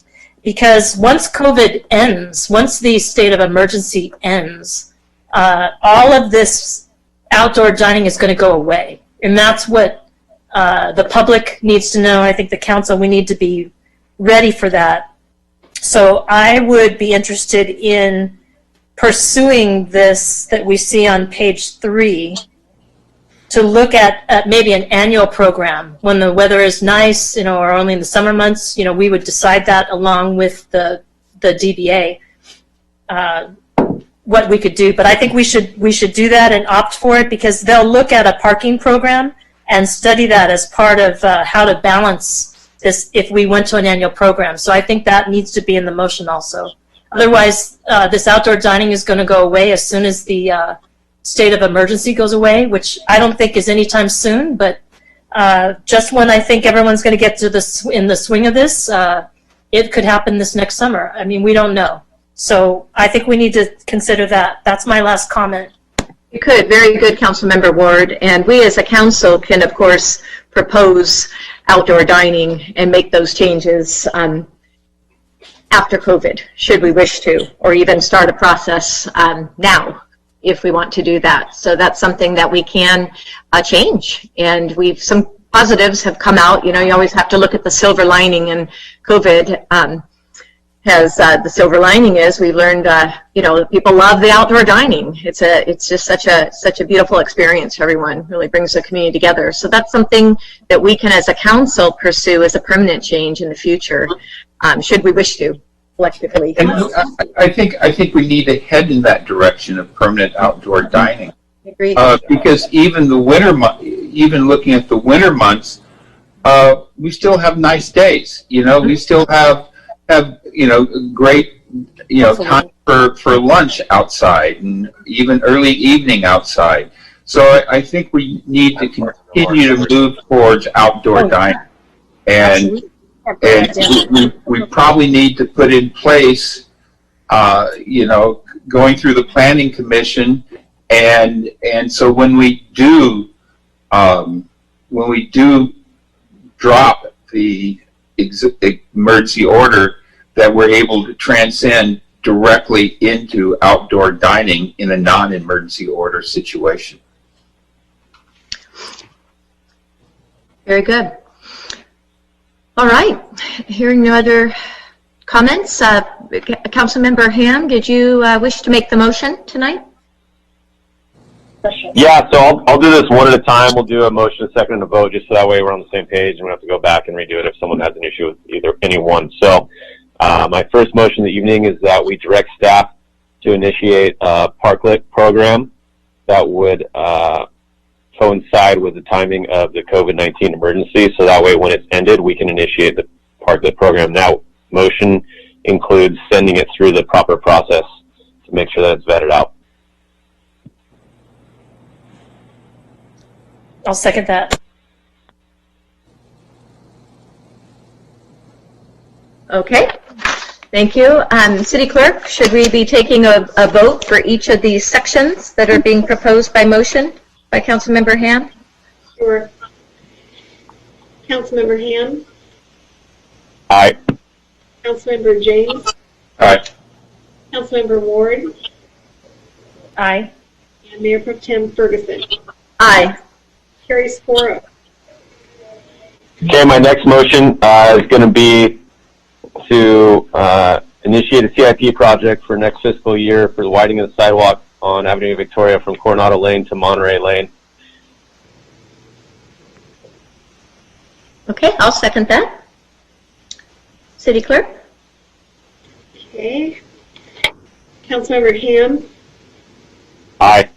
N: Because once COVID ends, once the state of emergency ends, all of this outdoor dining is going to go away. And that's what the public needs to know. I think the council, we need to be ready for that. So I would be interested in pursuing this that we see on page 3 to look at maybe an annual program when the weather is nice, you know, or only in the summer months. You know, we would decide that along with the DBA what we could do. But I think we should do that and opt for it, because they'll look at a parking program and study that as part of how to balance this if we went to an annual program. So I think that needs to be in the motion also. Otherwise, this outdoor dining is going to go away as soon as the state of emergency goes away, which I don't think is anytime soon, but just when I think everyone's going to get to in the swing of this, it could happen this next summer. I mean, we don't know. So I think we need to consider that. That's my last comment.
A: You could. Very good, Councilmember Ward. And we as a council can, of course, propose outdoor dining and make those changes after COVID, should we wish to, or even start a process now, if we want to do that. So that's something that we can change. And some positives have come out. You know, you always have to look at the silver lining, and COVID the silver lining is we learned, you know, people love the outdoor dining. It's just such a beautiful experience for everyone. Really brings the community together. So that's something that we can, as a council, pursue as a permanent change in the future, should we wish to collectively.
I: And I think we need to head in that direction of permanent outdoor dining.
A: Agreed.
I: Because even the winter, even looking at the winter months, we still have nice days. You know, we still have great time for lunch outside and even early evening outside. So I think we need to continue to move towards outdoor dining, and we probably need to put in place, going through the planning commission, and so when we do drop the emergency order, that we're able to transcend directly into outdoor dining in a non-emergency order situation.
A: Very good. All right. Hearing no other comments, Councilmember Ham, did you wish to make the motion tonight?
L: Yeah, so I'll do this one at a time. We'll do a motion, a second, and a vote, just so that way we're on the same page, and we don't have to go back and redo it if someone has an issue with any one. So my first motion of the evening is that we direct staff to initiate a parklet program that would coincide with the timing of the COVID-19 emergency, so that way when it's ended, we can initiate the parklet program. Now, motion includes sending it through the proper process to make sure that it's vetted out.
N: I'll second that.
A: Okay. Thank you. City Clerk, should we be taking a vote for each of these sections that are being proposed by motion by Councilmember Ham?
D: Sure. Councilmember Ham?
L: Aye.
D: Councilmember James?
I: Aye.
D: Councilmember Ward?
N: Aye.
D: And Mayor Pro Tem Ferguson?
A: Aye.
D: Carries 4-0.
L: Okay, my next motion is going to be to initiate a CIP project for next fiscal year for the widening of the sidewalk on Avenida Victoria from Coronado Lane to Monterey Lane.
A: Okay, I'll second that. City Clerk?
D: Okay. Councilmember Ham?
L: Aye.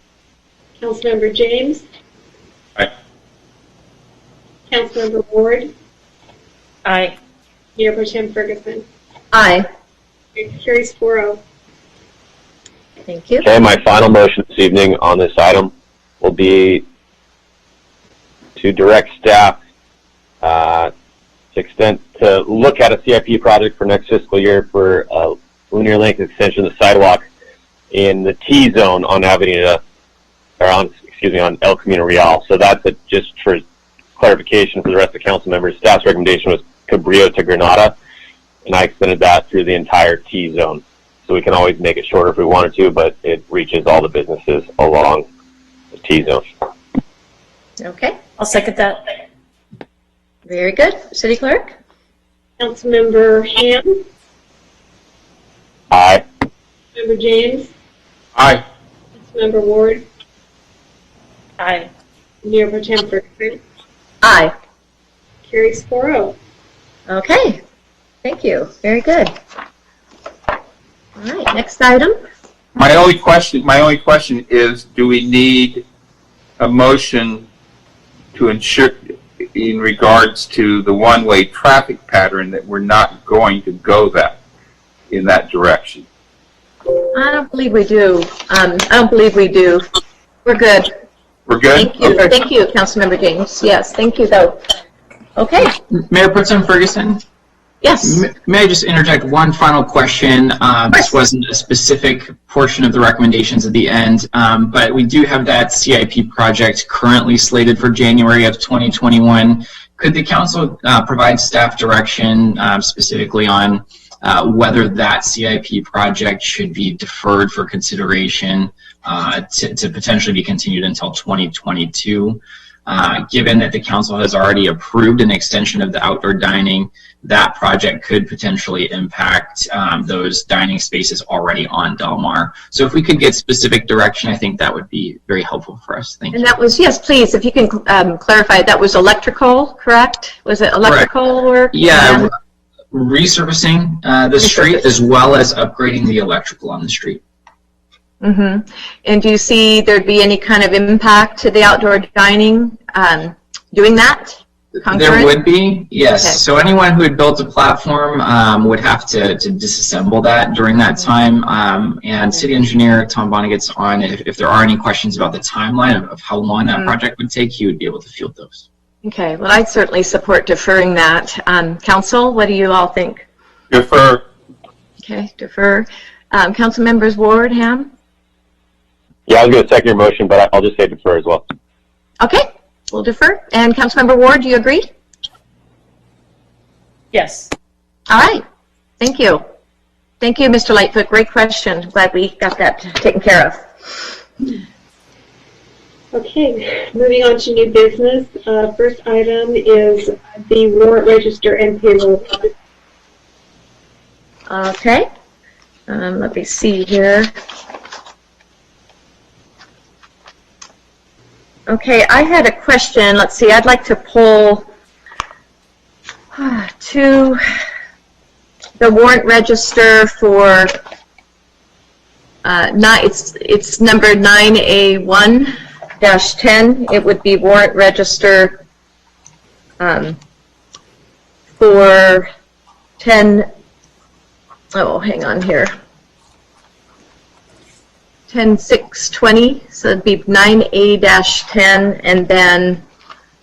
D: Councilmember James?
I: Aye.
D: Councilmember Ward?
N: Aye.
D: Mayor Pro Tem Ferguson?
A: Aye.
D: It carries 4-0.
A: Thank you.
L: Okay, my final motion this evening on this item will be to direct staff to look at a CIP project for next fiscal year for a linear length extension of the sidewalk in the T zone on Avenida, or on El Camino Real. So that's just for clarification for the rest of the council members. Staff's recommendation was Cabrillo to Granada, and I extended that through the entire T zone. So we can always make it shorter if we wanted to, but it reaches all the businesses along the T zone.
A: Okay,
N: I'll second that.
A: very good. City Clerk?
D: Councilmember Ham?
L: Aye.
D: Member James?
I: Aye.
D: Councilmember Ward?
N: Aye.
D: Mayor Pro Tem Ferguson?
A: Aye.
D: Carries 4-0.
A: Okay, thank you. Very good. All right, next item.
I: My only question is, do we need a motion to ensure, in regards to the one-way traffic pattern, that we're not going to go in that direction?
A: I don't believe we do. I don't believe we do. We're good.
I: We're good?
A: Thank you.
I: Okay.
A: Thank you, Councilmember James. Yes, thank you, though. Okay.
O: Mayor Pro Tem Ferguson?
A: Yes.
O: May I just interject one final question? This wasn't a specific portion of the recommendations at the end, but we do have that CIP project currently slated for January of 2021. Could the council provide staff direction specifically on whether that CIP project should be deferred for consideration to potentially be continued until 2022? Given that the council has already approved an extension of the outdoor dining, that project could potentially impact those dining spaces already on Del Mar. So if we could get specific direction, I think that would be very helpful for us. Thank you.
A: And that was, yes, please, if you can clarify, that was electrical, correct? Was it electrical work?
O: Yeah, resurfacing the street as well as upgrading the electrical on the street.
A: Mm-hmm. And do you see there'd be any kind of impact to the outdoor dining doing that?
O: There would be, yes.
A: Okay.
O: So anyone who had built a platform would have to disassemble that during that time. And City Engineer Tom Bonnie gets on. If there are any questions about the timeline of how long that project would take, he would be able to field those.
A: Okay, well, I'd certainly support deferring that. Council, what do you all think?
I: Defer.
A: Okay, defer. Council members Ward, Ham?
L: Yeah, I was going to second your motion, but I'll just say defer as well.
A: Okay, we'll defer. And Councilmember Ward, do you agree?
N: Yes.
A: All right, thank you. Thank you, Mr. Lightfoot. Great question. Glad we got that taken care of.
D: Okay, moving on to new business. First item is the warrant register and payroll.
A: Okay, let me see here. Okay, I had a question. Let's see, I'd like to pull to the warrant register for it's number 9A1-10. It would be warrant register for 10. Oh, hang on here. 10/6/20, so it'd be 9A-10, and then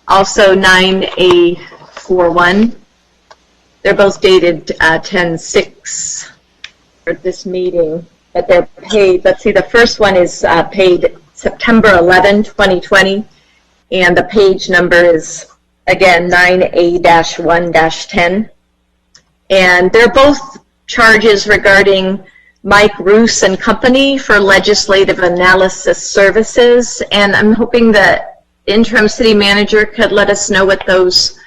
A: also 9A41. They're both dated 10/6 for this meeting, but they're paid. Let's see, the first one is paid September 11, 2020, and the page number is, again, 9A-1-10. And they're both charges regarding Mike Roos and Company for legislative analysis services, and I'm hoping that interim city manager could let us know what those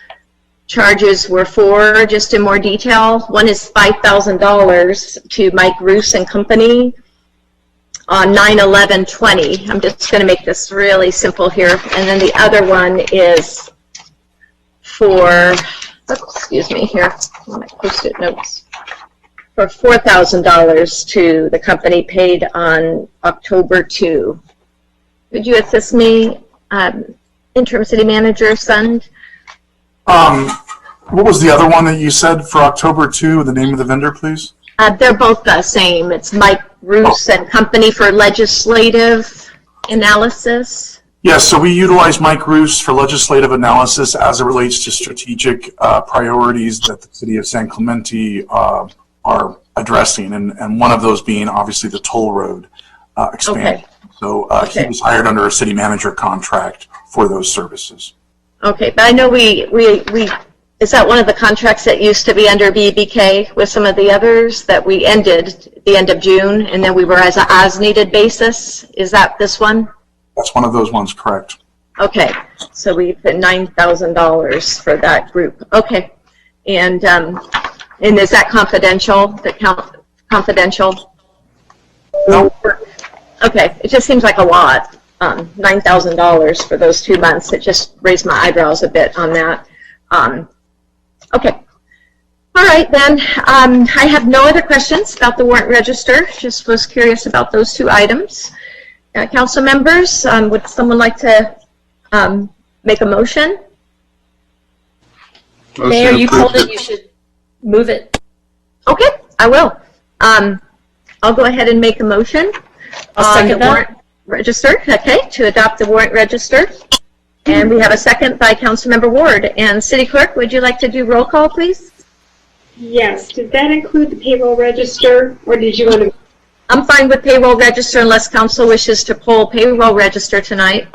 A: charges were for, just in more detail. One is $5,000 to Mike Roos and Company on 9/11/20. I'm just going to make this really simple here, and then the other one is for, excuse me here, my Post-it notes. For $4,000 to the company paid on October 2. Could you assist me, interim city manager, Sund?
F: What was the other one that you said for October 2? The name of the vendor, please?
A: They're both the same. It's Mike Roos and Company for legislative analysis.
F: Yes, so we utilize Mike Roos for legislative analysis as it relates to strategic priorities that the city of San Clemente are addressing, and one of those being obviously the toll road expansion.
A: Okay.
F: So he was hired under a city manager contract for those services.
A: Okay, but I know we is that one of the contracts that used to be under BBK with some of the others that we ended at the end of June, and then we were as an as-needed basis? Is that this one?
F: That's one of those ones, correct.
A: Okay, so we put $9,000 for that group. Okay, and is that confidential? Confidential?
F: No.
A: Okay, it just seems like a lot. $9,000 for those 2 months. It just raised my eyebrows a bit on that. Okay. All right, then. I have no other questions about the warrant register. Just was curious about those 2 items. Council members, would someone like to make a motion?
N: Mayor, you told it, you should move it.
A: Okay, I will. I'll go ahead and make a motion.
N: I'll second that.
A: Warrant register, okay, to adopt the warrant register. And we have a second by Councilmember Ward. And City Clerk, would you like to do roll call, please?
D: Yes. Did that include the payroll register, or did you want to?
A: I'm fine with payroll register unless council wishes to pull payroll register tonight.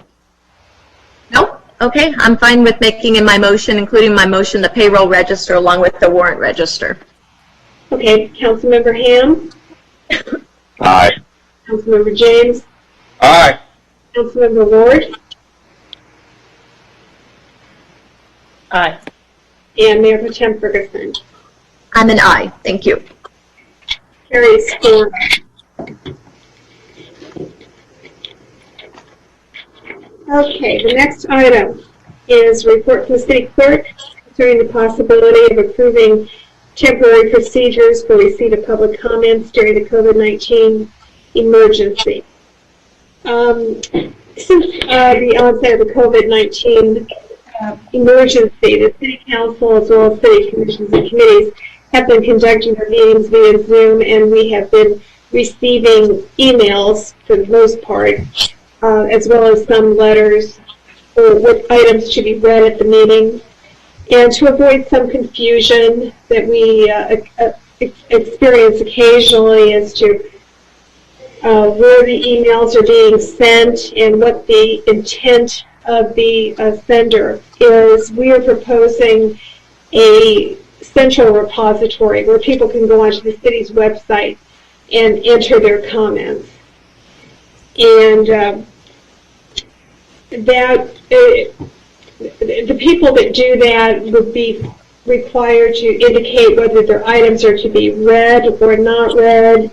A: No? Okay, I'm fine with making in my motion, including my motion, the payroll register along with the warrant register.
D: Okay, Councilmember Ham?
L: Aye.
D: Councilmember James?
I: Aye.
D: Councilmember Ward?
N: Aye.
D: And Mayor Pro Tem Ferguson.
A: I'm an aye. Thank you.
D: Carries 4. Okay, the next item is report from the city clerk concerning the possibility of approving temporary procedures for receipt of public comments during the COVID-19 emergency. Since the onset of the COVID-19 emergency, the City Council as well as City Commissions and Committees have been conducting their meetings via Zoom, and we have been receiving emails for the most part, as well as some letters for what items should be read at the meeting. And to avoid some confusion that we experience occasionally as to where the emails are being sent and what the intent of the sender is, we are proposing a central repository where people can go onto the city's website and enter their comments. And the people that do that would be required to indicate whether their items are to be read or not read.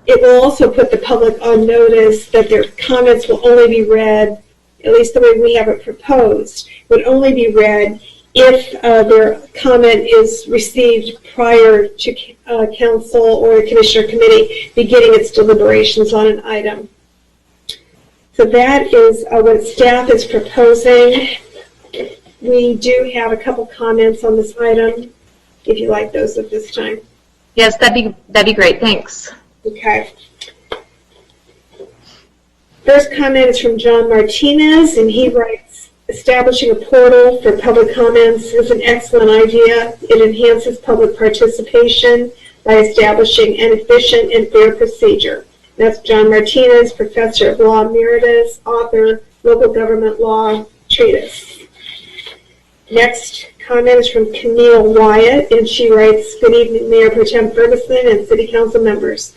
D: It will also put the public on notice that their comments will only be read, at least the way we have it proposed, would only be read if their comment is received prior to council or the commissioner committee beginning its deliberations on an item. So that is what staff is proposing. We do have a couple comments on this item, if you like those at this time.
A: Yes, that'd be great. Thanks.
D: Okay. First comment is from John Martinez, and he writes, establishing a portal for public comments is an excellent idea. It enhances public participation by establishing an efficient and fair procedure. That's John Martinez, Professor of Law Emeritus, author, Local Government Law Treatise. Next comment is from Camille Wyatt, and she writes, good evening, Mayor Pro Tem Ferguson and City Council members.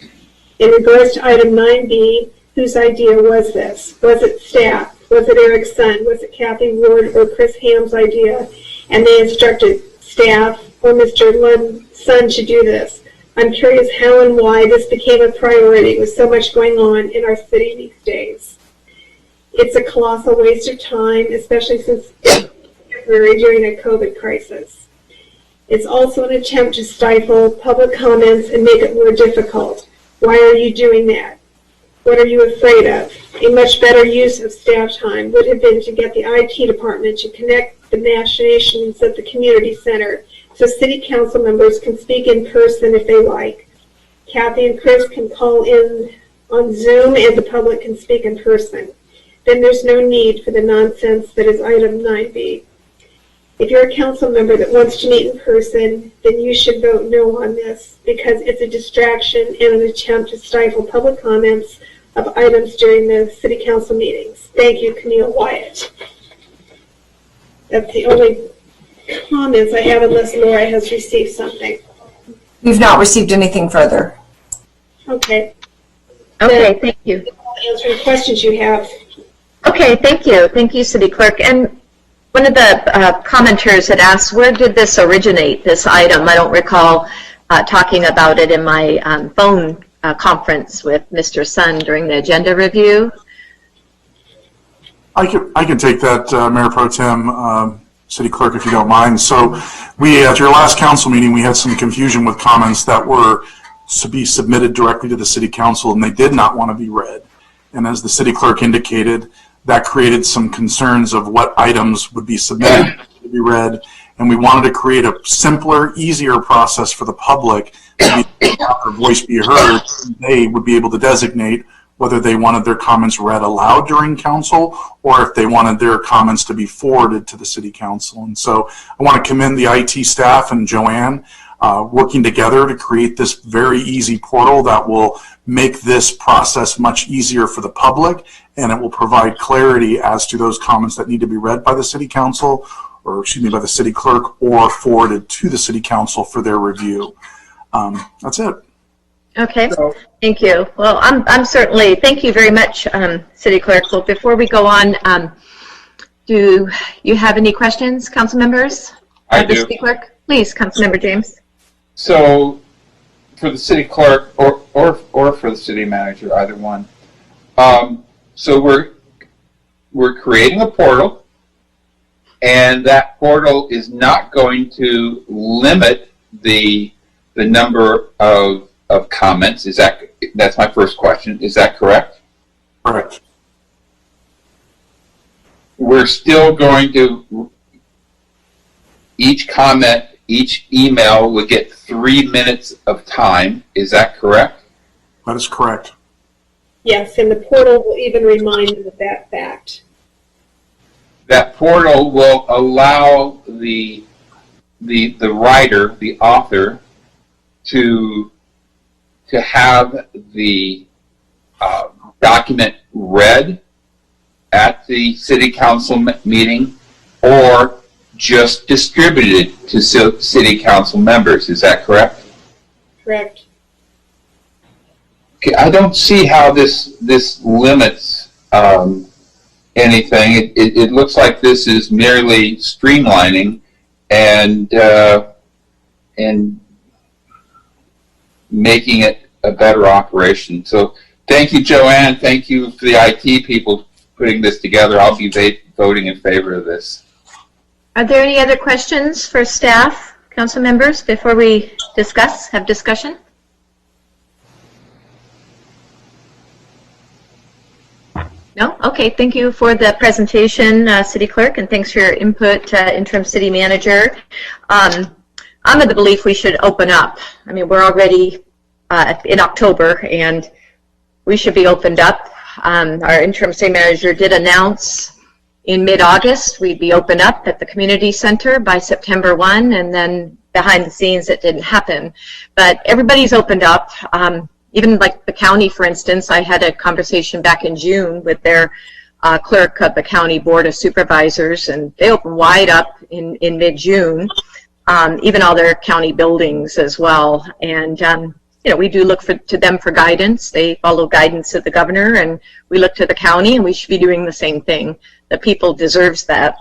D: In regards to item 9B, whose idea was this? Was it staff? Was it Eric's son? Was it Kathy Ward or Chris Ham's idea? And they instructed staff or Mr. Lund's son to do this. I'm curious how and why this became a priority with so much going on in our city these days. It's a colossal waste of time, especially since we're during a COVID crisis. It's also an attempt to stifle public comments and make it more difficult. Why are you doing that? What are you afraid of? A much better use of staff time would have been to get the IT department to connect the machinations of the community center so city council members can speak in person if they like. Kathy and Chris can call in on Zoom and the public can speak in person. Then there's no need for the nonsense that is item 9B. If you're a council member that wants to meet in person, then you should vote no on this because it's a distraction and an attempt to stifle public comments of items during the city council meetings. Thank you, Camille Wyatt. That's the only comments I have unless Laura has received something.
J: We've not received anything further.
D: Okay.
A: Okay, thank you.
D: I'll answer any questions you have.
A: Okay, thank you. Thank you, City Clerk. And one of the commenters had asked, where did this originate, this item? I don't recall talking about it in my phone conference with Mr. Sun during the agenda review.
F: I can take that, Mayor Pro Tem, City Clerk, if you don't mind. So we, at your last council meeting, we had some confusion with comments that were to be submitted directly to the City Council, and they did not want to be read. And as the City Clerk indicated, that created some concerns of what items would be submitted to be read, and we wanted to create a simpler, easier process for the public to have their voice be heard. They would be able to designate whether they wanted their comments read aloud during council or if they wanted their comments to be forwarded to the City Council. And so I want to commend the IT staff and Joanne working together to create this very easy portal that will make this process much easier for the public, and it will provide clarity as to those comments that need to be read by the City Council, or excuse me, by the City Clerk, or forwarded to the City Council for their review. That's it.
A: Okay, thank you. Well, I'm certainly, thank you very much, City Clerk. So before we go on, do you have any questions, council members?
I: I do.
A: City Clerk? Please, Councilmember James.
I: So, for the city clerk or for the city manager, either one. So we're creating a portal, and that portal is not going to limit the number of of comments. That's my first question. Is that correct?
F: Correct.
I: We're still going to, each comment, each email would get 3 minutes of time. Is that correct?
F: That is correct.
D: Yes, and the portal will even remind them of that fact.
I: That portal will allow the writer, the author, to have the document read at the city council meeting or just distributed to city council members. Is that correct?
D: Correct.
I: Okay, I don't see how this limits anything. It looks like this is merely streamlining and making it a better operation. So thank you, Joanne. Thank you for the IT people putting this together. I'll be voting in favor of this.
A: Are there any other questions for staff, council members, before we have discussion? No? Okay, thank you for the presentation, City Clerk, and thanks for your input, Interim City Manager. I'm of the belief we should open up. I mean, we're already in October, and we should be opened up. Our Interim City Manager did announce in mid-August we'd be opened up at the community center by September 1, and then behind the scenes it didn't happen. But everybody's opened up. Even like the county, for instance, I had a conversation back in June with their clerk of the County Board of Supervisors, and they opened wide up in mid-June, even all their county buildings as well. And you know, we do look to them for guidance. They follow guidance of the governor, and we look to the county, and we should be doing the same thing. The people deserve that,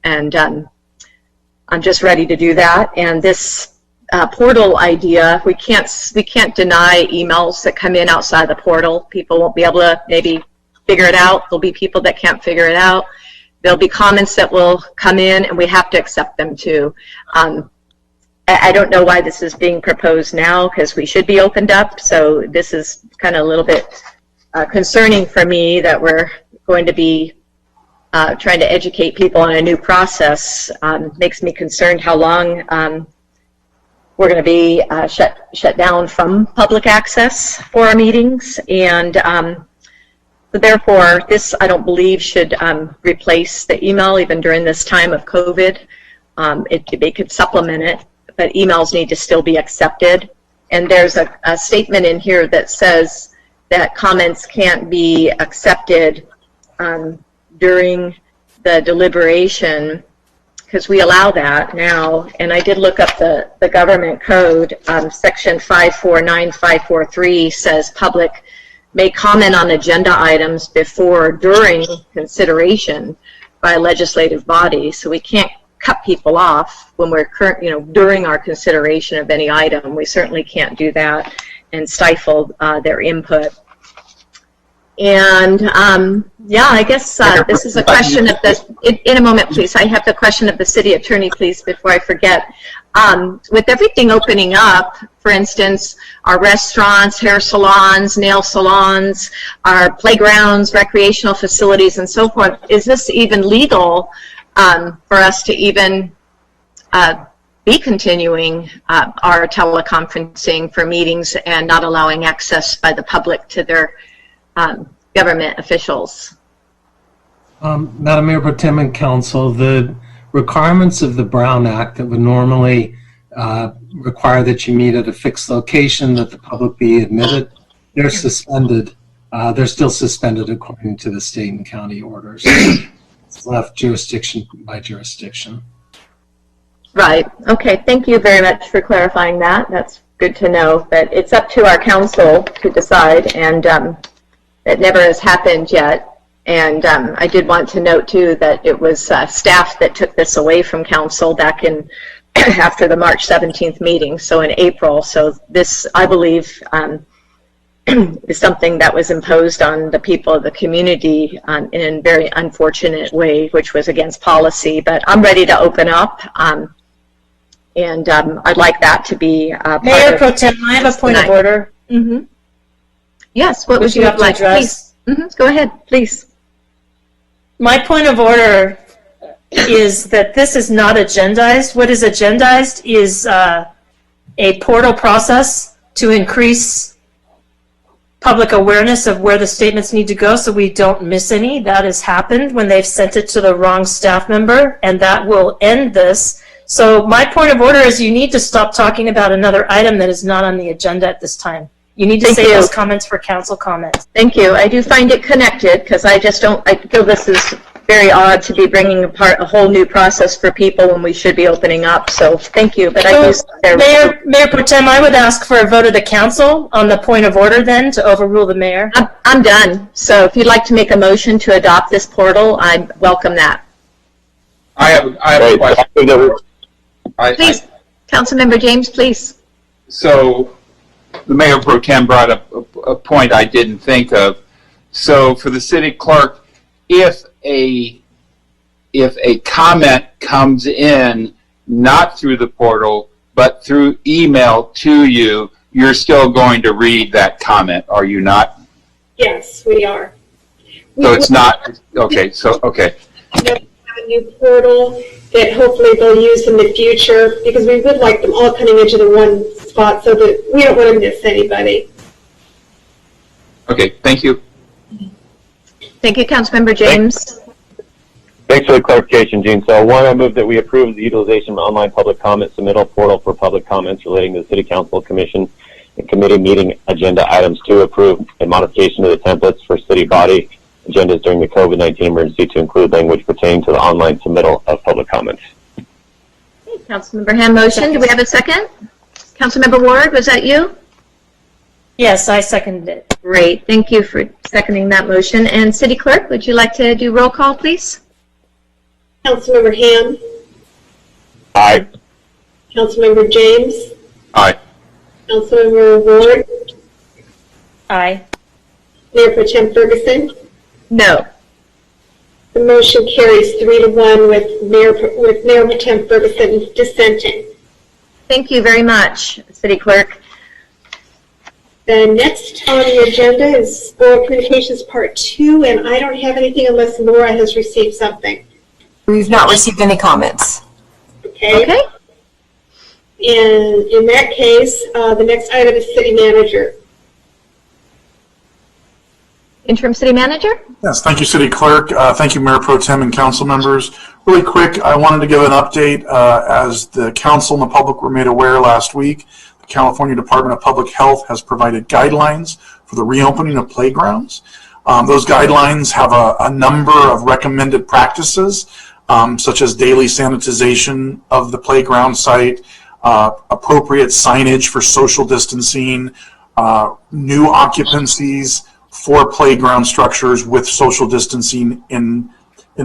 A: and I'm just ready to do that. And this portal idea, we can't deny emails that come in outside the portal. People won't be able to maybe figure it out. There'll be people that can't figure it out. There'll be comments that will come in, and we have to accept them too. I don't know why this is being proposed now, because we should be opened up. So this is kind of a little bit concerning for me that we're going to be trying to educate people on a new process. Makes me concerned how long we're going to be shut down from public access for our meetings. And so therefore, this, I don't believe, should replace the email even during this time of COVID. They could supplement it, but emails need to still be accepted. And there's a statement in here that says that comments can't be accepted during the deliberation, because we allow that now. And I did look up the government code. Section 549543 says public may comment on agenda items before or during consideration by a legislative body. So we can't cut people off when we're during our consideration of any item. We certainly can't do that and stifle their input. And yeah, I guess this is a question of the, in a moment, please. I have the question of the city attorney, please, before I forget. With everything opening up, for instance, our restaurants, hair salons, nail salons, our playgrounds, recreational facilities, and so forth, is this even legal for us to even be continuing our teleconferencing for meetings and not allowing access by the public to their government officials?
E: Madam Mayor Pro Tem and Council, the requirements of the Brown Act that would normally require that you meet at a fixed location, that the public be admitted, they're suspended. They're still suspended according to the state and county orders. It's left jurisdiction by jurisdiction. Right. Okay. Thank you very much for clarifying that. That's good to know. But it's up to our council to decide, and it never has happened yet. And I did want to note too that it was staff that took this away from council back in after the March 17th meeting, so in April. So this, I believe, is something that was imposed on the people of the community in a very unfortunate way, which was against policy. But I'm ready to open up.
A: And I'd like that to be part
N: Mayor
A: of
N: Pro Tem, I have a point of order.
A: Mm-hmm. Yes, what
N: Which
A: would you
N: you have to
A: like?
N: address.
A: Please. Go ahead, please.
N: My point of order is that this is not agendized. What is agendized is a portal process to increase public awareness of where the statements need to go so we don't miss any. That has happened when they've sent it to the wrong staff member, and that will end this. So my point of order is you need to stop talking about another item that is not on the agenda at this time. You need to save those comments for council comments.
A: Thank you. I do find it connected because I feel this is very odd to be bringing apart a whole new process for people when we should be opening up. So thank you. But
N: Mayor Pro Tem, I would ask for a vote of the council on the point of order then to overrule the mayor.
A: I'm done. So if you'd like to make a motion to adopt this portal, I welcome that.
I: I have a question.
A: Please, Councilmember James, please.
I: So the Mayor Pro Tem brought up a point I didn't think of. So for the city clerk, if a comment comes in not through the portal but through email to you, you're still going to read that comment, are you not?
D: Yes, we are.
I: So it's not okay. So okay.
D: We have a new portal that hopefully they'll use in the future because we would like them all coming into the one spot so that we don't want to miss anybody.
I: Okay, thank you.
A: Thank you, Councilmember James.
L: Thanks for the clarification, Gene. So one, I move that we approve the utilization of online public comment submittal portal for public comments relating to the City Council, Commission, and Committee meeting agenda items. 2, approve a modification to the templates for city body agendas during the COVID-19 emergency to include language pertaining to the online submittal of public comments.
A: Okay, Councilmember Ham motion. Do we have a second? Councilmember Ward, was that you?
N: Yes, I seconded it.
A: Great. Thank you for seconding that motion. And City Clerk, would you like to do roll call, please?
D: Councilmember Ham.
L: Aye.
D: Councilmember James.
I: Aye.
D: Councilmember Ward.
N: Aye.
D: Mayor Pro Tem Ferguson.
A: No.
D: The motion carries 3-1 with Mayor Pro Tem Ferguson dissenting.
A: Thank you very much, City Clerk.
D: The next on the agenda is Oral Communications Part 2, and I don't have anything unless Laura has received something.
J: We've not received any comments.
D: Okay.
A: Okay.
D: And in that case, the next item is City Manager.
A: Interim City Manager?
F: Yes, thank you, City Clerk. Thank you, Mayor Pro Tem and council members. Really quick, I wanted to give an update as the council and the public were made aware last week. The California Department of Public Health has provided guidelines for the reopening of playgrounds. Those guidelines have a number of recommended practices, such as daily sanitization of the playground site, appropriate signage for social distancing, new occupancies for playground structures with social distancing in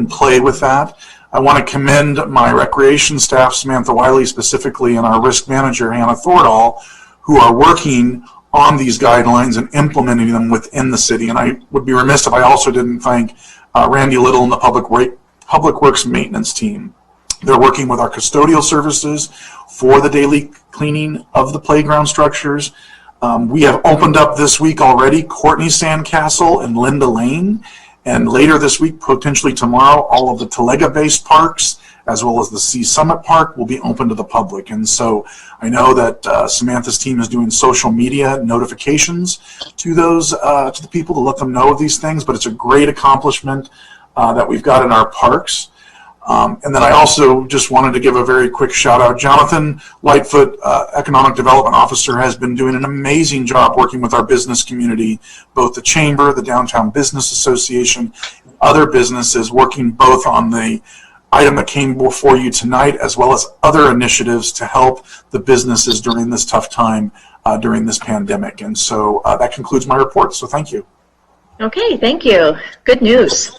F: play with that. I want to commend my recreation staff, Samantha Wiley specifically, and our risk manager, Hannah Thordall, who are working on these guidelines and implementing them within the city. And I would be remiss if I also didn't thank Randy Little and the Public Works maintenance team. They're working with our custodial services for the daily cleaning of the playground structures. We have opened up this week already Courtney Sandcastle and Linda Lane, and later this week, potentially tomorrow, all of the Talega-based parks, as well as the Sea Summit Park, will be open to the public. And so I know that Samantha's team is doing social media notifications to those to the people to let them know of these things, but it's a great accomplishment that we've got in our parks. And then I also just wanted to give a very quick shout out. Jonathan Lightfoot, Economic Development Officer, has been doing an amazing job working with our business community, both the Chamber, the Downtown Business Association, and other businesses, working both on the item that came before you tonight, as well as other initiatives to help the businesses during this tough time during this pandemic. And so that concludes my report. So thank you.
A: Okay, thank you. Good news.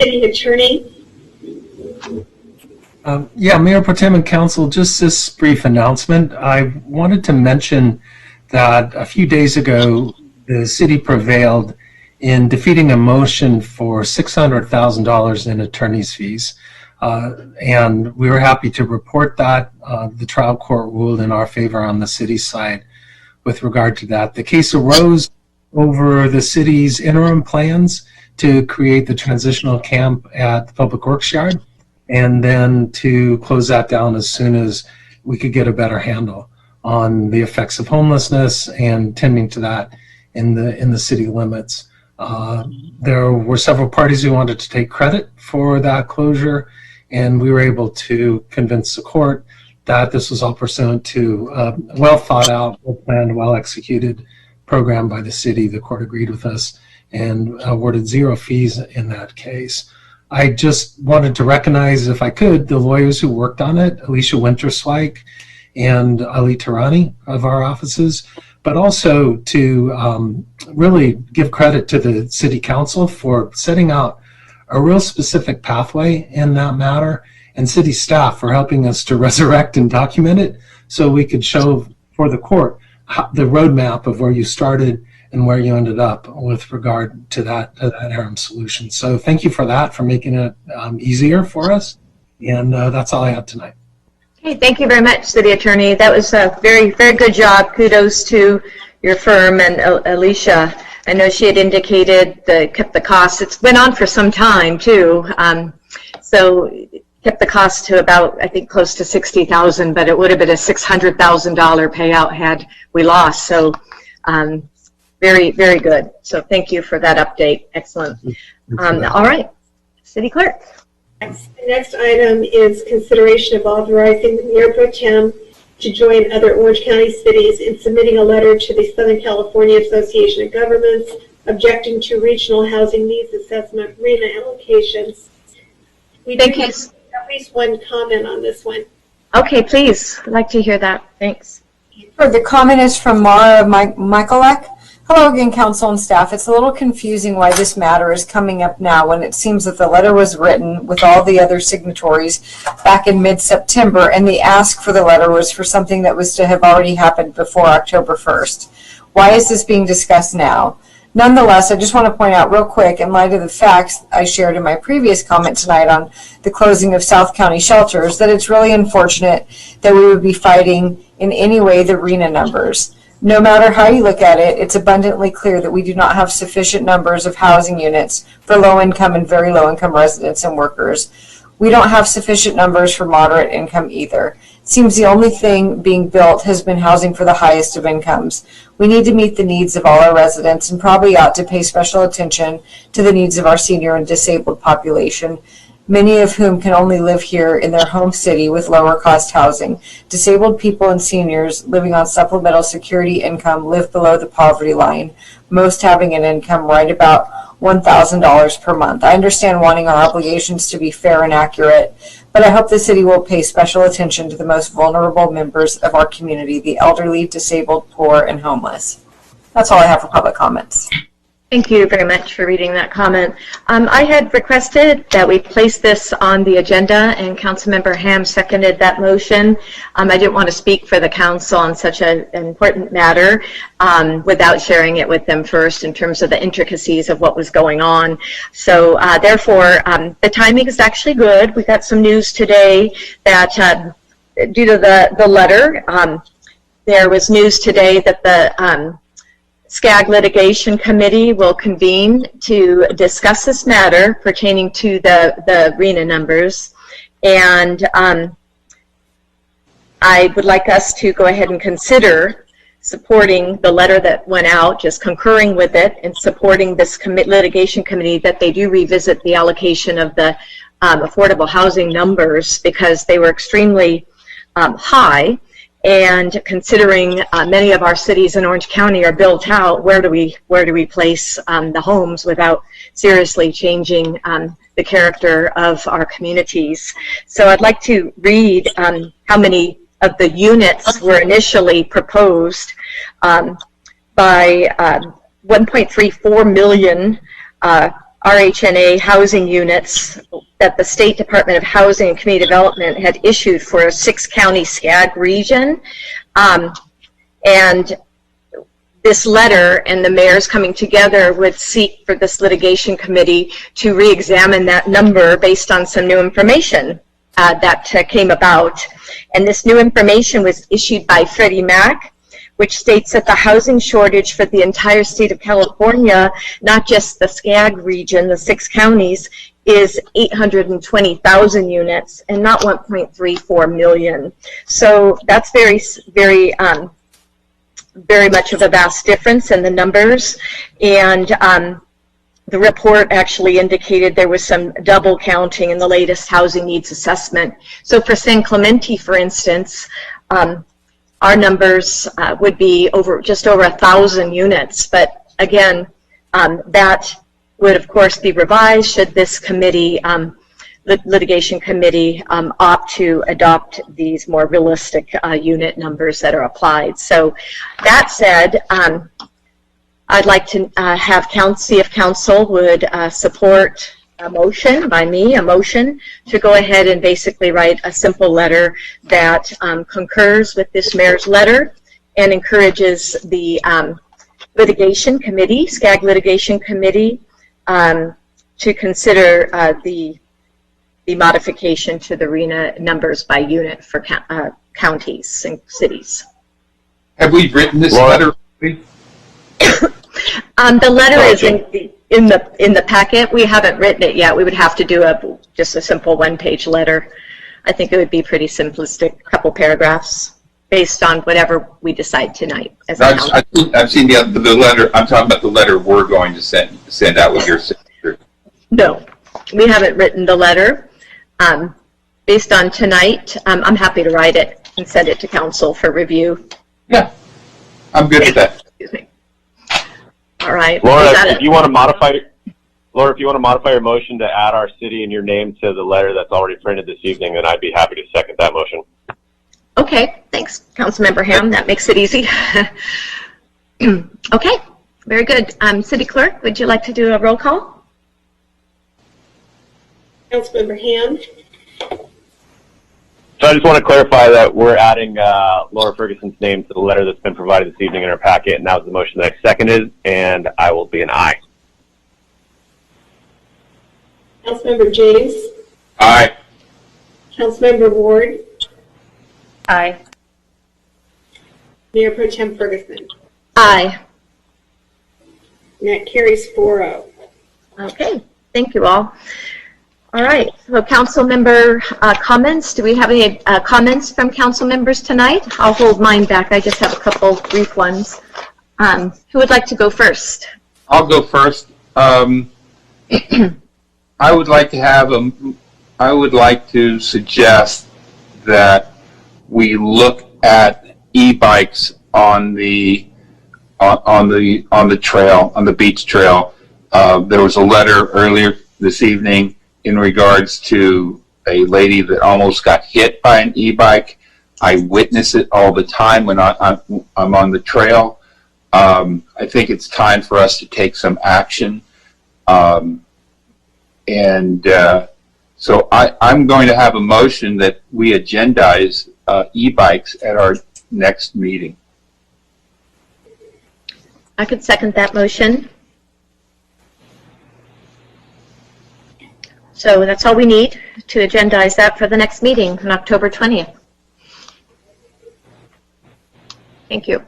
D: City Attorney.
E: Yeah, Mayor Pro Tem and Council, just this brief announcement. I wanted to mention that a few days ago, the city prevailed in defeating a motion for $600,000 in attorney's fees. And we were happy to report that the trial court ruled in our favor on the city side with regard to that. The case arose over the city's interim plans to create the transitional camp at the Public Works Yard, and then to close that down as soon as we could get a better handle on the effects of homelessness and tending to that in the city limits. There were several parties who wanted to take credit for that closure, and we were able to convince the court that this was all pursuant to a well thought out, well planned, well executed program by the city. The court agreed with us and awarded 0 fees in that case. I just wanted to recognize, if I could, the lawyers who worked on it, Alicia Winterswijk and Ali Tarani of our offices, but also to really give credit to the city council for setting out a real specific pathway in that matter, and city staff for helping us to resurrect and document it so we could show for the court the roadmap of where you started and where you ended up with regard to that interim solution. So thank you for that, for making it easier for us. And that's all I have tonight.
A: Okay, thank you very much, City Attorney. That was a very, very good job. Kudos to your firm and Alicia. I know she had indicated kept the costs. It's been on for some time too. So kept the cost to about, I think, close to $60,000, but it would have been a $600,000 payout had we lost. So very, very good. So thank you for that update. Excellent. All right, City Clerk.
D: The next item is consideration of authorizing the Mayor Pro Tem to join other Orange County cities in submitting a letter to the Southern California Association of Governments objecting to regional housing needs assessment RHNA allocations. We do have at least one comment on this one.
A: Okay, please. I'd like to hear that. Thanks.
J: The comment is from Mara Michalek. Hello again, council and staff. It's a little confusing why this matter is coming up now when it seems that the letter was written with all the other signatories back in mid-September, and the ask for the letter was for something that was to have already happened before October 1st. Why is this being discussed now? Nonetheless, I just want to point out real quick, in light of the facts I shared in my previous comment tonight on the closing of South County shelters, that it's really unfortunate that we would be fighting in any way the RHNA numbers. No matter how you look at it, it's abundantly clear that we do not have sufficient numbers of housing units for low-income and very low-income residents and workers. We don't have sufficient numbers for moderate income either. It seems the only thing being built has been housing for the highest of incomes. We need to meet the needs of all our residents and probably ought to pay special attention to the needs of our senior and disabled population, many of whom can only live here in their home city with lower cost housing. Disabled people and seniors living on supplemental security income live below the poverty line, most having an income right about $1,000 per month. I understand wanting our obligations to be fair and accurate, but I hope the city will pay special attention to the most vulnerable members of our community, the elderly, disabled, poor, and homeless. That's all I have for public comments.
A: Thank you very much for reading that comment. I had requested that we place this on the agenda, and Councilmember Ham seconded that motion. I didn't want to speak for the council on such an important matter without sharing it with them first in terms of the intricacies of what was going on. So therefore, the timing is actually good. We got some news today that due to the letter, there was news today that the SCAG Litigation Committee will convene to discuss this matter pertaining to the RHNA numbers. And I would like us to go ahead and consider supporting the letter that went out, just concurring with it and supporting this litigation committee that they do revisit the allocation of the affordable housing numbers because they were extremely high. And considering many of our cities in Orange County are built out, where do we place the homes without seriously changing the character of our communities? So I'd like to read how many of the units were initially proposed by 1.34 million RHNA housing units that the State Department of Housing and Community Development had issued for a 6-county SCAG region. And this letter and the mayors coming together would seek for this litigation committee to re-examine that number based on some new information that came about. And this new information was issued by Freddie Mac, which states that the housing shortage for the entire state of California, not just the SCAG region, the 6 counties, is 820,000 units and not 1.34 million. So that's very much of a vast difference in the numbers. And the report actually indicated there was some double counting in the latest housing needs assessment. So for San Clemente, for instance, our numbers would be just over 1,000 units. But again, that would of course be revised should this committee, litigation committee, opt to adopt these more realistic unit numbers that are applied. So that said, I'd like to see if council would support a motion by me, a motion to go ahead and basically write a simple letter that concurs with this mayor's letter and encourages the litigation committee, SCAG litigation committee, to consider the modification to the RENA numbers by unit for counties and cities.
I: Have we written this letter?
A: The letter is in the packet. We haven't written it yet. We would have to do just a simple one-page letter. I think it would be pretty simplistic, a couple paragraphs based on whatever we decide tonight.
I: I've seen the letter. I'm talking about the letter we're going to send out with your signature.
A: No, we haven't written the letter. Based on tonight, I'm happy to write it and send it to council for review.
I: Yeah, I'm good with that.
A: Excuse me. All right.
L: Laura, if you want to modify your motion to add our city and your name to the letter that's already printed this evening, then I'd be happy to second that motion.
A: Okay, thanks, Councilmember Ham. That makes it easy. Okay, very good. City Clerk, would you like to do a roll call?
D: Councilmember Ham?
L: So I just want to clarify that we're adding Laura Ferguson's name to the letter that's been provided this evening in our packet, and that was the motion that I seconded, and I will be an aye.
D: Councilmember James?
I: Aye.
D: Councilmember Ward?
N: Aye.
D: Mayor Pro Tem Ferguson?
A: Aye.
D: And that carries 4-0.
A: Okay, thank you all. All right, so council member comments. Do we have any comments from council members tonight? I'll hold mine back. I just have a couple brief ones. Who would like to go first?
I: I'll go first. I would like to suggest that we look at e-bikes on the trail, on the beach trail. There was a letter earlier this evening in regards to a lady that almost got hit by an e-bike. I witness it all the time when I'm on the trail. I think it's time for us to take some action. So I'm going to have a motion that we agendize e-bikes at our next meeting.
A: I could second that motion. So that's all we need to agendize that for the next meeting on October 20th. Thank you.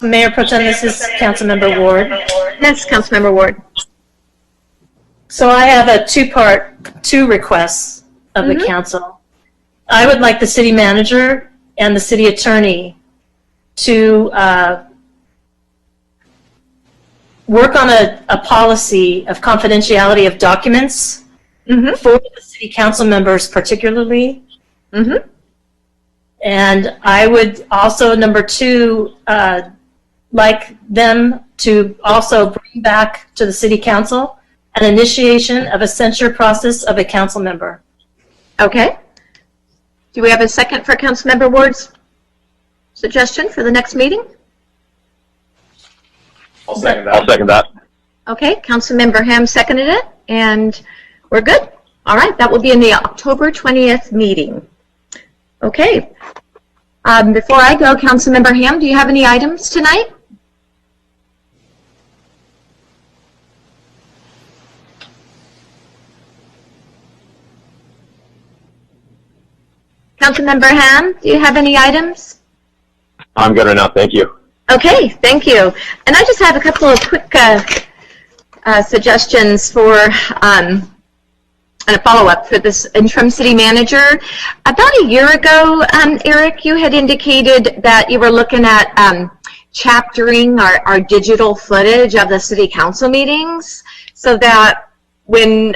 N: Mayor Pro Tem, this is Councilmember Ward.
A: Yes, Councilmember Ward.
N: So I have two requests of the council. I would like the city manager and the city attorney to work on a policy of confidentiality of documents for the city council members particularly. And I would also, number two, like them to also bring back to the city council an initiation of a censure process of a council member.
A: Okay. Do we have a second for Councilmember Ward's suggestion for the next meeting?
L: I'll second that.
A: Okay, Councilmember Ham seconded it, and we're good. All right, that will be in the October 20th meeting. Okay. Before I go, Councilmember Ham, do you have any items tonight? Councilmember Ham, do you have any items?
L: I'm good enough. Thank you.
A: Okay, thank you. And I just have a couple of quick suggestions for and a follow-up for this interim city manager. About a year ago, Eric, you had indicated that you were looking at chaptering our digital footage of the city council meetings so that when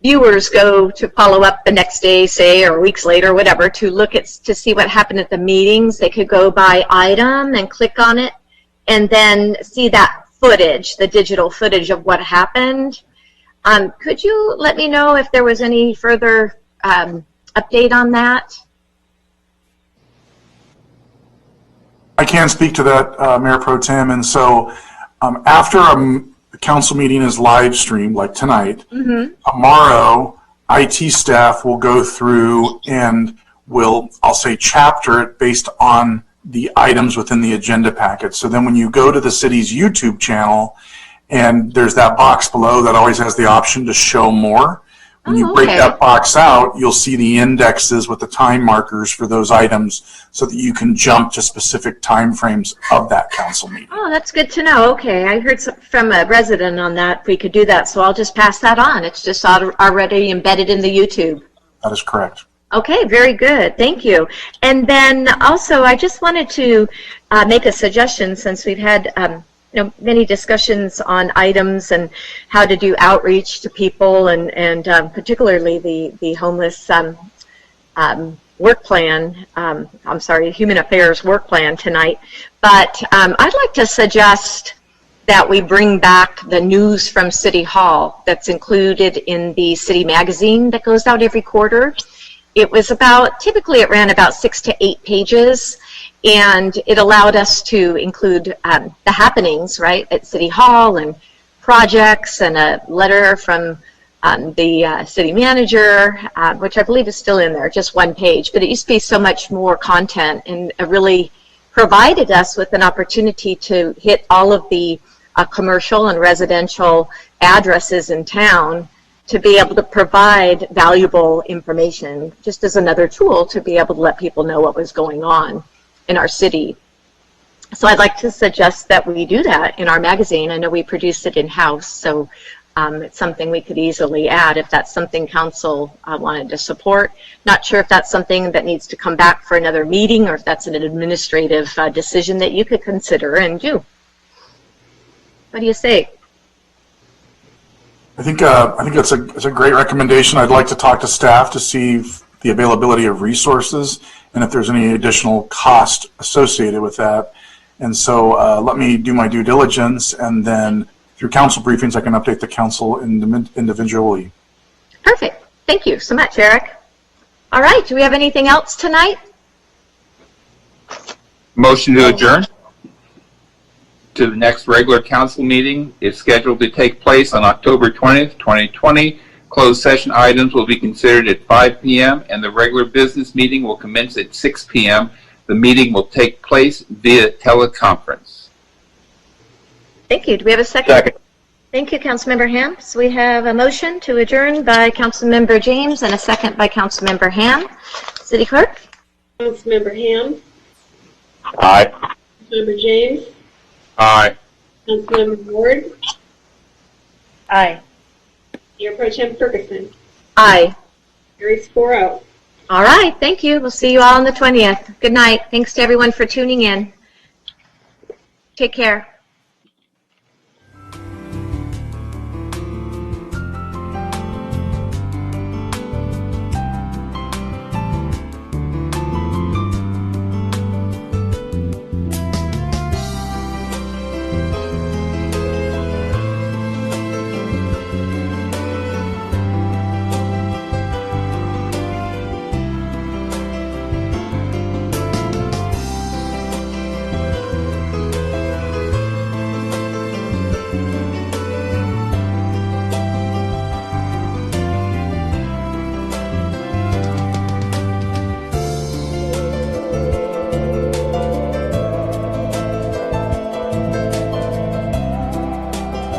A: viewers go to follow up the next day, say, or weeks later, whatever, to see what happened at the meetings, they could go by item and click on it and then see that footage, the digital footage of what happened. Could you let me know if there was any further update on that?
F: I can speak to that, Mayor Pro Tem. And so after a council meeting is live streamed, like tonight, tomorrow, IT staff will go through and will, I'll say, chapter it based on the items within the agenda packet. So then when you go to the city's YouTube channel, and there's that box below that always has the option to show more. When you break that box out, you'll see the indexes with the time markers for those items so that you can jump to specific time frames of that council meeting.
A: Oh, that's good to know. Okay, I heard from a resident on that if we could do that, so I'll just pass that on. It's just already embedded in the YouTube.
F: That is correct.
A: Okay, very good. Thank you. And then also, I just wanted to make a suggestion since we've had many discussions on items and how to do outreach to people and particularly the homeless work plan, human affairs work plan tonight. But I'd like to suggest that we bring back the news from City Hall that's included in the city magazine that goes out every quarter. It was typically it ran about 6 to 8 pages. And it allowed us to include the happenings, right, at City Hall and projects and a letter from the city manager, which I believe is still in there, just 1 page. But it used to be so much more content and it really provided us with an opportunity to hit all of the commercial and residential addresses in town to be able to provide valuable information just as another tool to be able to let people know what was going on in our city. So I'd like to suggest that we do that in our magazine. I know we produce it in-house, so it's something we could easily add if that's something council wanted to support. Not sure if that's something that needs to come back for another meeting or if that's an administrative decision that you could consider and do. What do you say?
F: I think it's a great recommendation. I'd like to talk to staff to see the availability of resources and if there's any additional cost associated with that. And so let me do my due diligence, and then through council briefings, I can update the council individually.
A: Perfect. Thank you so much, Eric. All right. Do we have anything else tonight?
I: Motion to adjourn to the next regular council meeting is scheduled to take place on October 20th, 2020. Closed session items will be considered at 5 p.m. and the regular business meeting will commence at 6 p.m. The meeting will take place via teleconference.
A: Thank you. Do we have a second?
L: Second.
A: Thank you, Councilmember Ham. So we have a motion to adjourn by Councilmember James and a second by Councilmember Ham. City Clerk?
D: Councilmember Ham.
L: Aye.
D: Councilmember James.
I: Aye.
D: Councilmember Ward.
N: Aye.
D: Mayor Pro Tem Ferguson.
A: Aye.
D: Carries 4-0.
A: All right. Thank you. We'll see you all on the 20th. Good night. Thanks to everyone for tuning in. Take care.